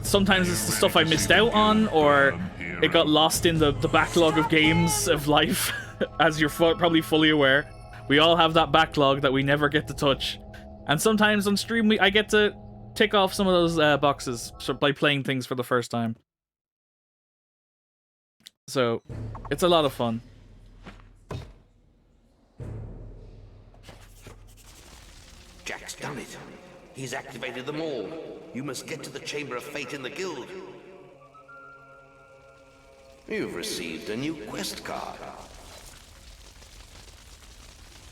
Sometimes it's the stuff I missed out on, or it got lost in the backlog of games of life. As you're probably fully aware, we all have that backlog that we never get to touch. And sometimes on stream I get to tick off some of those boxes by playing things for the first time. So it's a lot of fun. Jack's done it. He's activated them all. You must get to the Chamber of Fate in the Guild. You've received a new quest card.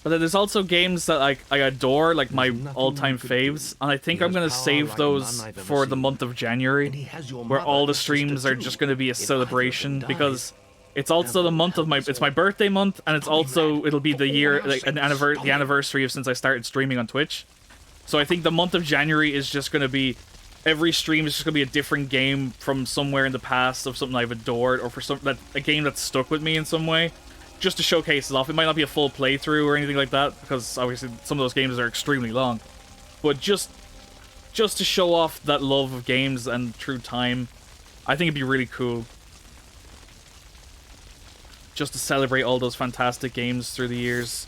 But then there's also games that I adore, like my all-time faves, and I think I'm gonna save those for the month of January, where all the streams are just gonna be a celebration, because it's also the month of it's my birthday month, and it'll be the year, like the anniversary of since I started streaming on Twitch. So I think the month of January is just gonna be, every stream is just gonna be a different game from somewhere in the past of something I've adored, or for a game that's stuck with me in some way, just to showcase it off. It might not be a full playthrough or anything like that, because obviously some of those games are extremely long, but just just to show off that love of games and through time. I think it'd be really cool. Just to celebrate all those fantastic games through the years.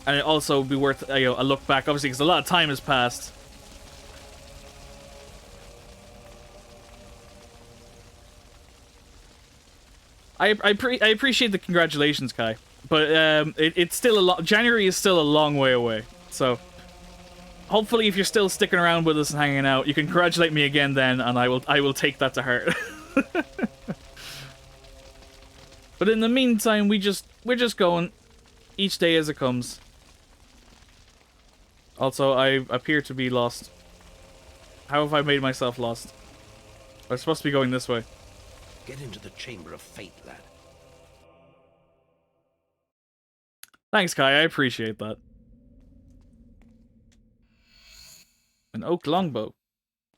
And it also would be worth a look back, obviously, because a lot of time has passed. I appreciate the congratulations, Kai. But it's still a lot. January is still a long way away. So hopefully, if you're still sticking around with us and hanging out, you can congratulate me again then, and I will take that to heart. But in the meantime, we're just going each day as it comes. Also, I appear to be lost. How have I made myself lost? I'm supposed to be going this way. Get into the Chamber of Fate, lad. Thanks, Kai. I appreciate that. An oak longbow.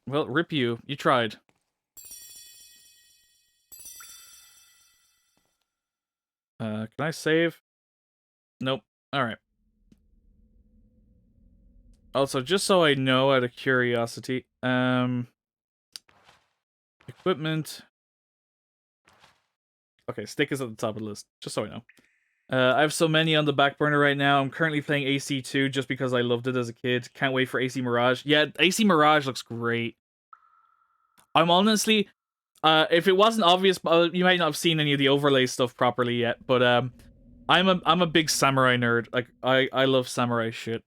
Well, rip you. You tried. Can I save? Nope. Alright. Also, just so I know, out of curiosity, equipment. Okay, stick is at the top of the list, just so I know. I have so many on the back burner right now. I'm currently playing AC2 just because I loved it as a kid. Can't wait for AC Mirage. Yeah, AC Mirage looks great. I'm honestly, if it wasn't obvious, you might not have seen any of the overlay stuff properly yet, but I'm a big samurai nerd. Like I love samurai shit.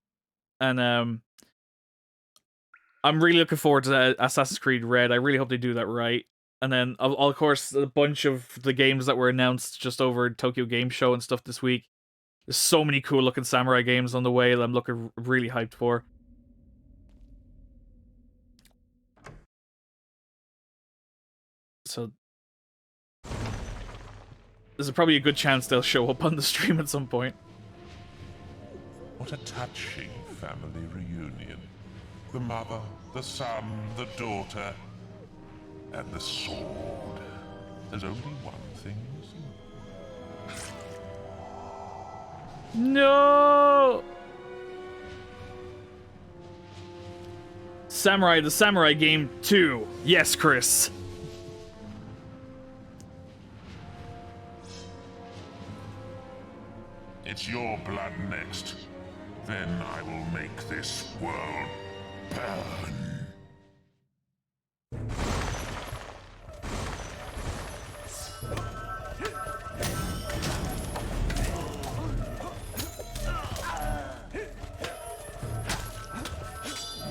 And I'm really looking forward to Assassin's Creed Red. I really hope they do that right. And then, of course, a bunch of the games that were announced just over Tokyo Game Show and stuff this week. There's so many cool-looking samurai games on the way that I'm looking really hyped for. So, there's probably a good chance they'll show up on the stream at some point. What a touching family reunion. The mother, the son, the daughter, and the sword. There's only one thing missing. No! Samurai, the Samurai Game 2. Yes, Chris. It's your blood next. Then I will make this world burn.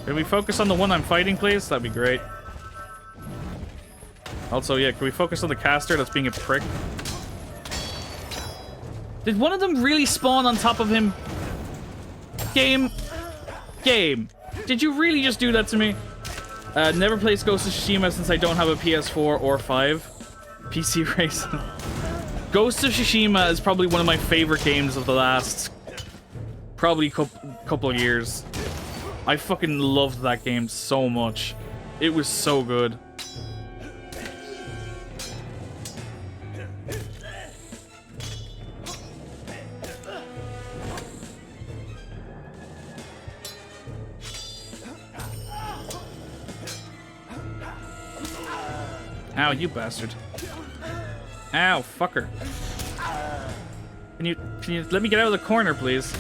Can we focus on the one I'm fighting, please? That'd be great. Also, yeah, can we focus on the caster that's being a prick? Did one of them really spawn on top of him? Game. Did you really just do that to me? Never played Ghost of Tsushima since I don't have a PS4 or 5. PC racing. Ghost of Tsushima is probably one of my favorite games of the last probably couple of years. I fucking loved that game so much. It was so good. Ow, you bastard. Ow, fucker. Can you let me get out of the corner, please?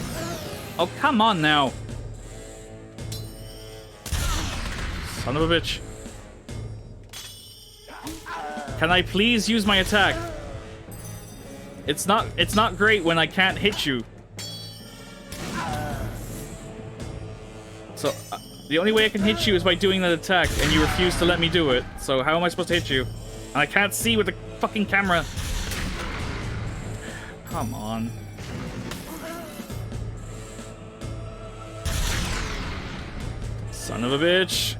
Oh, come on now. Son of a bitch. Can I please use my attack? It's not great when I can't hit you. So, the only way I can hit you is by doing that attack, and you refuse to let me do it. So how am I supposed to hit you? And I can't see with the fucking camera. Come on. Son of a bitch.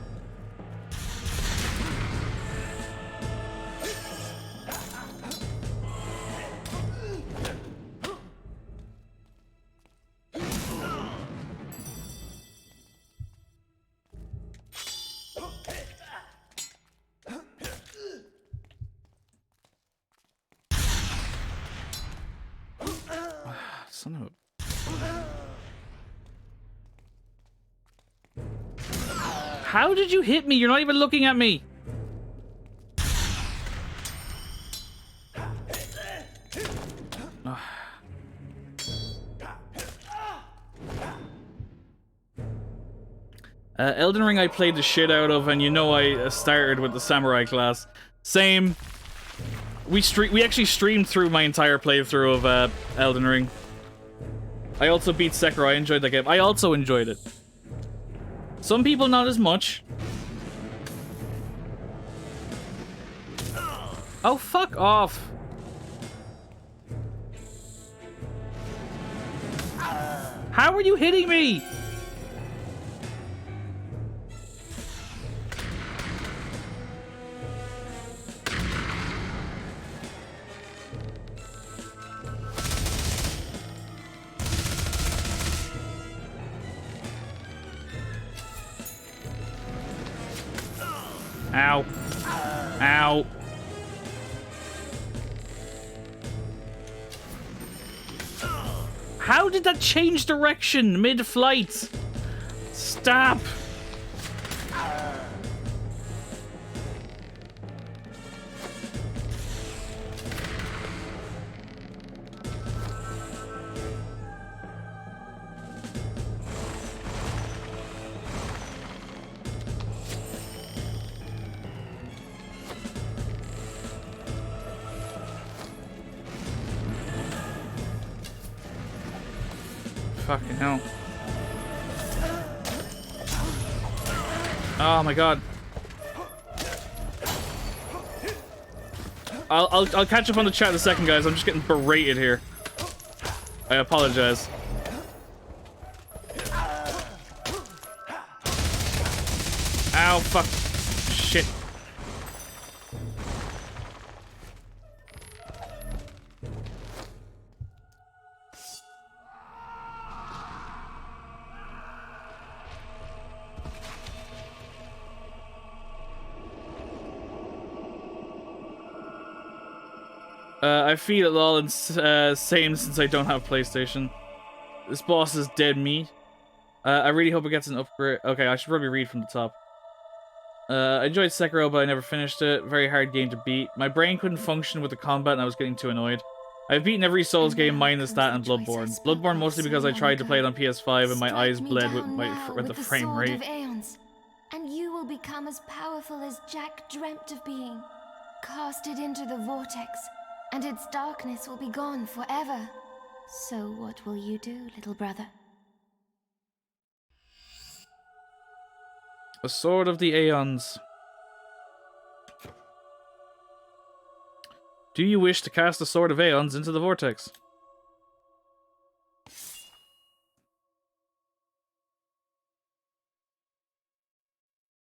Son of a... How did you hit me? You're not even looking at me. Elden Ring I played the shit out of, and you know I started with the samurai class. Same. We actually streamed through my entire playthrough of Elden Ring. I also beat Sekiro. I enjoyed that game. I also enjoyed it. Some people not as much. Oh, fuck off. How are you hitting me? Ow. Ow. How did that change direction mid-flight? Stop. Fucking hell. Oh my god. I'll catch up on the chat in a second, guys. I'm just getting berated here. I apologize. Ow, fuck. Shit. I feed it lol and same since I don't have PlayStation. This boss is dead meat. I really hope it gets an upgrade. Okay, I should probably read from the top. I enjoyed Sekiro, but I never finished it. Very hard game to beat. My brain couldn't function with the combat and I was getting too annoyed. I've beaten every Souls game minus that and Bloodborne. Bloodborne mostly because I tried to play it on PS5 and my eyes bled with the frame rate. And you will become as powerful as Jack dreamt of being. Cast it into the vortex, and its darkness will be gone forever. So what will you do, little brother? A Sword of the Aeons. Do you wish to cast a Sword of Aeons into the vortex?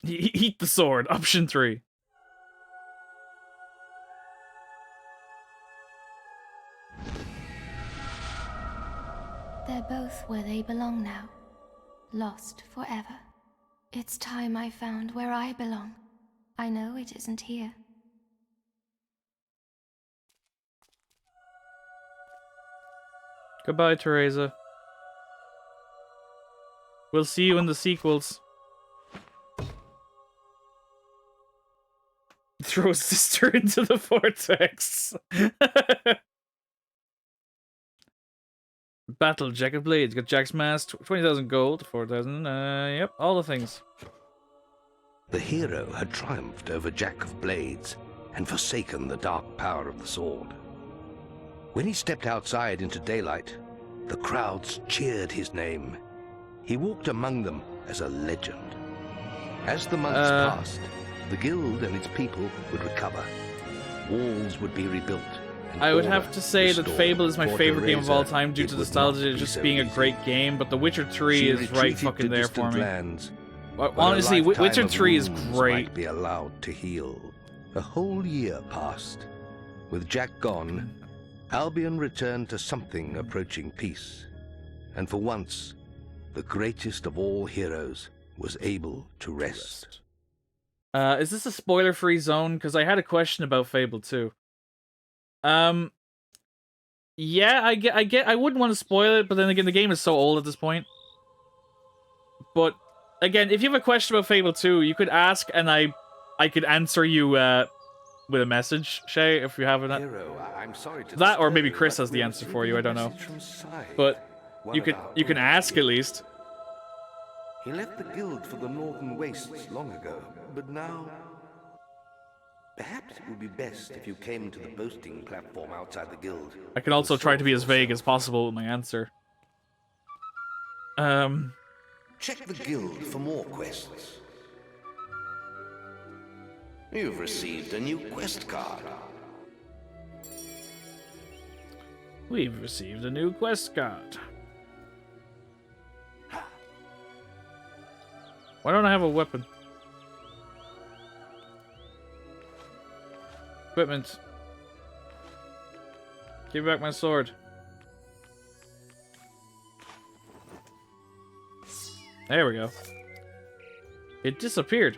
Eat the sword. Option 3. They're both where they belong now. Lost forever. It's time I found where I belong. I know it isn't here. Goodbye, Teresa. We'll see you in the sequels. Throw sister into the vortex. Battle, Jack of Blades. Got Jack's mask, 20,000 gold, 4,000. Yep, all the things. The hero had triumphed over Jack of Blades and forsaken the dark power of the sword. When he stepped outside into daylight, the crowds cheered his name. He walked among them as a legend. As the months passed, the guild and its people would recover. Walls would be rebuilt. I would have to say that Fable is my favorite game of all time due to nostalgia just being a great game, but The Witcher 3 is right fucking there for me. Honestly, Witcher 3 is great. Might be allowed to heal. A whole year passed. With Jack gone, Albion returned to something approaching peace. And for once, the greatest of all heroes was able to rest. Is this a spoiler-free zone? Because I had a question about Fable 2. Yeah, I get. I wouldn't want to spoil it, but then again, the game is so old at this point. But again, if you have a question about Fable 2, you could ask, and I could answer you with a message, Shay, if you have it. Hero, I'm sorry to That, or maybe disturb you, Chris but has the we're answer for you. I receiving a don't know. message from Sai, But one you of could our you can own ask at guild. least. He left the guild for the northern wastes long ago, but now... Perhaps it would be best if you came to the boasting platform outside the guild. I can also try to be as vague as possible with my answer. Check the guild for more quests. You've received a new quest card. We've received a new quest card. Why don't I have a weapon? Equipment. Give me back my sword. There we go. It disappeared.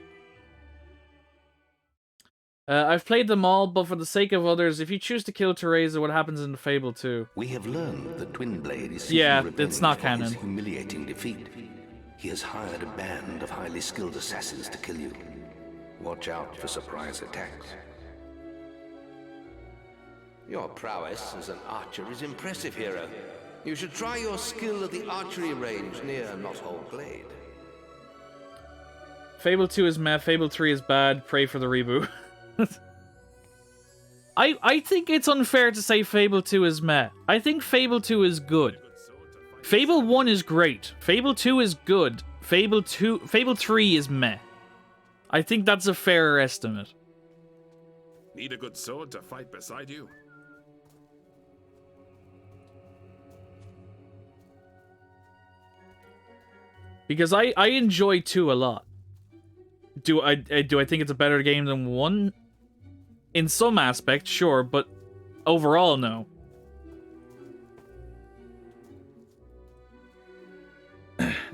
I've played them all, but for the sake of others, if you choose to kill Teresa, what happens in the Fable 2? We have learned that Twin Blade is yeah, seeking it's not revenge for canon. his humiliating defeat. He has hired a band of highly skilled assassins to kill you. Watch out for surprise attacks. Your prowess as an archer is impressive, hero. You should try your skill at the archery range near Knothole Glade. Fable 2 is meh, Fable 3 is bad, pray for the reboot. I think it's unfair to say Fable 2 is meh. I think Fable 2 is good. Fable 1 is great. Fable 2 is good. Fable 3 is meh. I think that's a fair estimate. Need a good sword to fight beside you? Because I enjoy 2 a lot. Do I think it's a better game than 1? In some aspects, sure, but overall, no.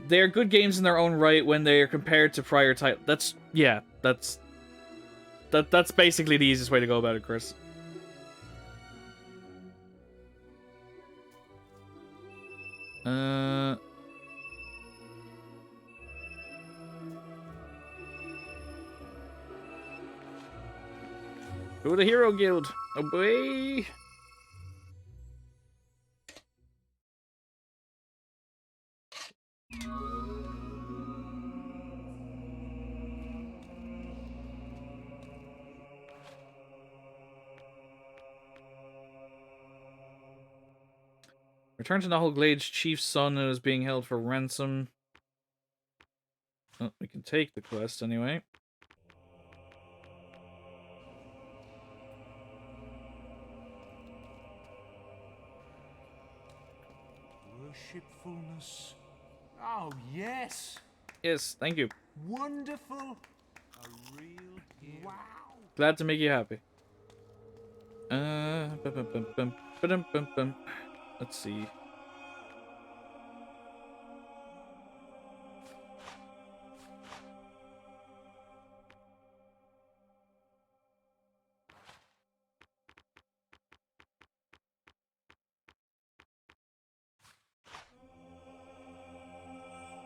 They're good games in their own right when they are compared to prior titles. That's basically the easiest way to go about it, Chris. Who the Hero Guild? Oh boy. Return to Knothole Glade's chief's son who is being held for ransom. Oh, we can take the quest anyway. Worshipfulness. Oh, yes. Yes, thank you. Wonderful. A real hero. Wow. Glad to make you happy. Let's see.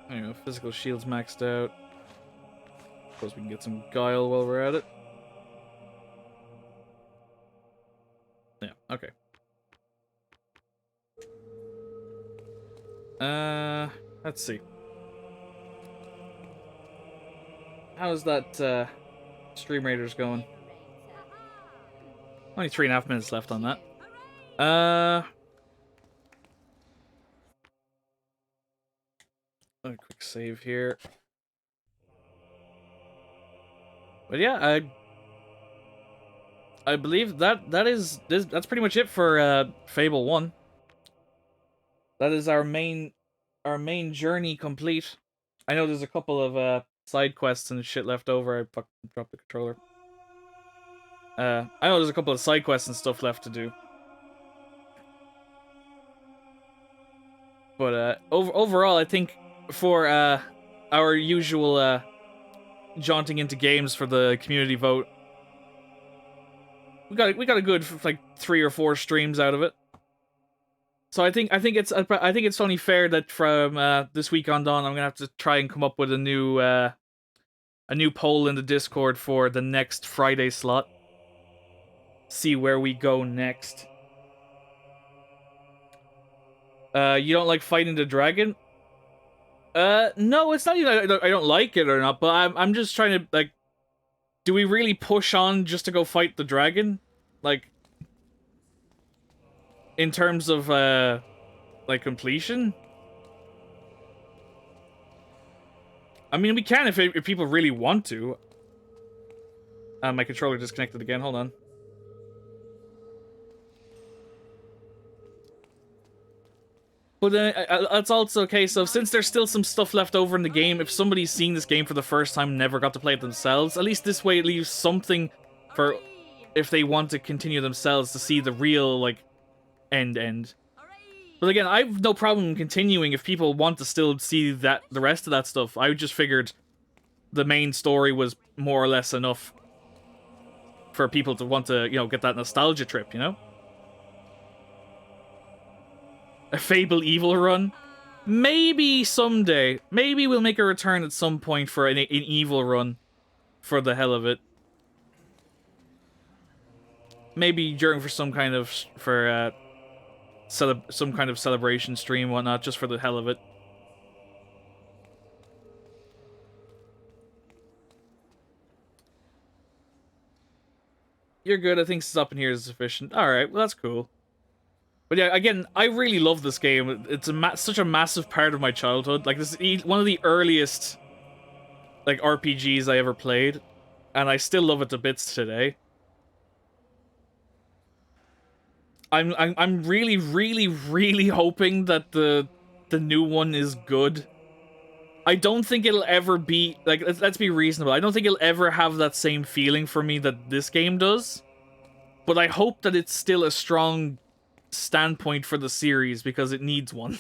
Anyway, physical shield's maxed out. Suppose we can get some guile while we're at it. Yeah, okay. Let's see. How's that, Stream Raiders going? Only 3.5 minutes left on that. A quick save here. But yeah, I believe that's pretty much it for Fable 1. That is our main journey complete. I know there's a couple of side quests and shit left over. I fucking dropped the controller. I know there's a couple of side quests and stuff left to do. But overall, I think for our usual jaunting into games for the community vote, we got a good like 3 or 4 streams out of it. So I think it's only fair that from this week on I'm gonna have to try and come up with a new poll in the Discord for the next Friday slot. See where we go next. You don't like fighting the dragon? No, it's not even I don't like it or not, but I'm just trying to, like, do we really push on just to go fight the dragon? Like, in terms of, like, completion? I mean, we can if people really want to. My controller disconnected again, hold on. But it's also a case of, since there's still some stuff left over in the game, if somebody's seeing this game for the first time, never got to play it themselves, at least this way it leaves something for if they want to continue themselves to see the real, like, end. But again, I've no problem continuing if people want to still see the rest of that stuff. I just figured the main story was more or less enough for people to want to, get that nostalgia trip, you know? A Fable Evil run? Maybe someday. Maybe we'll make a return at some point for an Evil run. For the hell of it. Maybe during for some kind of some kind of celebration stream, whatnot, just for the hell of it. You're good. I think stopping here is sufficient. All right, well that's cool. But yeah, again, I really love this game. It's such a massive part of my childhood. Like, this is one of the earliest, like, RPGs I ever played, and I still love it to bits today. I'm really, really, really hoping that the new one is good. I don't think it'll ever be, like, let's be reasonable. I don't think it'll ever have that same feeling for me that this game does. But I hope that it's still a strong standpoint for the series, because it needs one.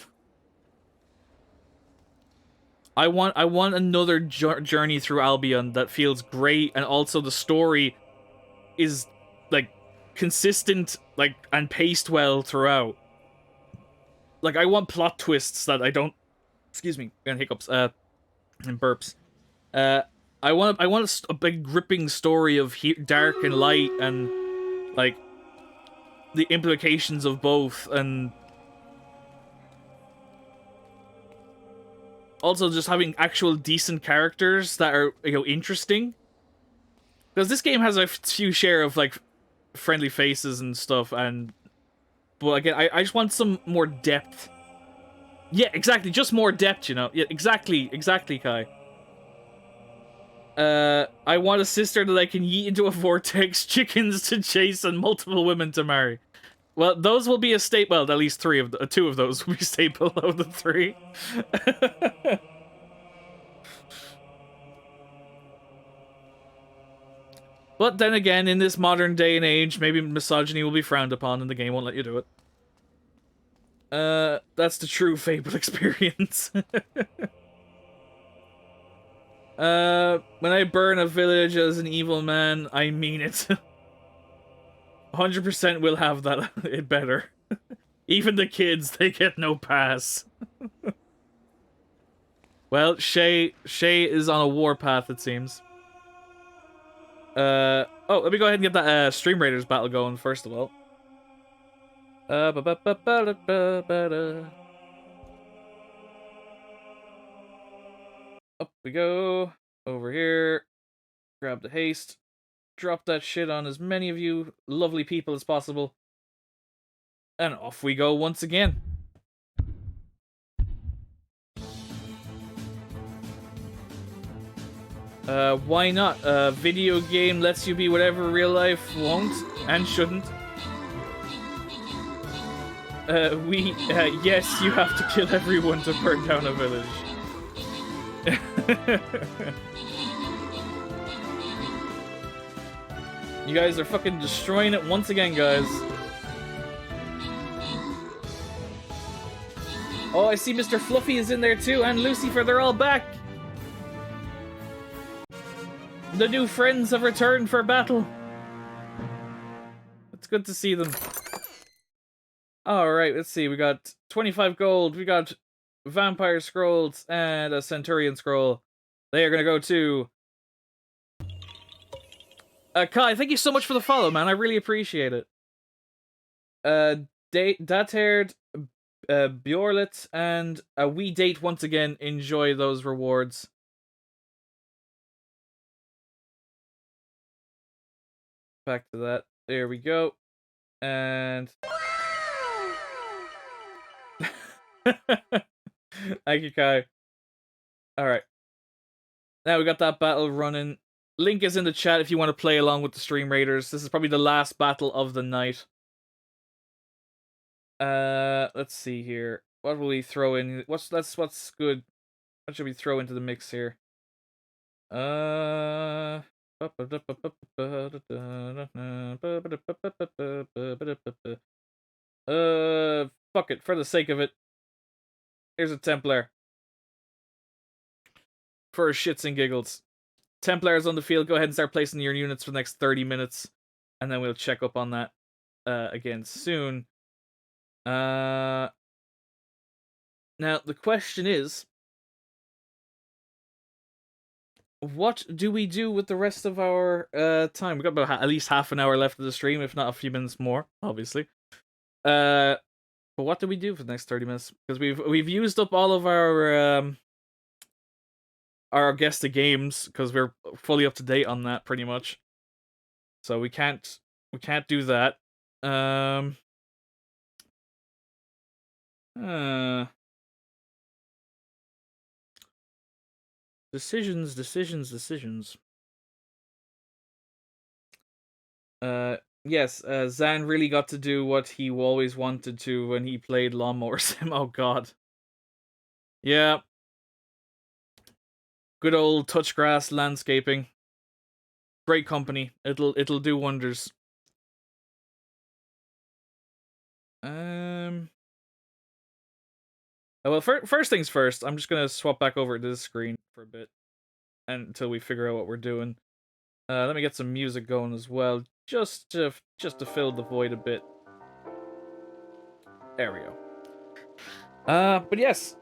I want another journey through Albion that feels great, and also the story is, like, consistent, like, and paced well throughout. Like, I want plot twists that I don't... Excuse me, and hiccups, and burps. I want a big gripping story of dark and light, and, like, the implications of both, and also just having actual decent characters that are, interesting. Because this game has a few share of, like, friendly faces and stuff, but again, I just want some more depth. Yeah, exactly, just more depth, Yeah, exactly, Kai. I want a sister that I can yeet into a vortex, chickens to chase, and multiple women to marry. Well, those will be a staple. Well, at least two of those will be staple of the three. But then again, in this modern day and age, maybe misogyny will be frowned upon and the game won't let you do it. That's the true Fable experience. When I burn a village as an evil man, I mean it. 100% will have that. It better. Even the kids, they get no pass. Well, Shay is on a warpath, it seems. Oh, let me go ahead and get that Stream Raiders battle going first of all. Up we go. Over here. Grab the haste. Drop that shit on as many of you lovely people as possible. And off we go once again. Why not? A video game lets you be whatever real life won't and shouldn't. Yes, you have to kill everyone to burn down a village. You guys are fucking destroying it once again, guys. Oh, I see Mr. Fluffy is in there too, and Lucifer, they're all back! The new friends have returned for battle. It's good to see them. Alright, let's see. We got 25 gold. We got Vampire Scrolls and a Centurion Scroll. They are going to go to... Kai, thank you so much for the follow, man. I really appreciate it. Dataired, Bjorlet, and a wee date once again. Enjoy those rewards. Back to that. There we go. And... Thank you, Kai. Alright. Now we got that battle running. Link is in the chat if you want to play along with the Stream Raiders. This is probably the last battle of the night. Let's see here. What will we throw in? What's good? What should we throw into the mix here? Fuck it, for the sake of it. Here's a Templar. For shits and giggles. Templars on the field, go ahead and start placing your units for the next 30 minutes. And then we'll check up on that again soon. Now, the question is, what do we do with the rest of our time? We've got about at least half an hour left of the stream, if not a few minutes more, obviously. But what do we do for the next 30 minutes? Because we've used up all of our guested games, because we're fully up to date on that pretty much. So we can't do that. Decisions. Yes, Zan really got to do what he always wanted to when he played Lawnmower Sim. Oh god. Yeah. Good old touchgrass landscaping. Great company. It'll do wonders. Well, first things first, I'm just gonna swap back over to this screen for a bit until we figure out what we're doing. Let me get some music going as well, just to fill the void a bit. There we go. But yes.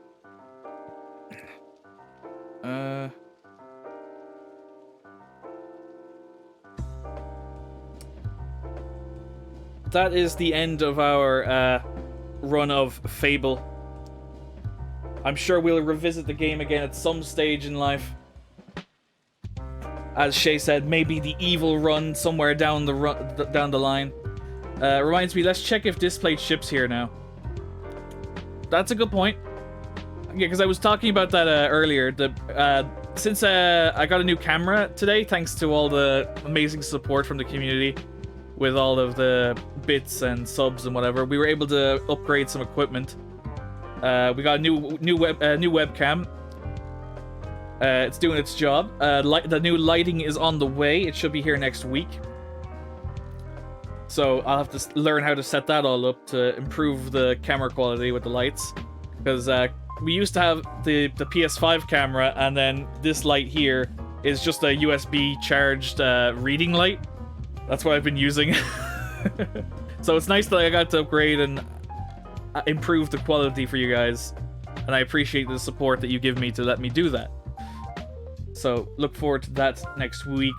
That is the end of our run of Fable. I'm sure we'll revisit the game again at some stage in life. As Shay said, maybe the evil run somewhere down the line. Reminds me, let's check if Displayed ships here now. That's a good point. Yeah, because I was talking about that earlier. Since I got a new camera today, thanks to all the amazing support from the community, with all of the bits and subs and whatever, we were able to upgrade some equipment. We got a new webcam. It's doing its job. The new lighting is on the way. It should be here next week. So I'll have to learn how to set that all up to improve the camera quality with the lights. Because we used to have the PS5 camera, and then this light here is just a USB charged reading light. That's what I've been using. So it's nice that I got to upgrade and improve the quality for you guys. And I appreciate the support that you give me to let me do that. So look forward to that next week.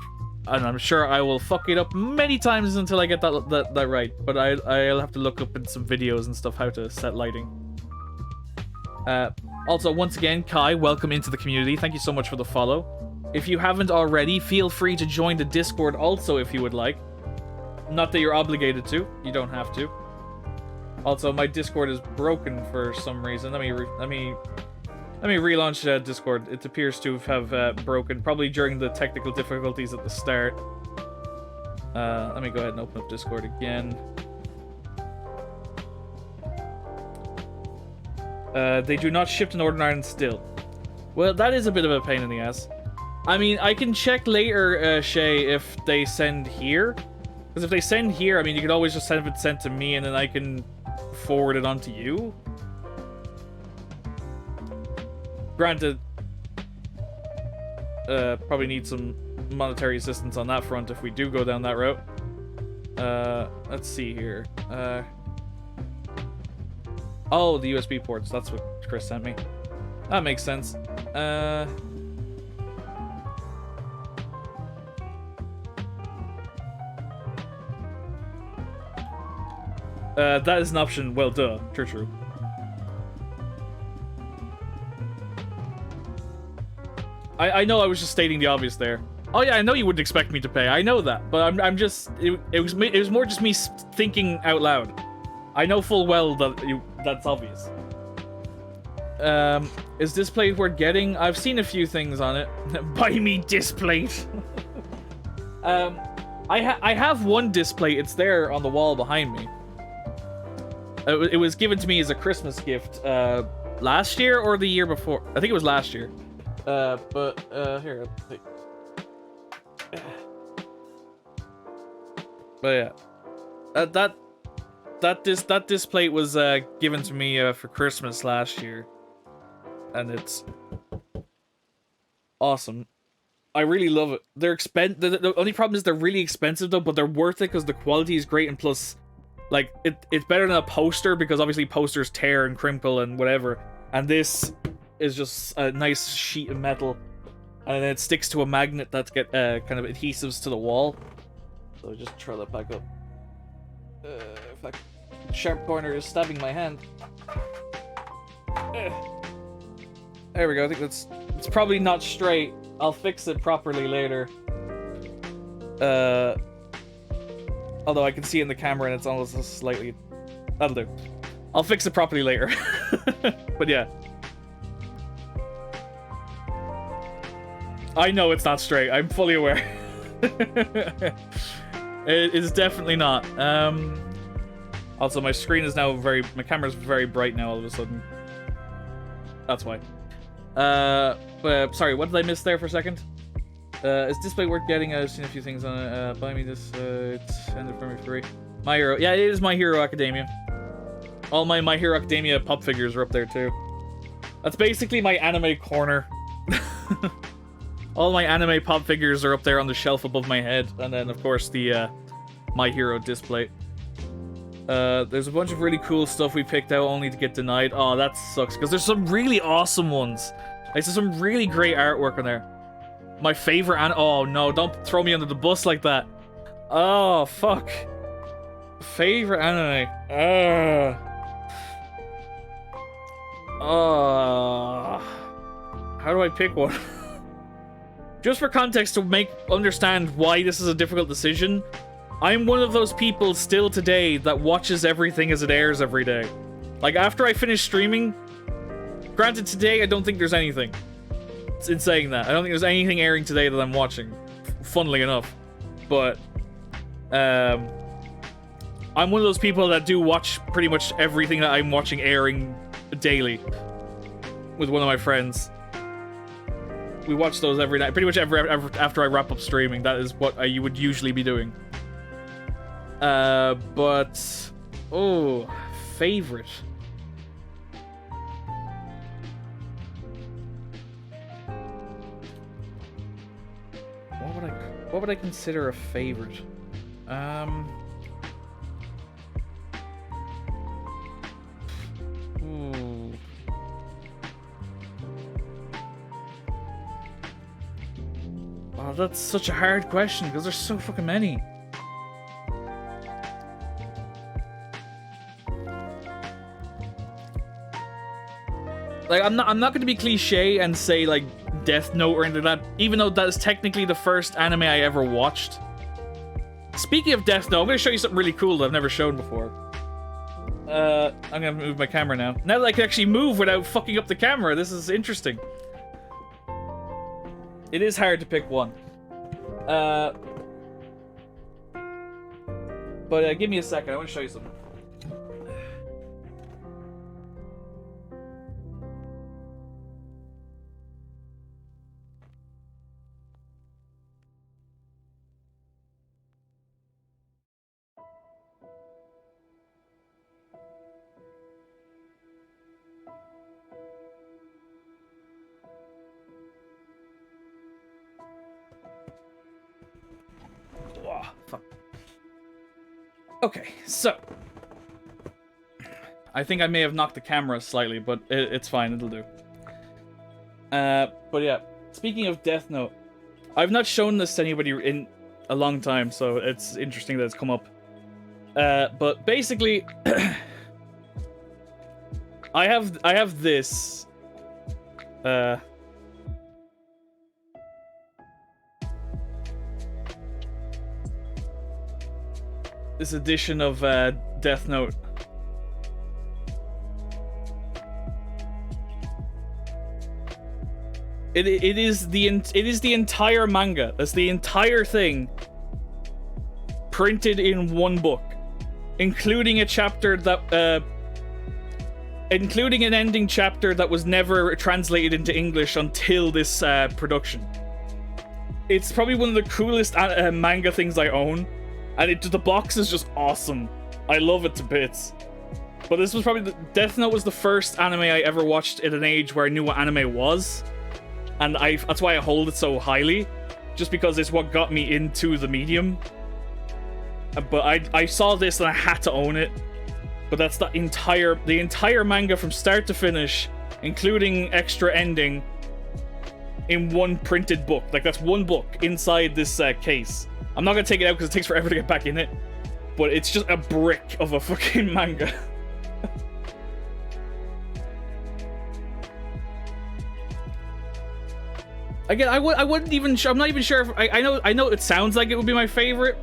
And I'm sure I will fuck it up many times until I get that right. But I'll have to look up in some videos and stuff how to set lighting. Also, once again, Kai, welcome into the community. Thank you so much for the follow. If you haven't already, feel free to join the Discord also if you would like. Not that you're obligated to. You don't have to. Also, my Discord is broken for some reason. Let me relaunch Discord. It appears to have broken, probably during the technical difficulties at the start. Let me go ahead and open up Discord again. They do not ship to Northern Ireland still. Well, that is a bit of a pain in the ass. I mean, I can check later, Shay, if they send here. Because if they send here, I mean, you could always just have it sent to me and then I can forward it on to you. Granted, probably need some monetary assistance on that front if we do go down that route. Let's see here. Oh, the USB ports. That's what Chris sent me. That makes sense. That is an option. Well, duh. True. I know I was just stating the obvious there. Oh yeah, I know you wouldn't expect me to pay. I know that, but I'm just it was more just me thinking out loud. I know full well that that's obvious. Is this plate worth getting? I've seen a few things on it. Buy me displate. I have one displate. It's there on the wall behind me. It was given to me as a Christmas gift last year or the year before. I think it was last year. Here. But yeah, that displate was given to me for Christmas last year, and it's awesome. I really love it. They're the only problem is they're really expensive though, but they're worth it because the quality is great, and plus, like it's better than a poster because obviously posters tear and crinkle and whatever, and this is just a nice sheet of metal, and then it sticks to a magnet that's kind of adhesives to the wall. So just throw that back up. In fact, sharp corner is stabbing my hand. There we go. I think it's probably not straight. I'll fix it properly later. Although I can see in the camera and it's almost slightly. That'll do. I'll fix it properly later. But yeah. I know it's not straight. I'm fully aware. It is definitely not. Also, my screen is now my camera's very bright now all of a sudden. That's why. But sorry, what did I miss there for a second? Is display worth getting? I've seen a few things on it. Buy me this. It's ended for me free. My Hero. Yeah, it is My Hero Academia. All my Hero Academia pop figures are up there too. That's basically my anime corner. All my anime pop figures are up there on the shelf above my head, and then of course the My Hero display. There's a bunch of really cool stuff we picked out only to get denied. Oh, that sucks, because there's some really awesome ones. Like, there's some really great artwork on there. My favorite oh no, don't throw me under the bus like that. Oh, fuck. Favorite anime. How do I pick one? Just for context, to understand why this is a difficult decision, I'm one of those people still today that watches everything as it airs every day. Like, after I finish streaming, granted today I don't think there's anything. In saying that, I don't think there's anything airing today that I'm watching, funnily enough. But, I'm one of those people that do watch pretty much everything that I'm watching airing daily with one of my friends. We watch those every night, pretty much every after I wrap up streaming. That is what I would usually be doing. But oh, favorite. What would I consider a favorite? Ooh. Oh, that's such a hard question because there's so fucking many. Like, I'm not going to be cliche and say like Death Note or anything like that, even though that is technically the first anime I ever watched. Speaking of Death Note, I'm going to show you something really cool that I've never shown before. I'm going to move my camera now. Now that I can actually move without fucking up the camera, this is interesting. It is hard to pick one. But give me a second, I want to show you something. Oh, fuck. Okay, so I think I may have knocked the camera slightly, but it's fine. It'll do. But yeah, speaking of Death Note, I've not shown this to anybody in a long time, so it's interesting that it's come up. But basically, I have this. This edition of Death Note. It is the entire manga. That's the entire thing printed in one book, including a chapter that including an ending chapter that was never translated into English until this production. It's probably one of the coolest manga things I own, and the box is just awesome. I love it to bits. But this was probably Death Note was the first anime I ever watched at an age where I knew what anime was. And that's why I hold it so highly, just because it's what got me into the medium. But I saw this and I had to own it. But that's the entire manga from start to finish, including extra ending, in one printed book. Like, that's one book inside this case. I'm not gonna take it out because it takes forever to get back in it, but it's just a brick of a fucking manga. Again, I wouldn't even. I'm not even sure if I know it sounds like it would be my favorite,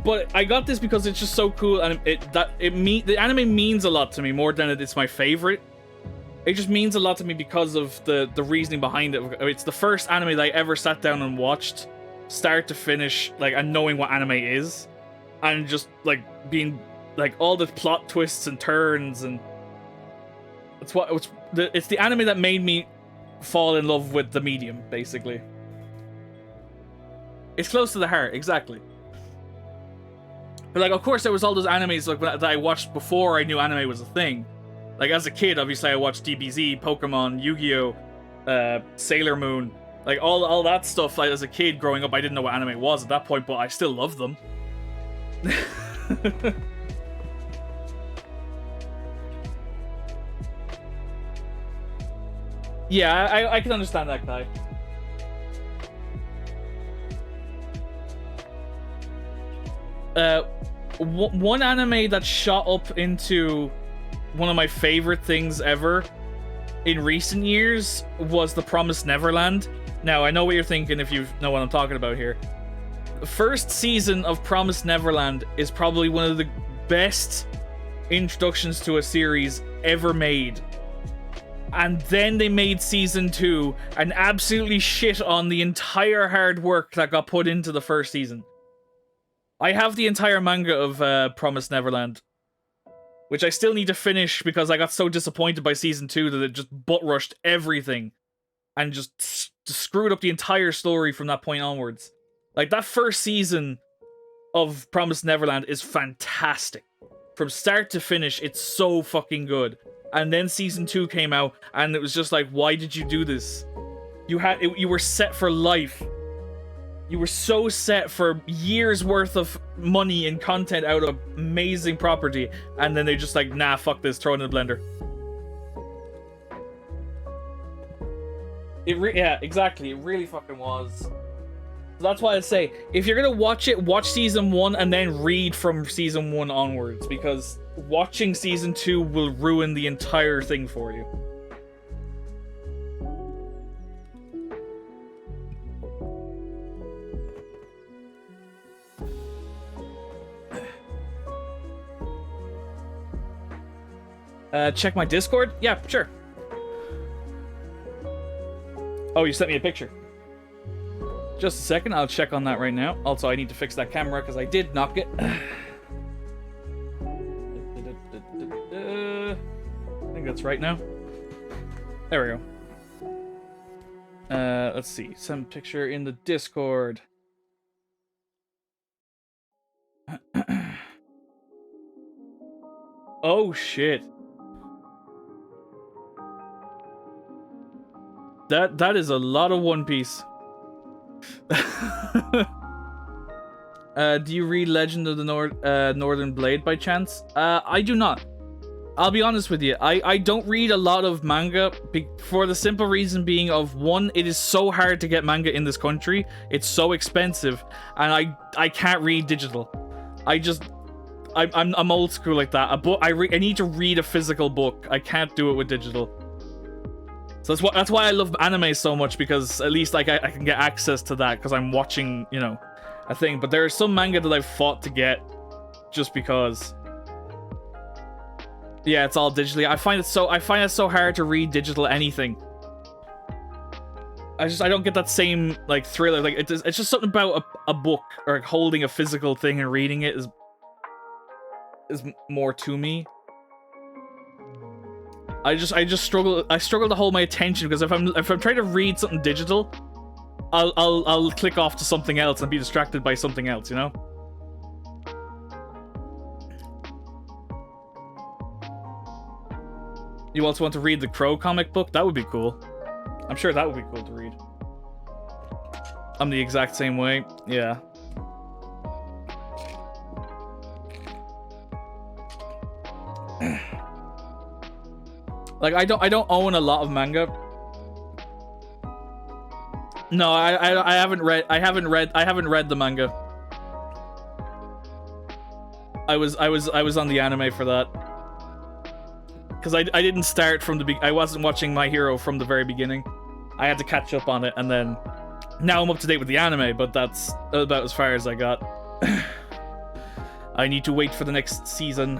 but I got this because it's just so cool, and the anime means a lot to me more than it's my favorite. It just means a lot to me because of the reasoning behind it. It's the first anime that I ever sat down and watched, start to finish, like, and knowing what anime is, and just like being like all the plot twists and turns, and it's the anime that made me fall in love with the medium, basically. It's close to the heart, exactly. But like, of course, there was all those animes like that I watched before I knew anime was a thing. Like, as a kid, obviously, I watched DBZ, Pokemon, Yu-Gi-Oh, Sailor Moon, like all that stuff. Like, as a kid growing up, I didn't know what anime was at that point, but I still loved them. Yeah, I can understand that, Kai. One anime that shot up into one of my favorite things ever in recent years was The Promised Neverland. Now, I know what you're thinking if you know what I'm talking about here. The first season of Promised Neverland is probably one of the best introductions to a series ever made. And then they made season 2 and absolutely shit on the entire hard work that got put into the first season. I have the entire manga of Promised Neverland, which I still need to finish because I got so disappointed by season 2 that it just butt-rushed everything and just screwed up the entire story from that point onwards. Like, that first season of Promised Neverland is fantastic. From start to finish, it's so fucking good. And then season 2 came out, and it was just like, why did you do this? You were set for life. You were so set for years worth of money and content out of amazing property, and then they just like, nah, fuck this, throw it in the blender. Yeah, exactly. It really fucking was. So that's why I say, if you're gonna watch it, watch season 1 and then read from season 1 onwards, because watching season 2 will ruin the entire thing for you. Check my Discord? Yeah, sure. Oh, you sent me a picture. Just a second, I'll check on that right now. Also, I need to fix that camera because I did knock it. I think that's right now. There we go. Let's see. Send picture in the Discord. Oh, shit. That is a lot of One Piece. Do you read Legend of the Northern Blade by chance? I do not. I'll be honest with you. I don't read a lot of manga for the simple reason being of one, it is so hard to get manga in this country. It's so expensive, and I can't read digital. I'm old school like that. A book I need to read a physical book. I can't do it with digital. So that's why I love anime so much, because at least like I can get access to that because I'm watching, you know, a thing. But there are some manga that I've fought to get just because. Yeah, it's all digitally. I find it so hard to read digital anything. I don't get that same like thriller. Like it's just something about a book or holding a physical thing and reading it is more to me. I just struggle. I struggle to hold my attention because if I'm trying to read something digital, I'll click off to something else and be distracted by something else. You know. You also want to read the Crow comic book? That would be cool. I'm sure that would be cool to read. I'm the exact same way. Yeah. Like I don't own a lot of manga. No, I haven't read the manga. I was on the anime for that. Because I didn't start from the I wasn't watching My Hero from the very beginning. I had to catch up on it, and then now I'm up to date with the anime, but that's about as far as I got. I need to wait for the next season.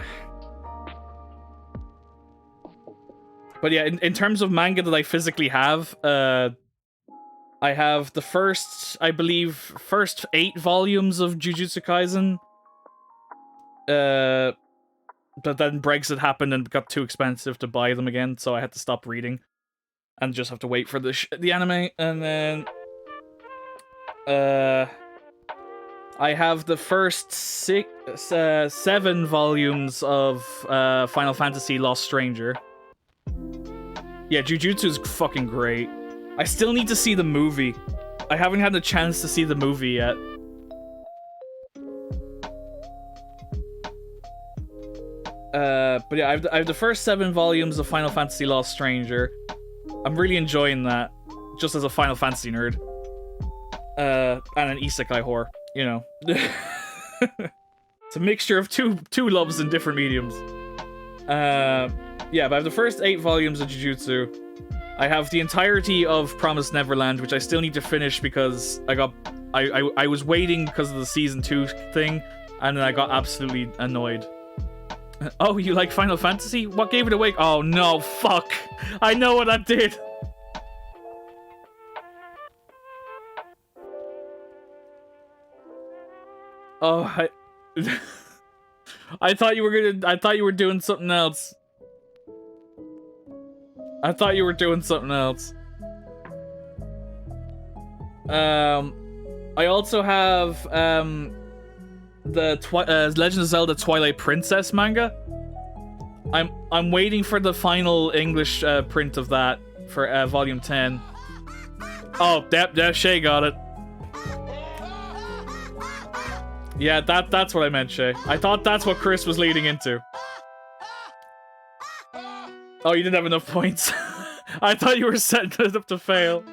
But yeah, in terms of manga that I physically have, I have the first 8 volumes of Jujutsu Kaisen. But then Brexit happened and it got too expensive to buy them again, so I had to stop reading and just have to wait for the anime. And then I have the first 7 volumes of Final Fantasy Lost Stranger. Yeah, Jujutsu is fucking great. I still need to see the movie. I haven't had the chance to see the movie yet. But yeah, I have the first 7 volumes of Final Fantasy Lost Stranger. I'm really enjoying that, just as a Final Fantasy nerd. And an isekai whore, you know. It's a mixture of two loves in different mediums. Yeah, but I have the first 8 volumes of Jujutsu. I have the entirety of Promised Neverland, which I still need to finish because I was waiting because of the season 2 thing, and then I got absolutely annoyed. Oh, you like Final Fantasy? What gave it away? Oh no, fuck. I know what I did. Oh, I thought you were doing something else. I thought you were doing something else. I also have the Legend of Zelda Twilight Princess manga. I'm waiting for the final English print of that for volume 10. Oh, Shay got it. Yeah, that's what I meant, Shay. I thought that's what Chris was leading into. Oh, you didn't have enough points. I thought you were setting it up to fail.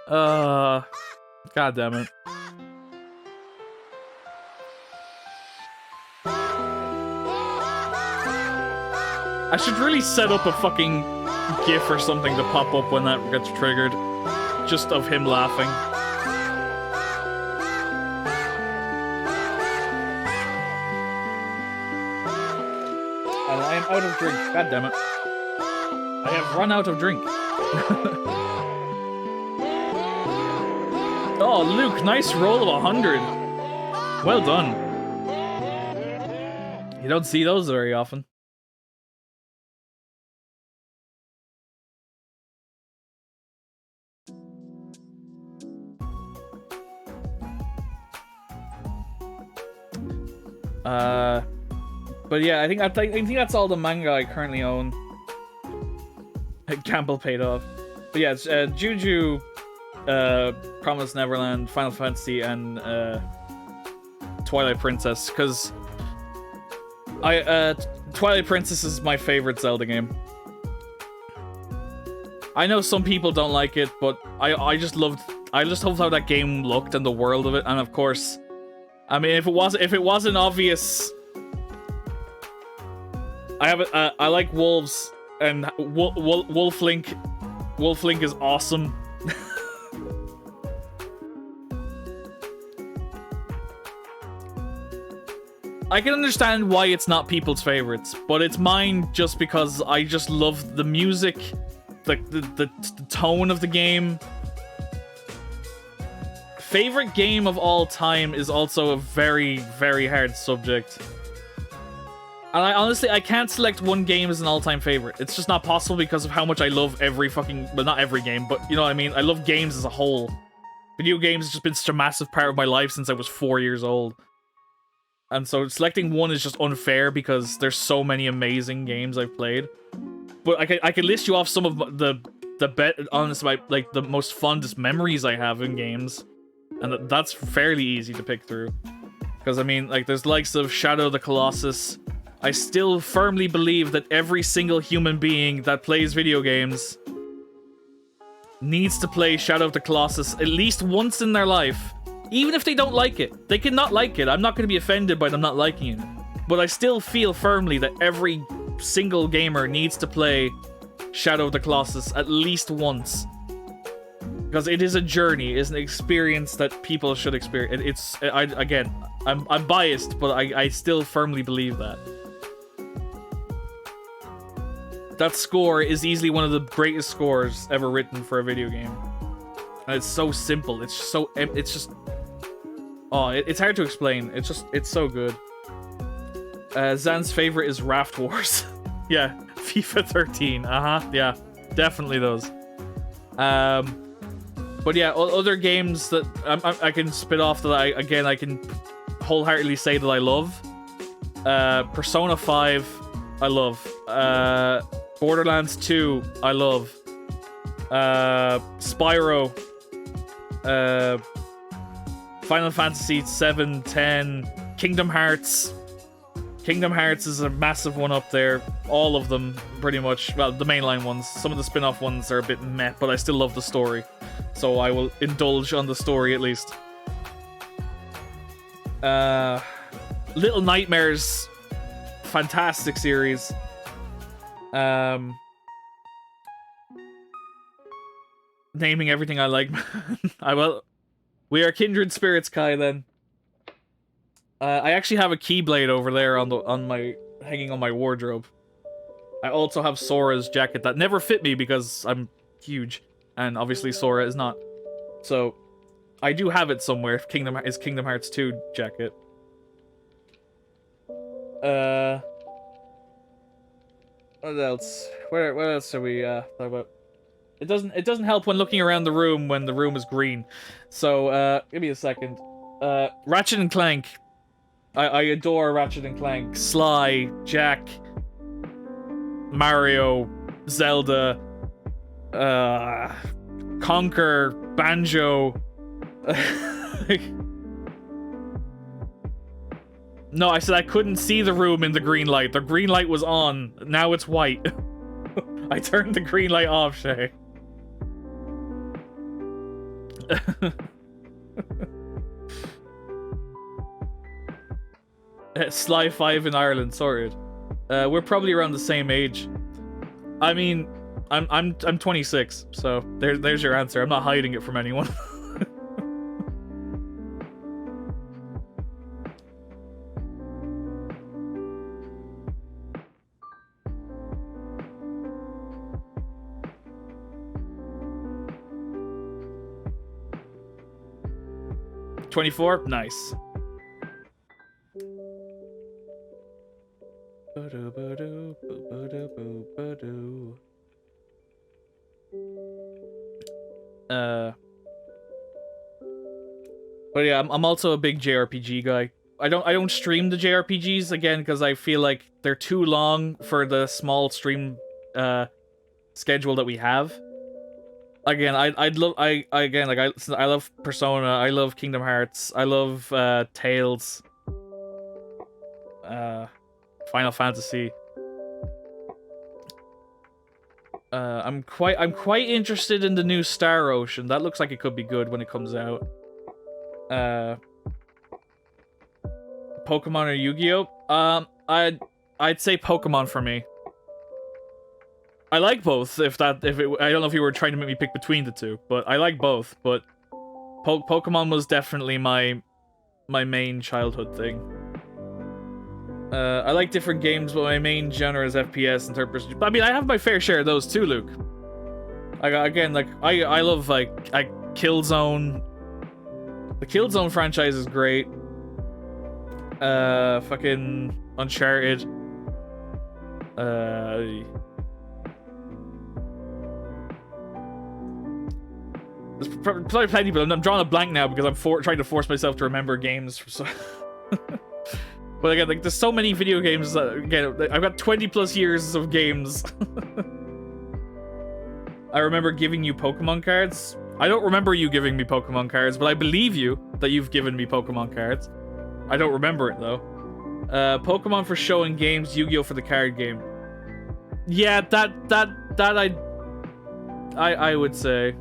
God damn it. I should really set up a fucking GIF or something to pop up when that gets triggered. Just of him laughing. And I am out of drink. God damn it. I have run out of drink. Oh, Luke, nice roll of 100. Well done. You don't see those very often. But yeah, I think that's all the manga I currently own. Gamble paid off. But yeah, it's Juju, Promised Neverland, Final Fantasy, and Twilight Princess. Because Twilight Princess is my favorite Zelda game. I know some people don't like it, but I just loved how that game looked and the world of it, and of course, I mean, if it wasn't obvious, I like wolves, and Wolf Link is awesome. I can understand why it's not people's favorites, but it's mine just because I just love the music, the tone of the game. Favorite game of all time is also a very, very hard subject. And I can't select one game as an all-time favorite. It's just not possible because of how much I love every fucking... Well, not every game, but you know what I mean? I love games as a whole. Video games has just been such a massive part of my life since I was 4 years old. And so selecting one is just unfair because there's so many amazing games I've played. But I can list you off some of the honestly, like the most fondest memories I have in games. And that's fairly easy to pick through. Because I mean, like there's likes of Shadow of the Colossus. I still firmly believe that every single human being that plays video games needs to play Shadow of the Colossus at least once in their life. Even if they don't like it. They can not like it. I'm not going to be offended by them not liking it. But I still feel firmly that every single gamer needs to play Shadow of the Colossus at least once. Because it is a journey, it's an experience that people should experience. I'm biased, but I still firmly believe that. That score is easily one of the greatest scores ever written for a video game. And it's so simple. It's just... Oh, it's hard to explain. It's so good. Zan's favorite is Raft Wars. Yeah, FIFA 13. Yeah, definitely those. But yeah, other games that I can spit off that I can wholeheartedly say that I love. Persona 5, I love. Borderlands 2, I love. Spyro. Final Fantasy 7, 10, Kingdom Hearts. Kingdom Hearts is a massive one up there. All of them, pretty much. Well, the mainline ones. Some of the spin-off ones are a bit meh, but I still love the story. So I will indulge on the story at least. Little Nightmares. Fantastic series. Naming everything I like. I will... We are kindred spirits, Kai, then. I actually have a Keyblade over there hanging on my wardrobe. I also have Sora's jacket that never fit me because I'm huge, and obviously Sora is not. So, I do have it somewhere. Kingdom Hearts 2 jacket. What else? What else are we talking about? It doesn't help when looking around the room when the room is green. So, give me a second. Ratchet and Clank. I adore Ratchet and Clank. Sly, Jack, Mario, Zelda, Conker, Banjo. No, I said I couldn't see the room in the green light. The green light was on. Now it's white. I turned the green light off, Shay. Sly 5 in Ireland, sorry. We're probably around the same age. I mean, I'm 26, so there's your answer. I'm not hiding it from anyone. $24? Nice. But yeah, I'm also a big JRPG guy. I don't stream the JRPGs again because I feel like they're too long for the small stream schedule that we have. Again, I love Persona, I love Kingdom Hearts, I love Tales, Final Fantasy. I'm quite interested in the new Star Ocean. That looks like it could be good when it comes out. Pokemon or Yu-Gi-Oh? I'd say Pokemon for me. I like both. I don't know if you were trying to make me pick between the two, but I like both. But Pokemon was definitely my main childhood thing. I like different games, but my main genre is FPS and third-person. I mean, I have my fair share of those too, Luke. I love Killzone. The Killzone franchise is great. Fucking Uncharted. There's probably plenty, but I'm drawing a blank now because I'm trying to force myself to remember games. But again, like, there's so many video games that, again, I've got 20 plus years of games. I remember giving you Pokemon cards. I don't remember you giving me Pokemon cards, but I believe you that you've given me Pokemon cards. I don't remember it, though. Pokemon for show and games, Yu-Gi-Oh for the card game. Yeah, that I would say.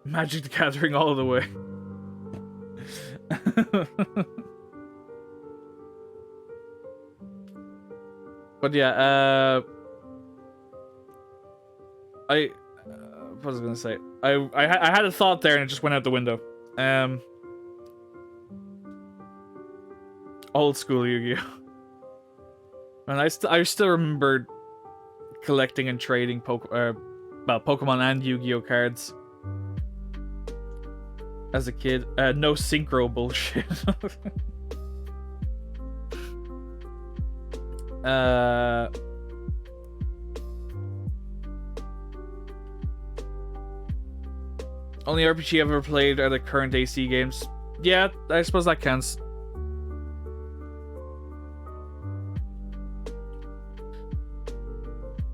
Magic the Gathering all the way. But yeah, what was I gonna say? I had a thought there and it just went out the window. Old school Yu-Gi-Oh. And I still remember collecting and trading Pokemon and Yu-Gi-Oh cards as a kid. No synchro bullshit. Only RPG I've ever played are the current AC games. Yeah, I suppose that counts.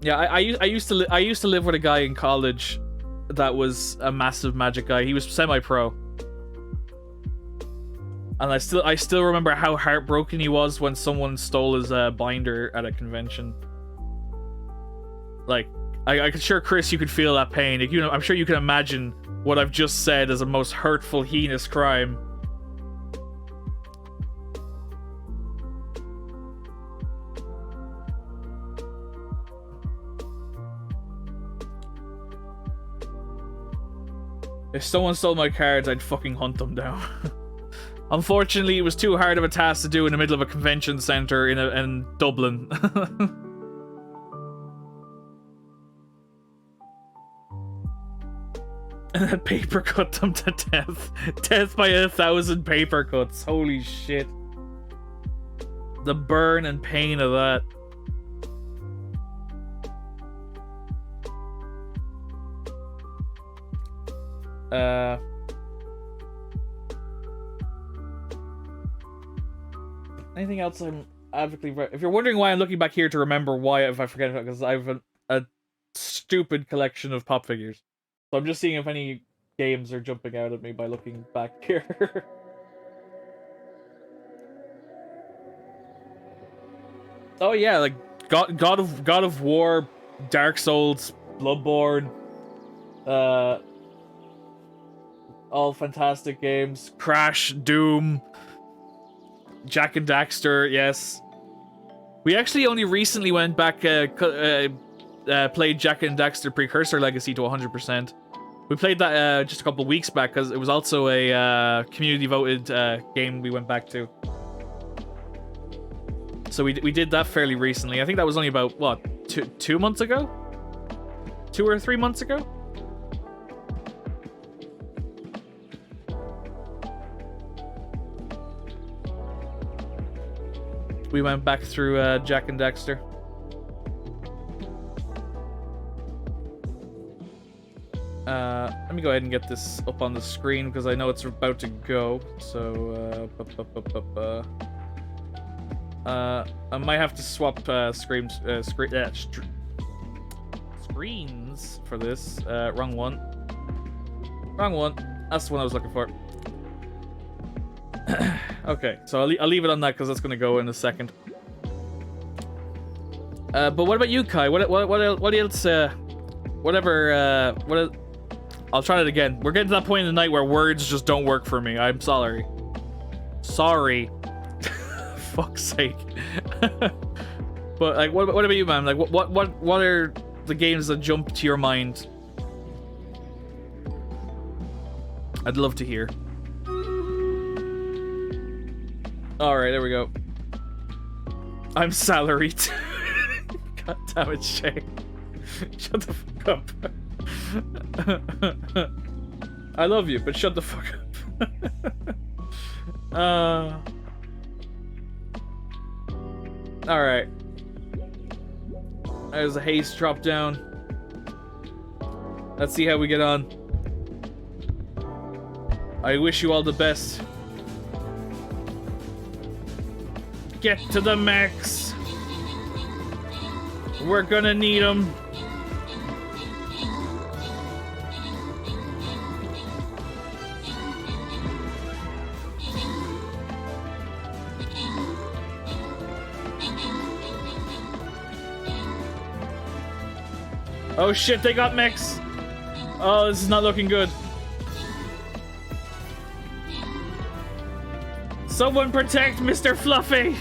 Yeah, I used to live with a guy in college that was a massive Magic guy. He was semi-pro. And I still remember how heartbroken he was when someone stole his binder at a convention. Like, I'm sure, Chris, you could feel that pain. Like, you know, I'm sure you can imagine what I've just said as a most hurtful, heinous crime. If someone stole my cards, I'd fucking hunt them down. Unfortunately, it was too hard of a task to do in the middle of a convention center in Dublin. And then paper cut them to death. Death by 1,000 paper cuts. Holy shit. The burn and pain of that. Anything else I'm advocating? If you're wondering why I'm looking back here to remember why, if I forget it, because I have a stupid collection of pop figures. So I'm just seeing if any games are jumping out at me by looking back here. Oh yeah, like God of War, Dark Souls, Bloodborne, all fantastic games. Crash, Doom, Jak and Daxter, yes. We actually only recently went back, played Jak and Daxter Precursor Legacy to 100%. We played that just a couple of weeks back because it was also a community voted game we went back to. So we did that fairly recently. I think that was only about, what, 2 months ago? 2 or 3 months ago? We went back through Jak and Daxter. Let me go ahead and get this up on the screen because I know it's about to go. So, I might have to swap screen. screens for this. Wrong one. Wrong one. That's the one I was looking for. Okay, so I'll leave it on that because that's going to go in a second. But what about you, Kai? What else? I'll try it again. We're getting to that point in the night where words just don't work for me. I'm sorry. Sorry. Fuck's sake. But like, what about you, man? Like, what are the games that jump to your mind? I'd love to hear. All right, there we go. I'm salaried. God damn it, Shay. Shut the fuck up. I love you, but shut the fuck up. Alright. There's a haste drop down. Let's see how we get on. I wish you all the best. Get to the max. We're gonna need them. Oh shit, they got mechs. Oh, this is not looking good. Someone protect Mr. Fluffy.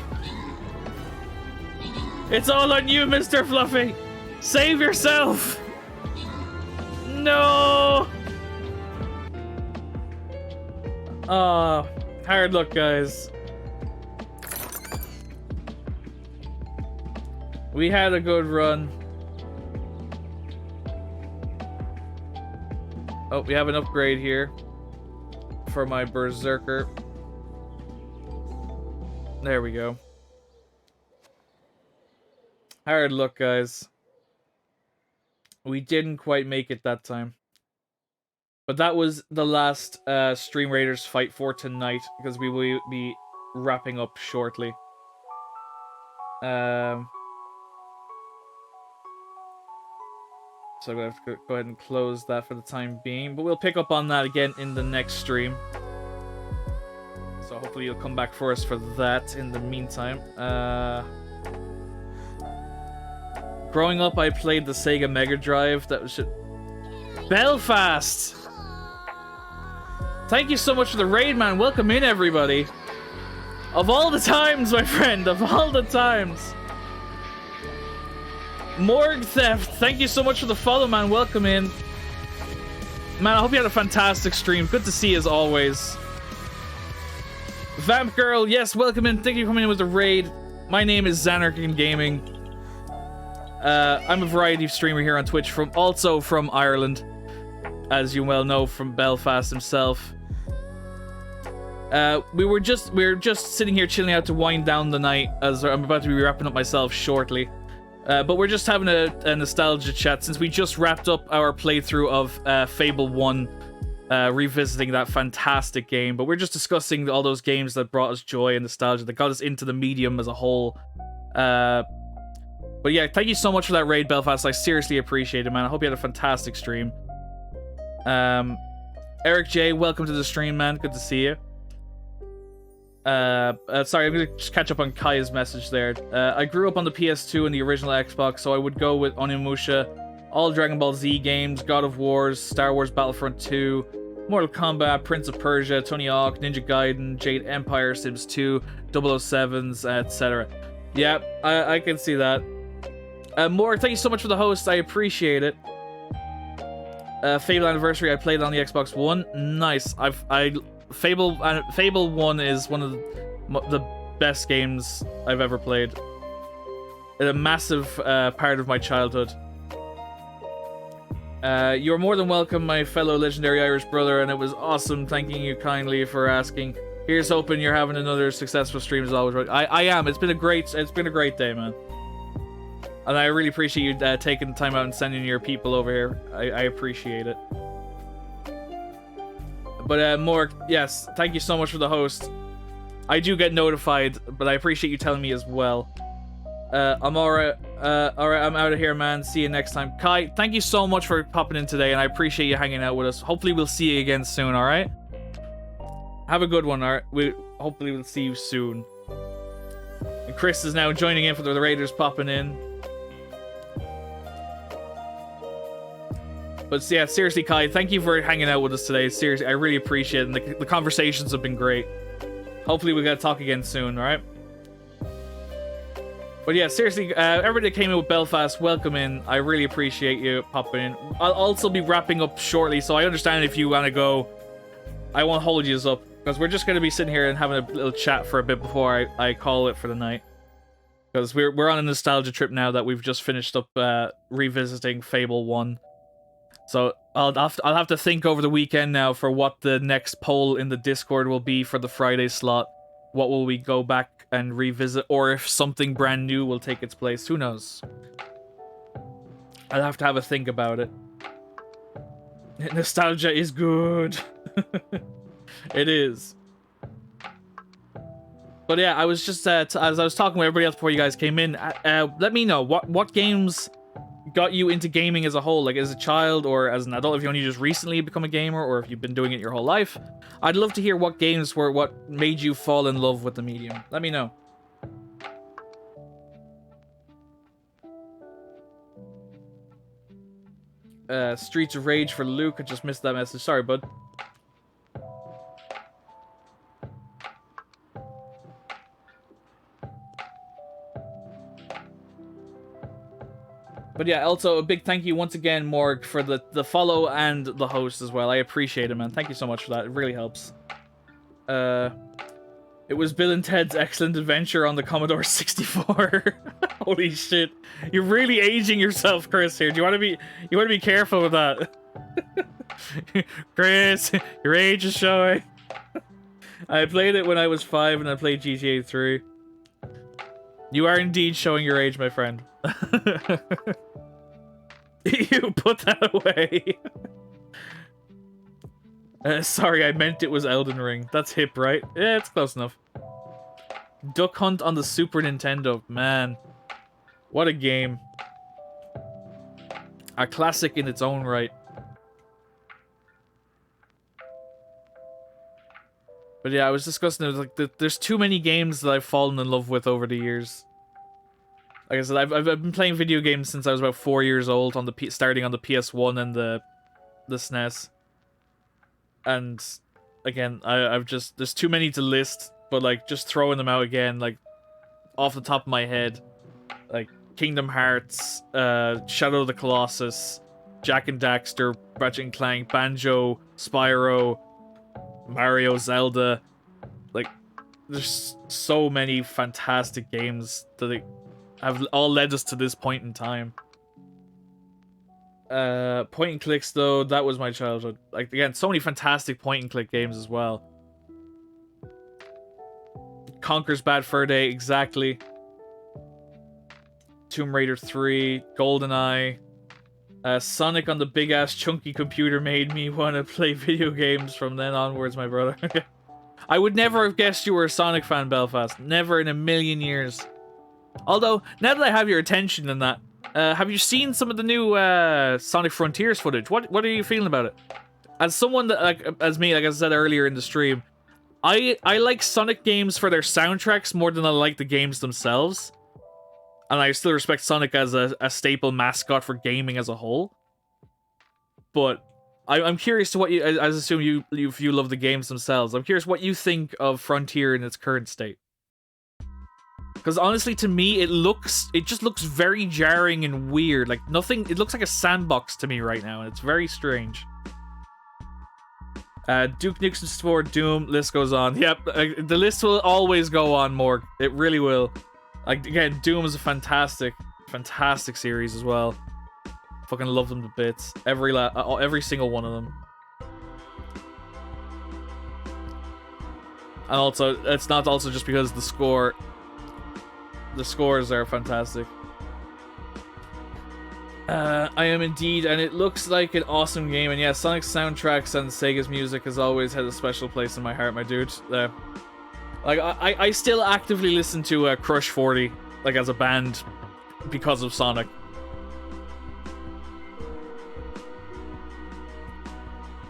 It's all on you, Mr. Fluffy. Save yourself. No. Hard luck, guys. We had a good run. Oh, we have an upgrade here for my Berserker. There we go. Hard luck, guys. We didn't quite make it that time. But that was the last Stream Raiders fight for tonight, because we will be wrapping up shortly. So I'm going to have to go ahead and close that for the time being. But we'll pick up on that again in the next stream. So hopefully you'll come back for us for that in the meantime. Growing up, I played the Sega Mega Drive. That was Belfast! Thank you so much for the raid, man. Welcome in, everybody. Of all the times, my friend. Of all the times. Morgue Theft, thank you so much for the follow, man. Welcome in. Man, I hope you had a fantastic stream. Good to see you as always. Vamp Girl, yes, welcome in. Thank you for coming in with the raid. My name is Xanarkin Gaming. I'm a variety streamer here on Twitch, also from Ireland, as you well know from Belfast himself. We're just sitting here chilling out to wind down the night, as I'm about to be wrapping up myself shortly. But we're just having a nostalgia chat since we just wrapped up our playthrough of Fable 1, revisiting that fantastic game. But we're just discussing all those games that brought us joy and nostalgia, that got us into the medium as a whole. But yeah, thank you so much for that raid, Belfast. I seriously appreciate it, man. I hope you had a fantastic stream. Eric J, welcome to the stream, man. Good to see you. Sorry, I'm gonna just catch up on Kai's message there. I grew up on the PS2 and the original Xbox, so I would go with Onimusha, all Dragon Ball Z games, God of Wars, Star Wars Battlefront 2, Mortal Kombat, Prince of Persia, Tony Hawk, Ninja Gaiden, Jade Empire, Sims 2, 007s, etc. Yeah, I can see that. Morg, thank you so much for the host. I appreciate it. Fable Anniversary, I played on the Xbox One. Nice. Fable 1 is one of the best games I've ever played. It's a massive part of my childhood. You're more than welcome, my fellow legendary Irish brother, and it was awesome. Thanking you kindly for asking. Here's hoping you're having another successful stream as always. I am. It's been a great day, man. And I really appreciate you taking the time out and sending your people over here. I appreciate it. But Morg, yes, thank you so much for the host. I do get notified, but I appreciate you telling me as well. Amara, Alright, I'm out of here, man. See you next time. Kai, thank you so much for popping in today, and I appreciate you hanging out with us. Hopefully we'll see you again soon, alright? Have a good one, alright? Hopefully we'll see you soon. And Chris is now joining in for the Raiders popping in. But yeah, seriously, Kai, thank you for hanging out with us today. Seriously, I really appreciate it, and the conversations have been great. Hopefully we gotta talk again soon, alright? But yeah, seriously, everybody that came in with Belfast, welcome in. I really appreciate you popping in. I'll also be wrapping up shortly, so I understand if you want to go. I won't hold you up, because we're just going to be sitting here and having a little chat for a bit before I call it for the night. Because we're on a nostalgia trip now that we've just finished up revisiting Fable 1. So I'll have to think over the weekend now for what the next poll in the Discord will be for the Friday slot. What will we go back and revisit, or if something brand new will take its place? Who knows? I'll have to have a think about it. Nostalgia is good. It is. But yeah, I was just as I was talking with everybody else before you guys came in. Let me know what games got you into gaming as a whole, like as a child or as an adult, if you only just recently become a gamer, or if you've been doing it your whole life. I'd love to hear what games were what made you fall in love with the medium. Let me know. Streets of Rage for Luke. I just missed that message. Sorry, bud. But yeah, also a big thank you once again, Morg, for the follow and the host as well. I appreciate it, man. Thank you so much for that. It really helps. It was Bill and Ted's Excellent Adventure on the Commodore 64. Holy shit. You're really aging yourself, Chris, here. You want to be careful with that. Chris, your age is showing. I played it when I was 5 and I played GTA 3. You are indeed showing your age, my friend. You put that away. Sorry, I meant it was Elden Ring. That's hip, right? Yeah, it's close enough. Duck Hunt on the Super Nintendo. Man, what a game. A classic in its own right. But yeah, I was discussing it. Like, there's too many games that I've fallen in love with over the years. Like I said, I've been playing video games since I was about 4 years old, on the starting on the PS1 and the SNES. And again, I've just, there's too many to list, but like just throwing them out again, like off the top of my head, like Kingdom Hearts, Shadow of the Colossus, Jak and Daxter, Ratchet and Clank, Banjo, Spyro, Mario, Zelda. Like, there's so many fantastic games that have all led us to this point in time. Point and clicks, though, that was my childhood. Like, again, so many fantastic point and click games as well. Conker's Bad Fur Day, exactly. Tomb Raider 3, GoldenEye. Sonic on the big-ass chunky computer made me want to play video games from then onwards, my brother. I would never have guessed you were a Sonic fan, Belfast. Never in a million years. Although, now that I have your attention and that, have you seen some of the new Sonic Frontiers footage? What are you feeling about it? As someone that, like, as me, like I said earlier in the stream, I like Sonic games for their soundtracks more than I like the games themselves. And I still respect Sonic as a staple mascot for gaming as a whole. But I'm curious to what you, I assume if you love the games themselves, I'm curious what you think of Frontier in its current state. Because honestly, to me, it just looks very jarring and weird. Like, nothing, it looks like a sandbox to me right now, and it's very strange. Duke Nukem 64, Doom, list goes on. Yep, the list will always go on, Morg. It really will. Like, again, Doom is a fantastic series as well. Fucking love them to bits. Every single one of them. And also, it's not also just because the scores are fantastic. I am indeed, and it looks like an awesome game. And yeah, Sonic's soundtracks and Sega's music has always had a special place in my heart, my dude. Like, I still actively listen to Crush 40, like, as a band, because of Sonic.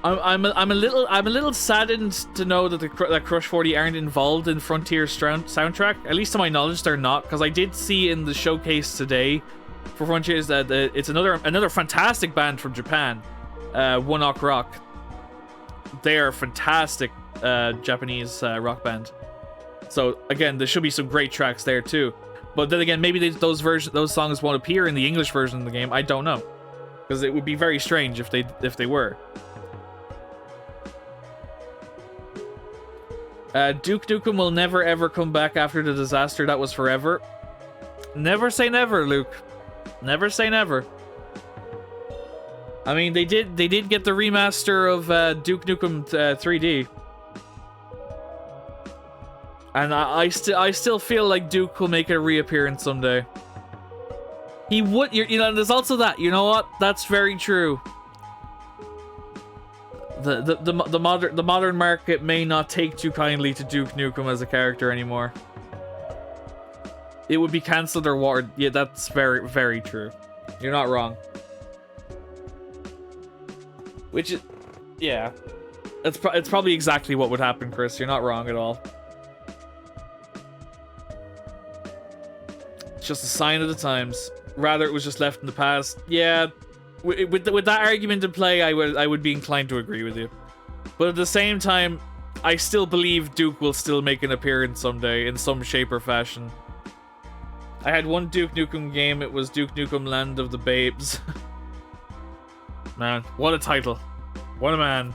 I'm a little saddened to know that that Crush 40 aren't involved in Frontier's soundtrack. At least to my knowledge, they're not, because I did see in the showcase today for Frontiers that it's another fantastic band from Japan, One Ok Rock. They are a fantastic Japanese rock band. So again, there should be some great tracks there too. But then again, maybe those songs won't appear in the English version of the game. I don't know, because it would be very strange if they were. Duke Nukem will never ever come back after the disaster that was Forever. Never say never, Luke. Never say never. I mean, they did get the remaster of Duke Nukem 3D, and I still feel like Duke will make a reappearance someday. He would, you know. There's also that. You know what? That's very true. The modern market may not take too kindly to Duke Nukem as a character anymore. It would be cancelled or what? Yeah, that's very, very true. You're not wrong. Which is, yeah, it's probably exactly what would happen, Chris. You're not wrong at all. It's just a sign of the times. Rather, it was just left in the past. Yeah. With that argument in play, I would be inclined to agree with you. But at the same time, I still believe Duke will still make an appearance someday in some shape or fashion. I had one Duke Nukem game. It was Duke Nukem Land of the Babes. Man, what a title. What a man.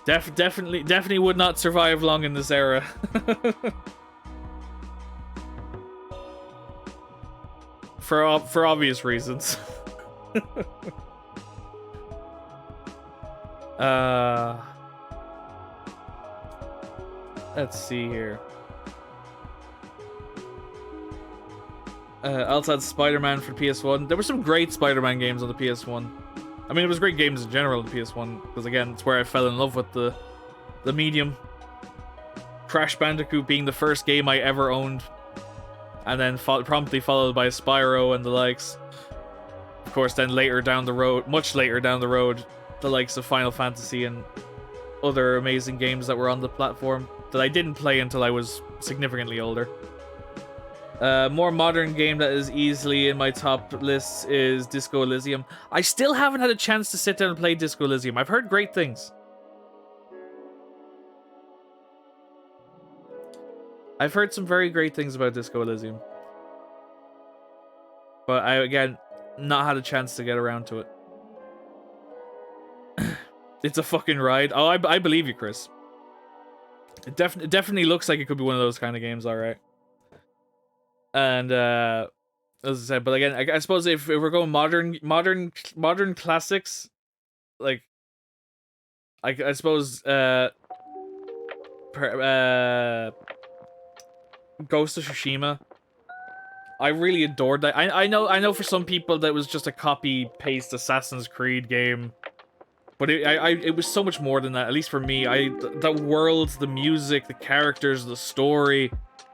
Definitely would not survive long in this era. For obvious reasons. Let's see here. I also had Spider-Man for PS1. There were some great Spider-Man games on the PS1. I mean, it was great games in general on the PS1, because again, it's where I fell in love with the medium. Crash Bandicoot being the first game I ever owned, and then promptly followed by Spyro and the likes. Of course, then later down the road, much later down the road, the likes of Final Fantasy and other amazing games that were on the platform that I didn't play until I was significantly older. More modern game that is easily in my top lists is Disco Elysium. I still haven't had a chance to sit down and play Disco Elysium. I've heard great things. I've heard some very great things about Disco Elysium. But I, again, not had a chance to get around to it. It's a fucking ride. Oh, I believe you, Chris. It definitely looks like it could be one of those kind of games, alright. And, as I said, but again, I suppose if we're going modern classics, like, I suppose, Ghost of Tsushima. I really adored that. I know for some people that was just a copy-paste Assassin's Creed game. But it was so much more than that, at least for me. The world, the music, the characters, the story,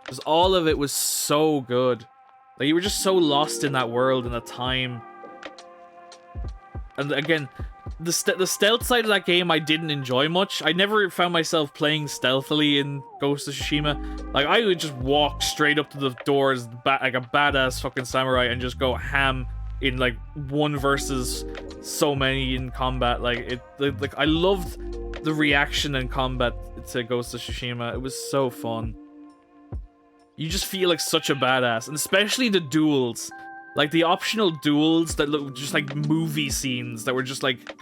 just all of it was so good. Like, you were just so lost in that world and that time. And again, the stealth side of that game I didn't enjoy much. I never found myself playing stealthily in Ghost of Tsushima. Like, I would just walk straight up to the doors like a badass fucking samurai and just go ham in like one versus so many in combat. Like I loved the reaction and combat to Ghost of Tsushima. It was so fun. You just feel like such a badass, and especially the duels, like the optional duels that look just like movie scenes that were just like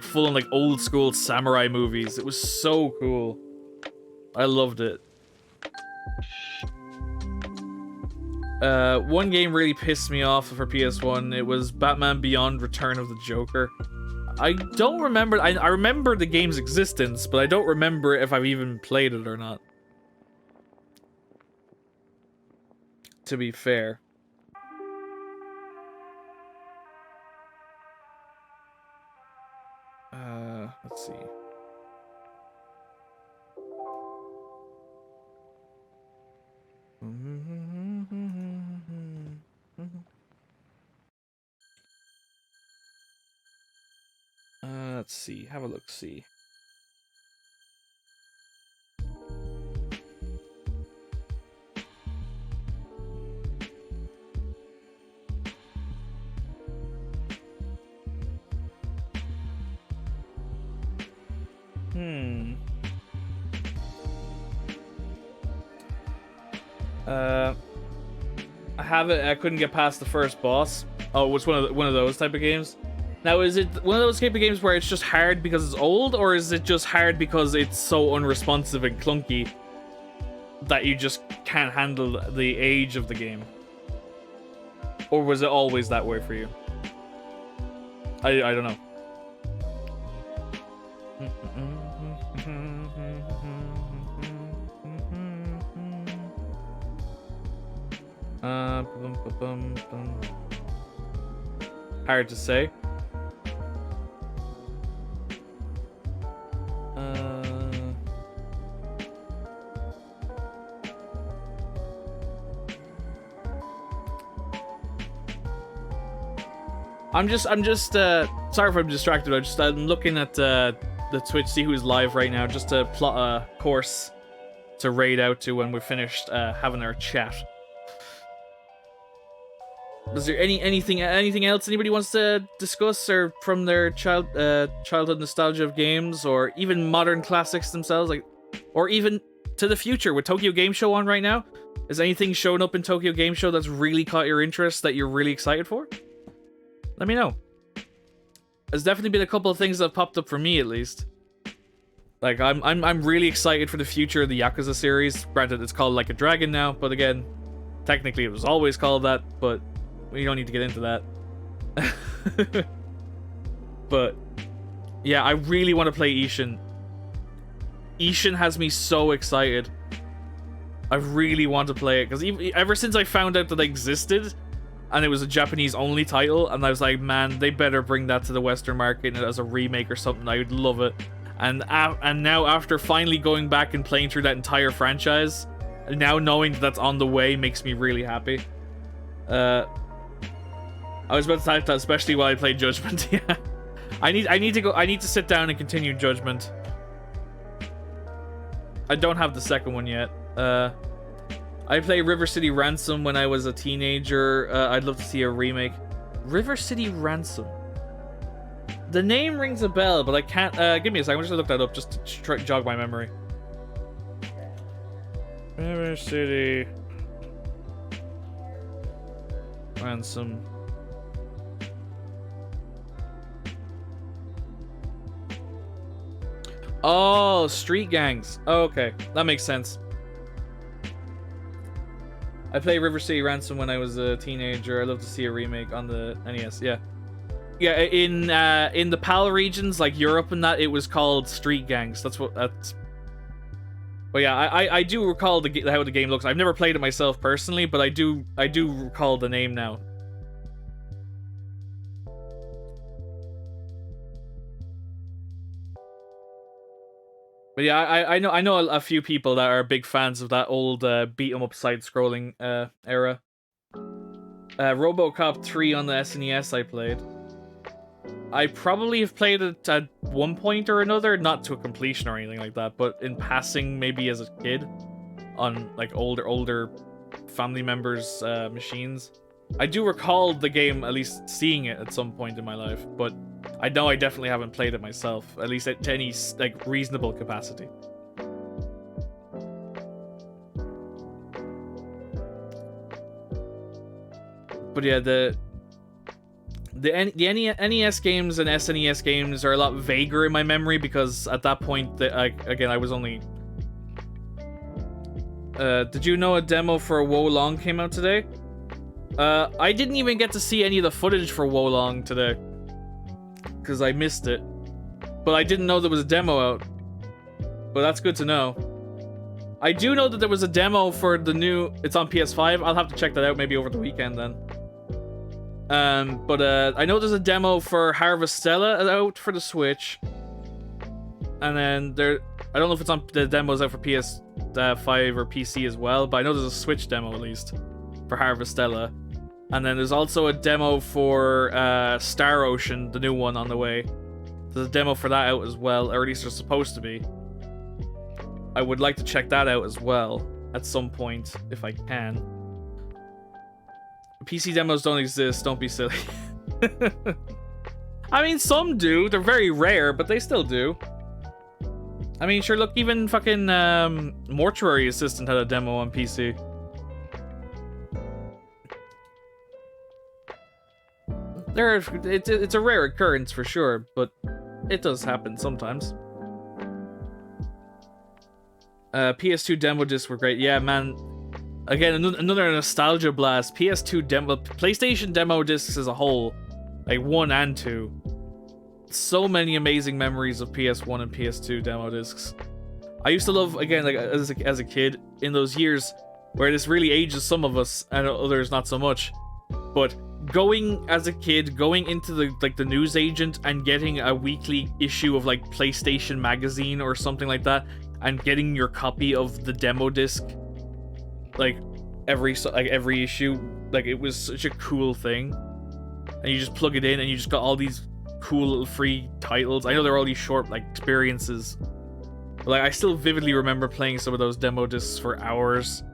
full on like old school samurai movies. It was so cool. I loved it. One game really pissed me off for PS1. It was Batman Beyond Return of the Joker. I don't remember. I remember the game's existence, but I don't remember if I've even played it or not. To be fair. Let's see. Let's see. Have a look. See. I have it. I couldn't get past the first boss. Oh, it's one of those type of games. Now, is it one of those type of games where it's just hard because it's old, or is it just hard because it's so unresponsive and clunky that you just can't handle the age of the game? Or was it always that way for you? I don't know. Hard to say. I'm just sorry if I'm distracted. I'm looking at the Twitch, see who's live right now, just to plot a course to raid out to when we're finished having our chat. Is there anything else anybody wants to discuss, or from their childhood nostalgia of games, or even modern classics themselves, like, or even to the future with Tokyo Game Show on right now? Is anything showing up in Tokyo Game Show that's really caught your interest that you're really excited for? Let me know. There's definitely been a couple of things that have popped up for me, at least. Like, I'm really excited for the future of the Yakuza series. Granted, it's called Like a Dragon now, but again, technically it was always called that, but we don't need to get into that. But yeah, I really want to play Ishin. Ishin has me so excited. I really want to play it, because ever since I found out that it existed, and it was a Japanese-only title, and I was like, man, they better bring that to the Western market as a remake or something. I would love it. And now, after finally going back and playing through that entire franchise, now knowing that that's on the way makes me really happy. I was about to type that, especially while I played Judgment. Yeah, I need to sit down and continue Judgment. I don't have the second one yet. I played River City Ransom when I was a teenager. I'd love to see a remake. River City Ransom. The name rings a bell, but I can't. Give me a second. I'm just gonna look that up just to try jog my memory. River City Ransom. Oh, Street Gangs. Oh, okay, that makes sense. I played River City Ransom when I was a teenager. I'd love to see a remake on the NES. Yeah, yeah. In the PAL regions like Europe and that, it was called Street Gangs. That's. But yeah, I do recall how the game looks. I've never played it myself personally, but I do recall the name now. But yeah, I know a few people that are big fans of that old beat 'em up side-scrolling era. RoboCop 3 on the SNES I played. I probably have played it at one point or another, not to a completion or anything like that, but in passing maybe as a kid on like older family members' machines. I do recall the game at least seeing it at some point in my life, but I know I definitely haven't played it myself, at least to any like reasonable capacity. But yeah, the NES games and SNES games are a lot vaguer in my memory, because at that point, I was only... did you know a demo for Wo Long came out today? I didn't even get to see any of the footage for Wo Long today, because I missed it. But I didn't know there was a demo out. But that's good to know. I do know that there was a demo for the new... It's on PS5. I'll have to check that out maybe over the weekend then. But I know there's a demo for Harvestella out for the Switch. And then I don't know if it's on the demo's out for PS3 5 or PC as well, but I know there's a Switch demo at least for Harvestella. And then there's also a demo for Star Ocean, the new one on the way. There's a demo for that out as well, or at least there's supposed to be. I would like to check that out as well at some point, if I can. PC demos don't exist, don't be silly. I mean, some do. They're very rare, but they still do. I mean, sure, look, even fucking Mortuary Assistant had a demo on PC. It's a rare occurrence for sure, but it does happen sometimes. PS2 demo discs were great. Yeah, man. Again, another nostalgia blast. PS2 demo, PlayStation demo discs as a whole, like 1 and 2. So many amazing memories of PS1 and PS2 demo discs. I used to love, again, like as a kid, in those years where this really ages some of us and others not so much. But going as a kid, going into the news agent and getting a weekly issue of like PlayStation magazine or something like that, and getting your copy of the demo disc, like every issue, like it was such a cool thing. And you just plug it in and you just got all these cool little free titles. I know there are all these short like experiences, but like I still vividly remember playing some of those demo discs for hours.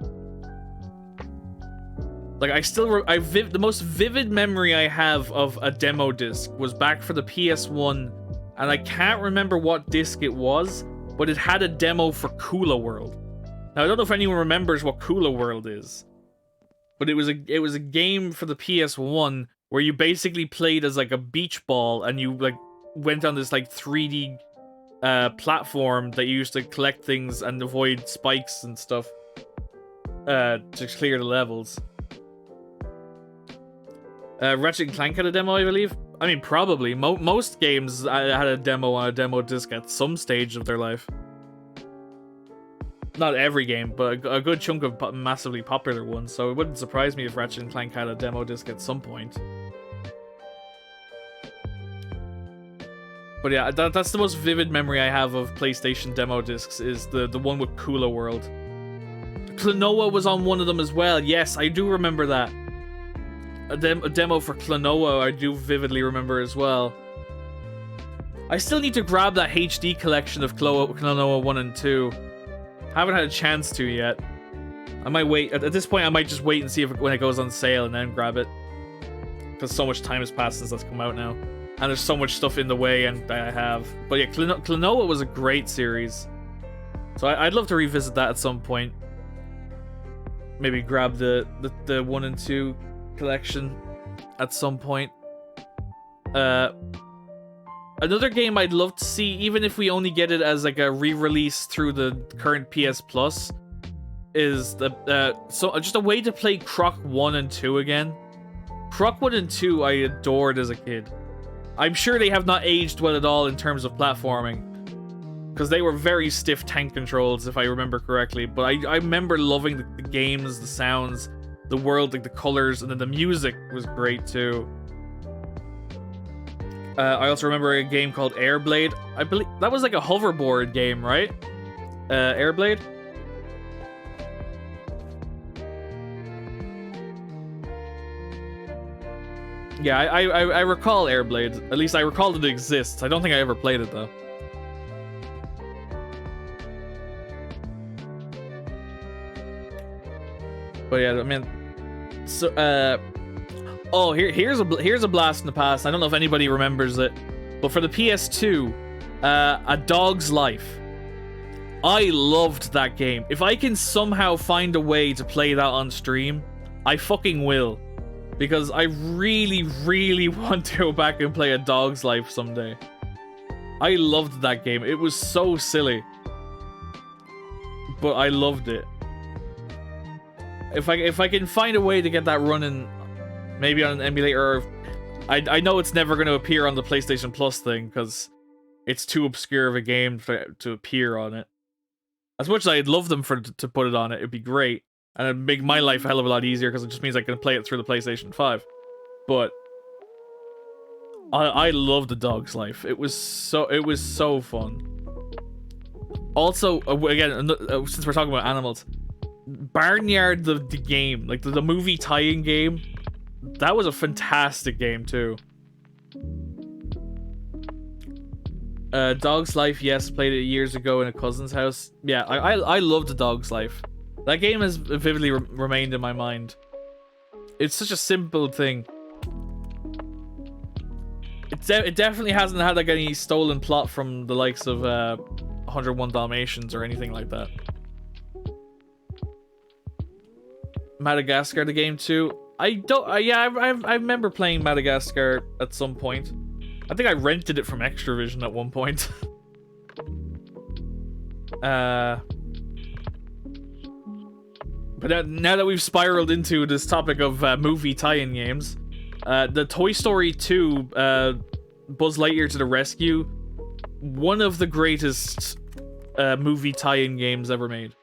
Like the most vivid memory I have of a demo disc was back for the PS1, and I can't remember what disc it was, but it had a demo for Kula World. Now I don't know if anyone remembers what Kula World is, but it was a game for the PS1 where you basically played as like a beach ball, and you like went on this like 3D platform that you used to collect things and avoid spikes and stuff to clear the levels. Ratchet & Clank had a demo, I believe. I mean, probably. Most games had a demo on a demo disc at some stage of their life. Not every game, but a good chunk of massively popular ones, so it wouldn't surprise me if Ratchet & Clank had a demo disc at some point. But yeah, that's the most vivid memory I have of PlayStation demo discs, is the one with Kula World. Klonoa was on one of them as well. Yes, I do remember that. A demo for Klonoa I do vividly remember as well. I still need to grab that HD collection of Klonoa 1 and 2. Haven't had a chance to yet. I might wait. At this point, I might just wait and see when it goes on sale and then grab it. Because so much time has passed since that's come out now. And there's so much stuff in the way and I have. But yeah, Klonoa was a great series. So I'd love to revisit that at some point. Maybe grab the 1 and 2 collection at some point. Another game I'd love to see, even if we only get it as like a re-release through the current PS Plus, is just a way to play Croc 1 and 2 again. Croc 1 and 2 I adored as a kid. I'm sure they have not aged well at all in terms of platforming, because they were very stiff tank controls, if I remember correctly. But I remember loving the games, the sounds, the world, like the colors, and then the music was great too. I also remember a game called Airblade. I believe that was like a hoverboard game, right? Airblade? Yeah, I recall Airblade. At least I recall that it exists. I don't think I ever played it though. But yeah, I mean, so oh, here's a blast in the past. I don't know if anybody remembers it, but for the PS2, A Dog's Life. I loved that game. If I can somehow find a way to play that on stream, I fucking will, because I really, really want to go back and play A Dog's Life someday. I loved that game. It was so silly, but I loved it. If I can find a way to get that running, maybe on an emulator, I know it's never going to appear on the PlayStation Plus thing because it's too obscure of a game to appear on it. As much as I'd love them to put it on it, it'd be great, and it'd make my life a hell of a lot easier because it just means I can play it through the PlayStation 5. But I loved The Dog's Life. It was so fun. Also, again, since we're talking about animals, Barnyard, the game, like the movie tie-in game, that was a fantastic game too. Dog's Life, yes, played it years ago in a cousin's house. Yeah, I loved The Dog's Life. That game has vividly remained in my mind. It's such a simple thing. It definitely hasn't had like any stolen plot from the likes of 101 Dalmatians or anything like that. Madagascar, the game too. I remember playing Madagascar at some point. I think I rented it from Extravision at one point. But now that we've spiraled into this topic of movie tie-in games, the Toy Story 2 Buzz Lightyear to the Rescue, one of the greatest movie tie-in games ever made.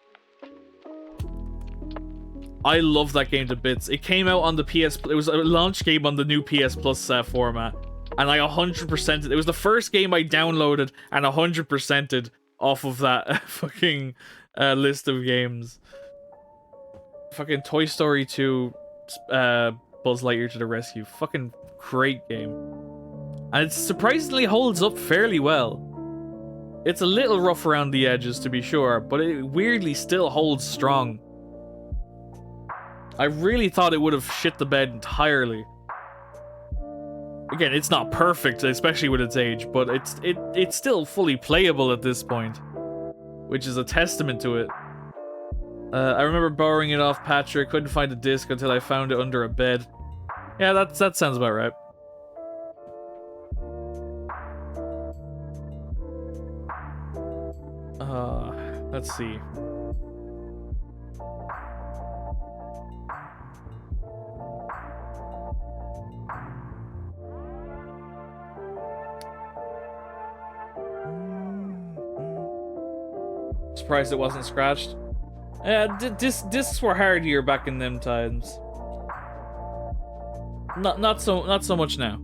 I love that game to bits. It came out on the PS... It was a launch game on the new PS Plus format. And I 100%'d it. It was the first game I downloaded and 100%'d off of that fucking list of games. Fucking Toy Story 2 Buzz Lightyear to the Rescue. Fucking great game. And it surprisingly holds up fairly well. It's a little rough around the edges, to be sure, but it weirdly still holds strong. I really thought it would have shit the bed entirely. Again, it's not perfect, especially with its age, but it's still fully playable at this point, which is a testament to it. I remember borrowing it off Patrick. Couldn't find the disc until I found it under a bed. Yeah, that sounds about right. Let's see. Surprised it wasn't scratched. Discs were hardier back in them times. Not so much now.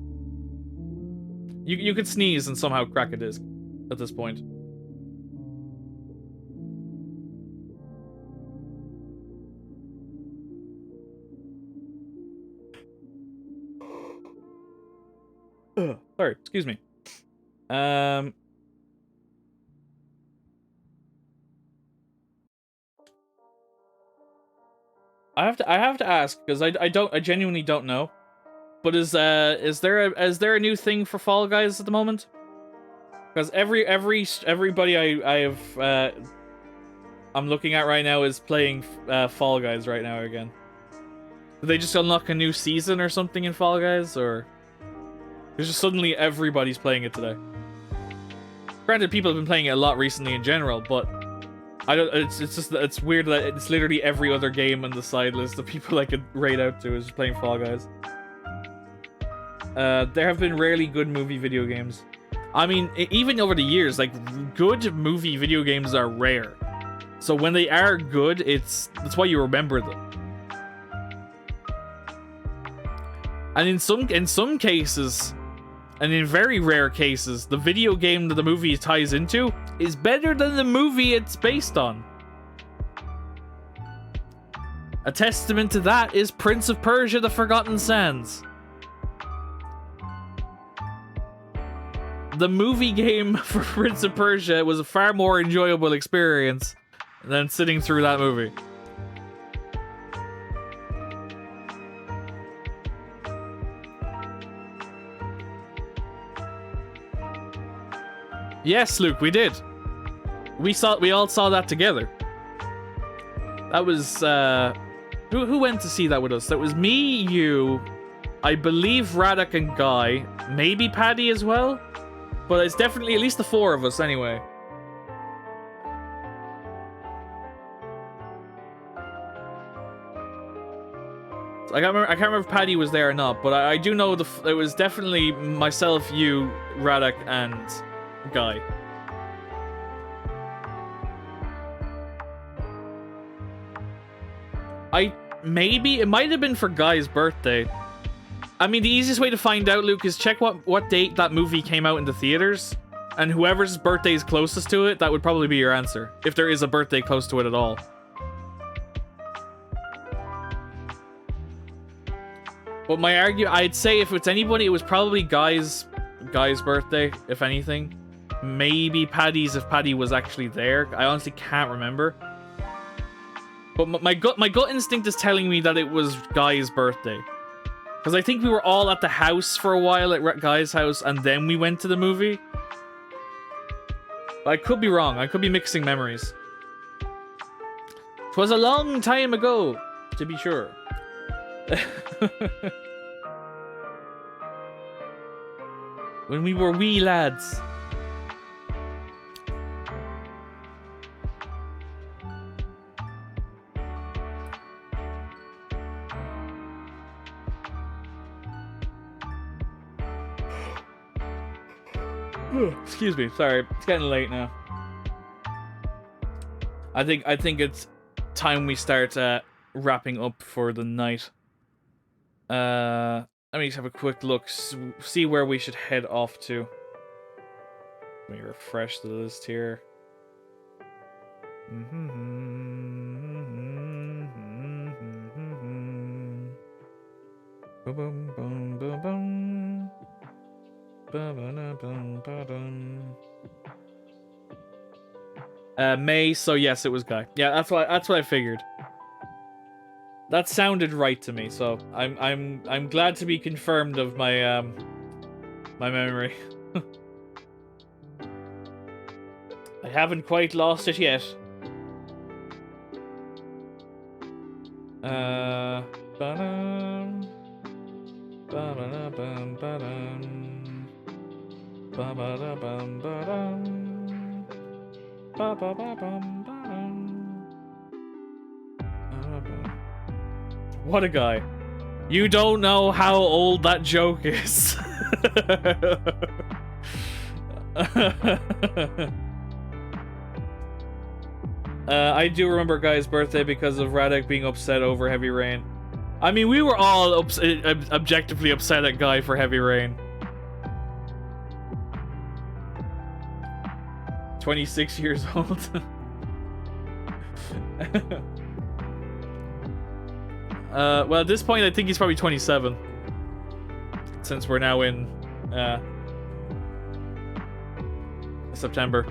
You could sneeze and somehow crack a disc at this point. Sorry, excuse me. I have to ask because I genuinely don't know. But is there a new thing for Fall Guys at the moment? Because everybody I'm looking at right now is playing Fall Guys right now again. Did they just unlock a new season or something in Fall Guys, or there's just suddenly everybody's playing it today? Granted, people have been playing it a lot recently in general, but I don't. It's weird that it's literally every other game on the side list of people I could raid out to is playing Fall Guys. There have been rarely good movie video games. I mean, even over the years, like, good movie video games are rare. So when they are good, that's why you remember them. And in some cases, and in very rare cases, the video game that the movie ties into is better than the movie it's based on. A testament to that is Prince of Persia: The Forgotten Sands. The movie game for Prince of Persia was a far more enjoyable experience than sitting through that movie. Yes, Luke, we did. We all saw that together. That was who went to see that with us? That was me, you, I believe Radek and Guy, maybe Paddy as well. But it's definitely at least the four of us anyway. I can't remember if Paddy was there or not, but I do know it was definitely myself, you, Radek, and Guy. Maybe it might have been for Guy's birthday. I mean, the easiest way to find out, Luke, is check what date that movie came out in the theaters. and whoever's birthday is closest to it, that would probably be your answer. If there is a birthday close to it at all. But I'd say if it's anybody, it was probably Guy's birthday, if anything. Maybe Paddy's if Paddy was actually there. I honestly can't remember. But my gut instinct is telling me that it was Guy's birthday. Because I think we were all at the house for a while, at Guy's house, and then we went to the movie. But I could be wrong. I could be mixing memories. 'Twas a long time ago, to be sure. When we were wee lads. Excuse me, sorry, it's getting late now. I think it's time we start wrapping up for the night. Let me just have a quick look, see where we should head off to. Let me refresh the list here. Boom, boom, boom, boom. May, so yes, it was Guy. Yeah, that's what I figured. That sounded right to me, so I'm glad to be confirmed of my my memory. I haven't quite lost it yet. Ba-dum, ba-ba-da-bum, ba-dum, ba-ba-da-bum, ba-dum, ba-ba-ba-bum, ba-dum. What a guy. You don't know how old that joke is. I do remember Guy's birthday because of Radek being upset over Heavy Rain. I mean, we were all objectively upset at Guy for Heavy Rain. 26 years old. Well, at this point, I think he's probably 27. Since we're now in September.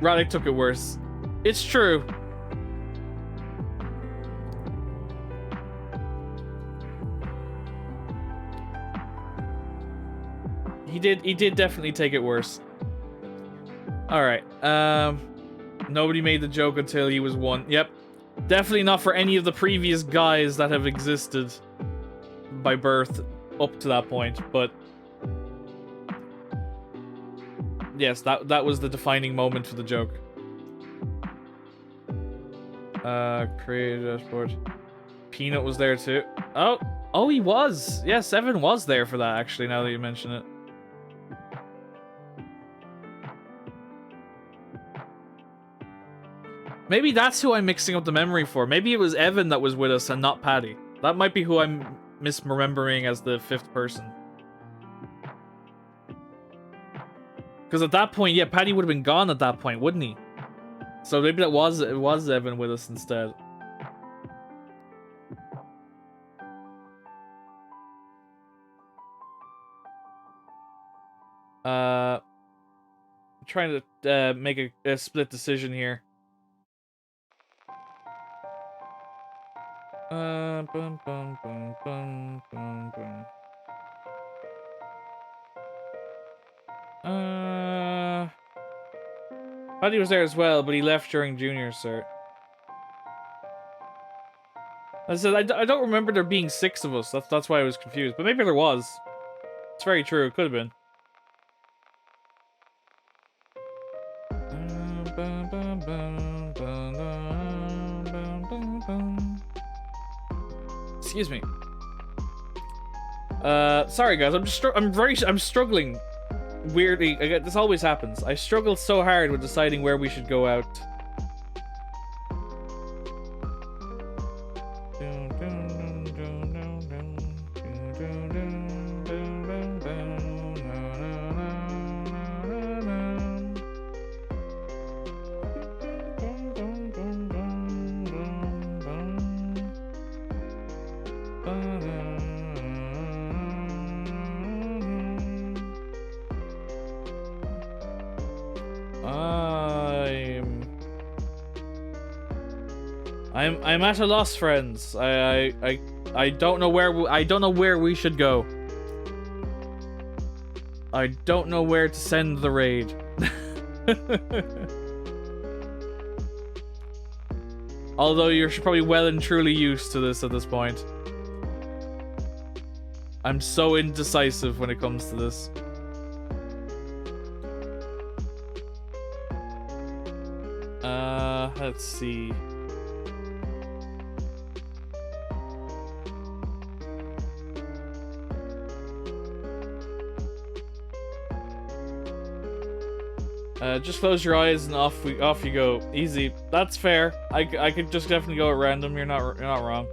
Radek took it worse. It's true. He did definitely take it worse. Alright. Nobody made the joke until he was 1. Yep. Definitely not for any of the previous guys that have existed by birth up to that point, but yes, that was the defining moment for the joke. Create a dashboard. Peanut was there too. Oh, he was. Yes, Evan was there for that, actually, now that you mention it. Maybe that's who I'm mixing up the memory for. Maybe it was Evan that was with us and not Paddy. That might be who I'm misremembering as the 5th person. Because at that point, yeah, Paddy would have been gone at that point, wouldn't he? So maybe it was Evan with us instead. I'm trying to make a split decision here. Bum, bum, bum, bum, bum, bum. Paddy was there as well, but he left during junior cert. I said I don't remember there being 6 of us. That's why I was confused. But maybe there was. It's very true. It could have been. Excuse me. Sorry guys. I'm struggling. Weirdly, this always happens. I struggled so hard with deciding where we should go out. I'm at a loss, friends. I don't know where we should go. I don't know where to send the raid. Although you're probably well and truly used to this at this point. I'm so indecisive when it comes to this. Let's see. Just close your eyes and off you go. Easy. That's fair. I could just definitely go at random. You're not wrong.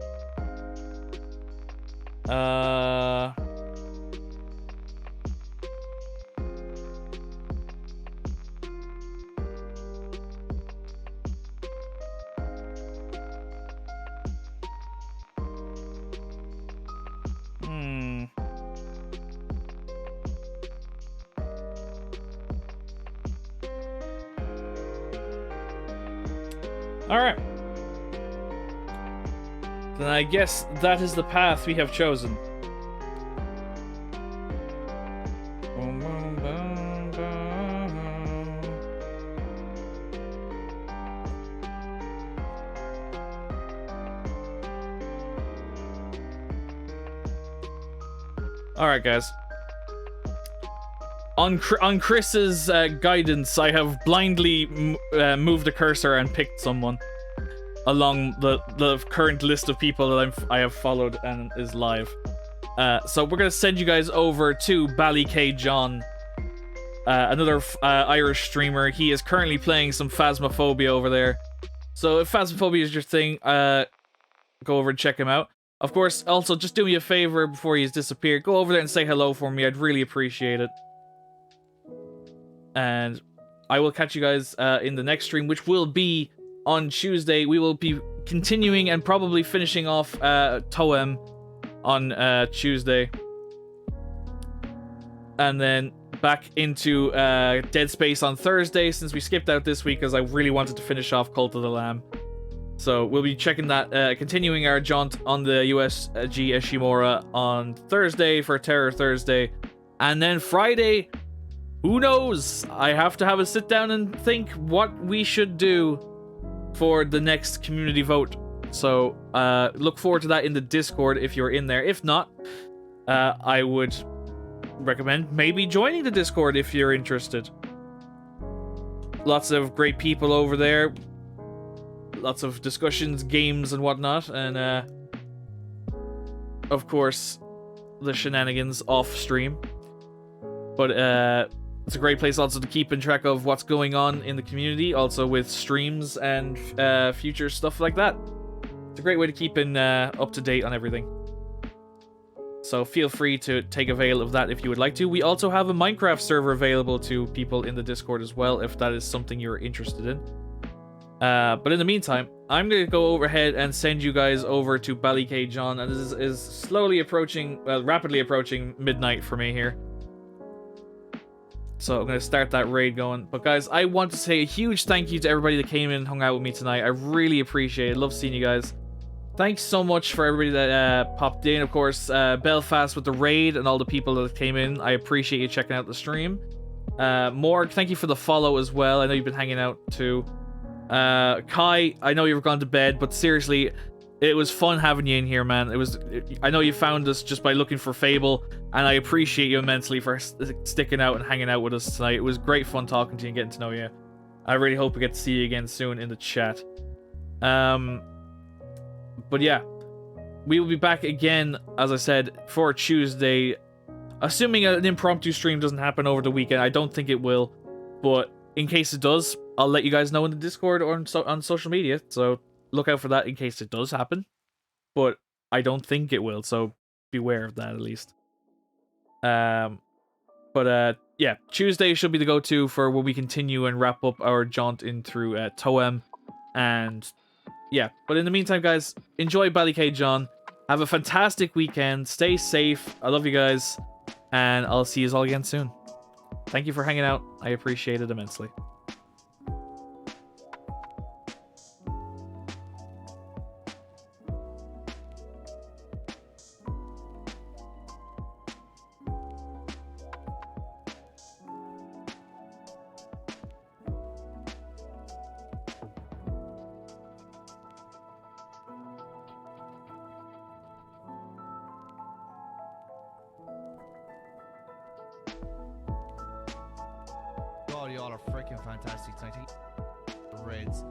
Alright. Then I guess that is the path we have chosen. Alright, guys. On Chris's guidance, I have blindly moved the cursor and picked someone along the current list of people that I have followed and is live. So we're gonna send you guys over to Ballyk John, another Irish streamer. He is currently playing some Phasmophobia over there. So if Phasmophobia is your thing, go over and check him out. Of course, also just do me a favor before he's disappeared. Go over there and say hello for me. I'd really appreciate it. And I will catch you guys in the next stream, which will be on Tuesday. We will be continuing and probably finishing off Toem on Tuesday. And then back into Dead Space on Thursday, since we skipped out this week because I really wanted to finish off Cult of the Lamb. So we'll be checking that, continuing our jaunt on the USG Ishimura on Thursday for Terror Thursday. And then Friday... who knows? I have to have a sit down and think what we should do for the next community vote. So look forward to that in the Discord if you're in there. If not, I would recommend maybe joining the Discord if you're interested. Lots of great people over there. Lots of discussions, games, and whatnot. And of course, the shenanigans off stream. But it's a great place also to keep in track of what's going on in the community, also with streams and future stuff like that. It's a great way to keep in up to date on everything. So feel free to take avail of that if you would like to. We also have a Minecraft server available to people in the Discord as well, if that is something you're interested in. But in the meantime, I'm going to go overhead and send you guys over to Ballyk John, and this is slowly approaching, rapidly approaching midnight for me here. So I'm going to start that raid going. But guys, I want to say a huge thank you to everybody that came in and hung out with me tonight. I really appreciate it. Love seeing you guys. Thanks so much for everybody that popped in. Of course, Belfast with the raid and all the people that came in. I appreciate you checking out the stream. Morg, thank you for the follow as well. I know you've been hanging out too. Kai, I know you've gone to bed, but seriously, it was fun having you in here, man. I know you found us just by looking for Fable, and I appreciate you immensely for sticking out and hanging out with us tonight. It was great fun talking to you and getting to know you. I really hope we get to see you again soon in the chat. But yeah, we will be back again, as I said, for Tuesday. Assuming an impromptu stream doesn't happen over the weekend, I don't think it will. But in case it does, I'll let you guys know in the Discord or on social media. So look out for that in case it does happen. But I don't think it will, so beware of that at least. Yeah, Tuesday should be the go-to for when we continue and wrap up our jaunt in through Toem. And yeah, but in the meantime, guys, enjoy Ballyk John. Have a fantastic weekend. Stay safe. I love you guys. And I'll see you all again soon. Thank you for hanging out. I appreciate it immensely. God, y'all are freaking fantastic tonight. Reds.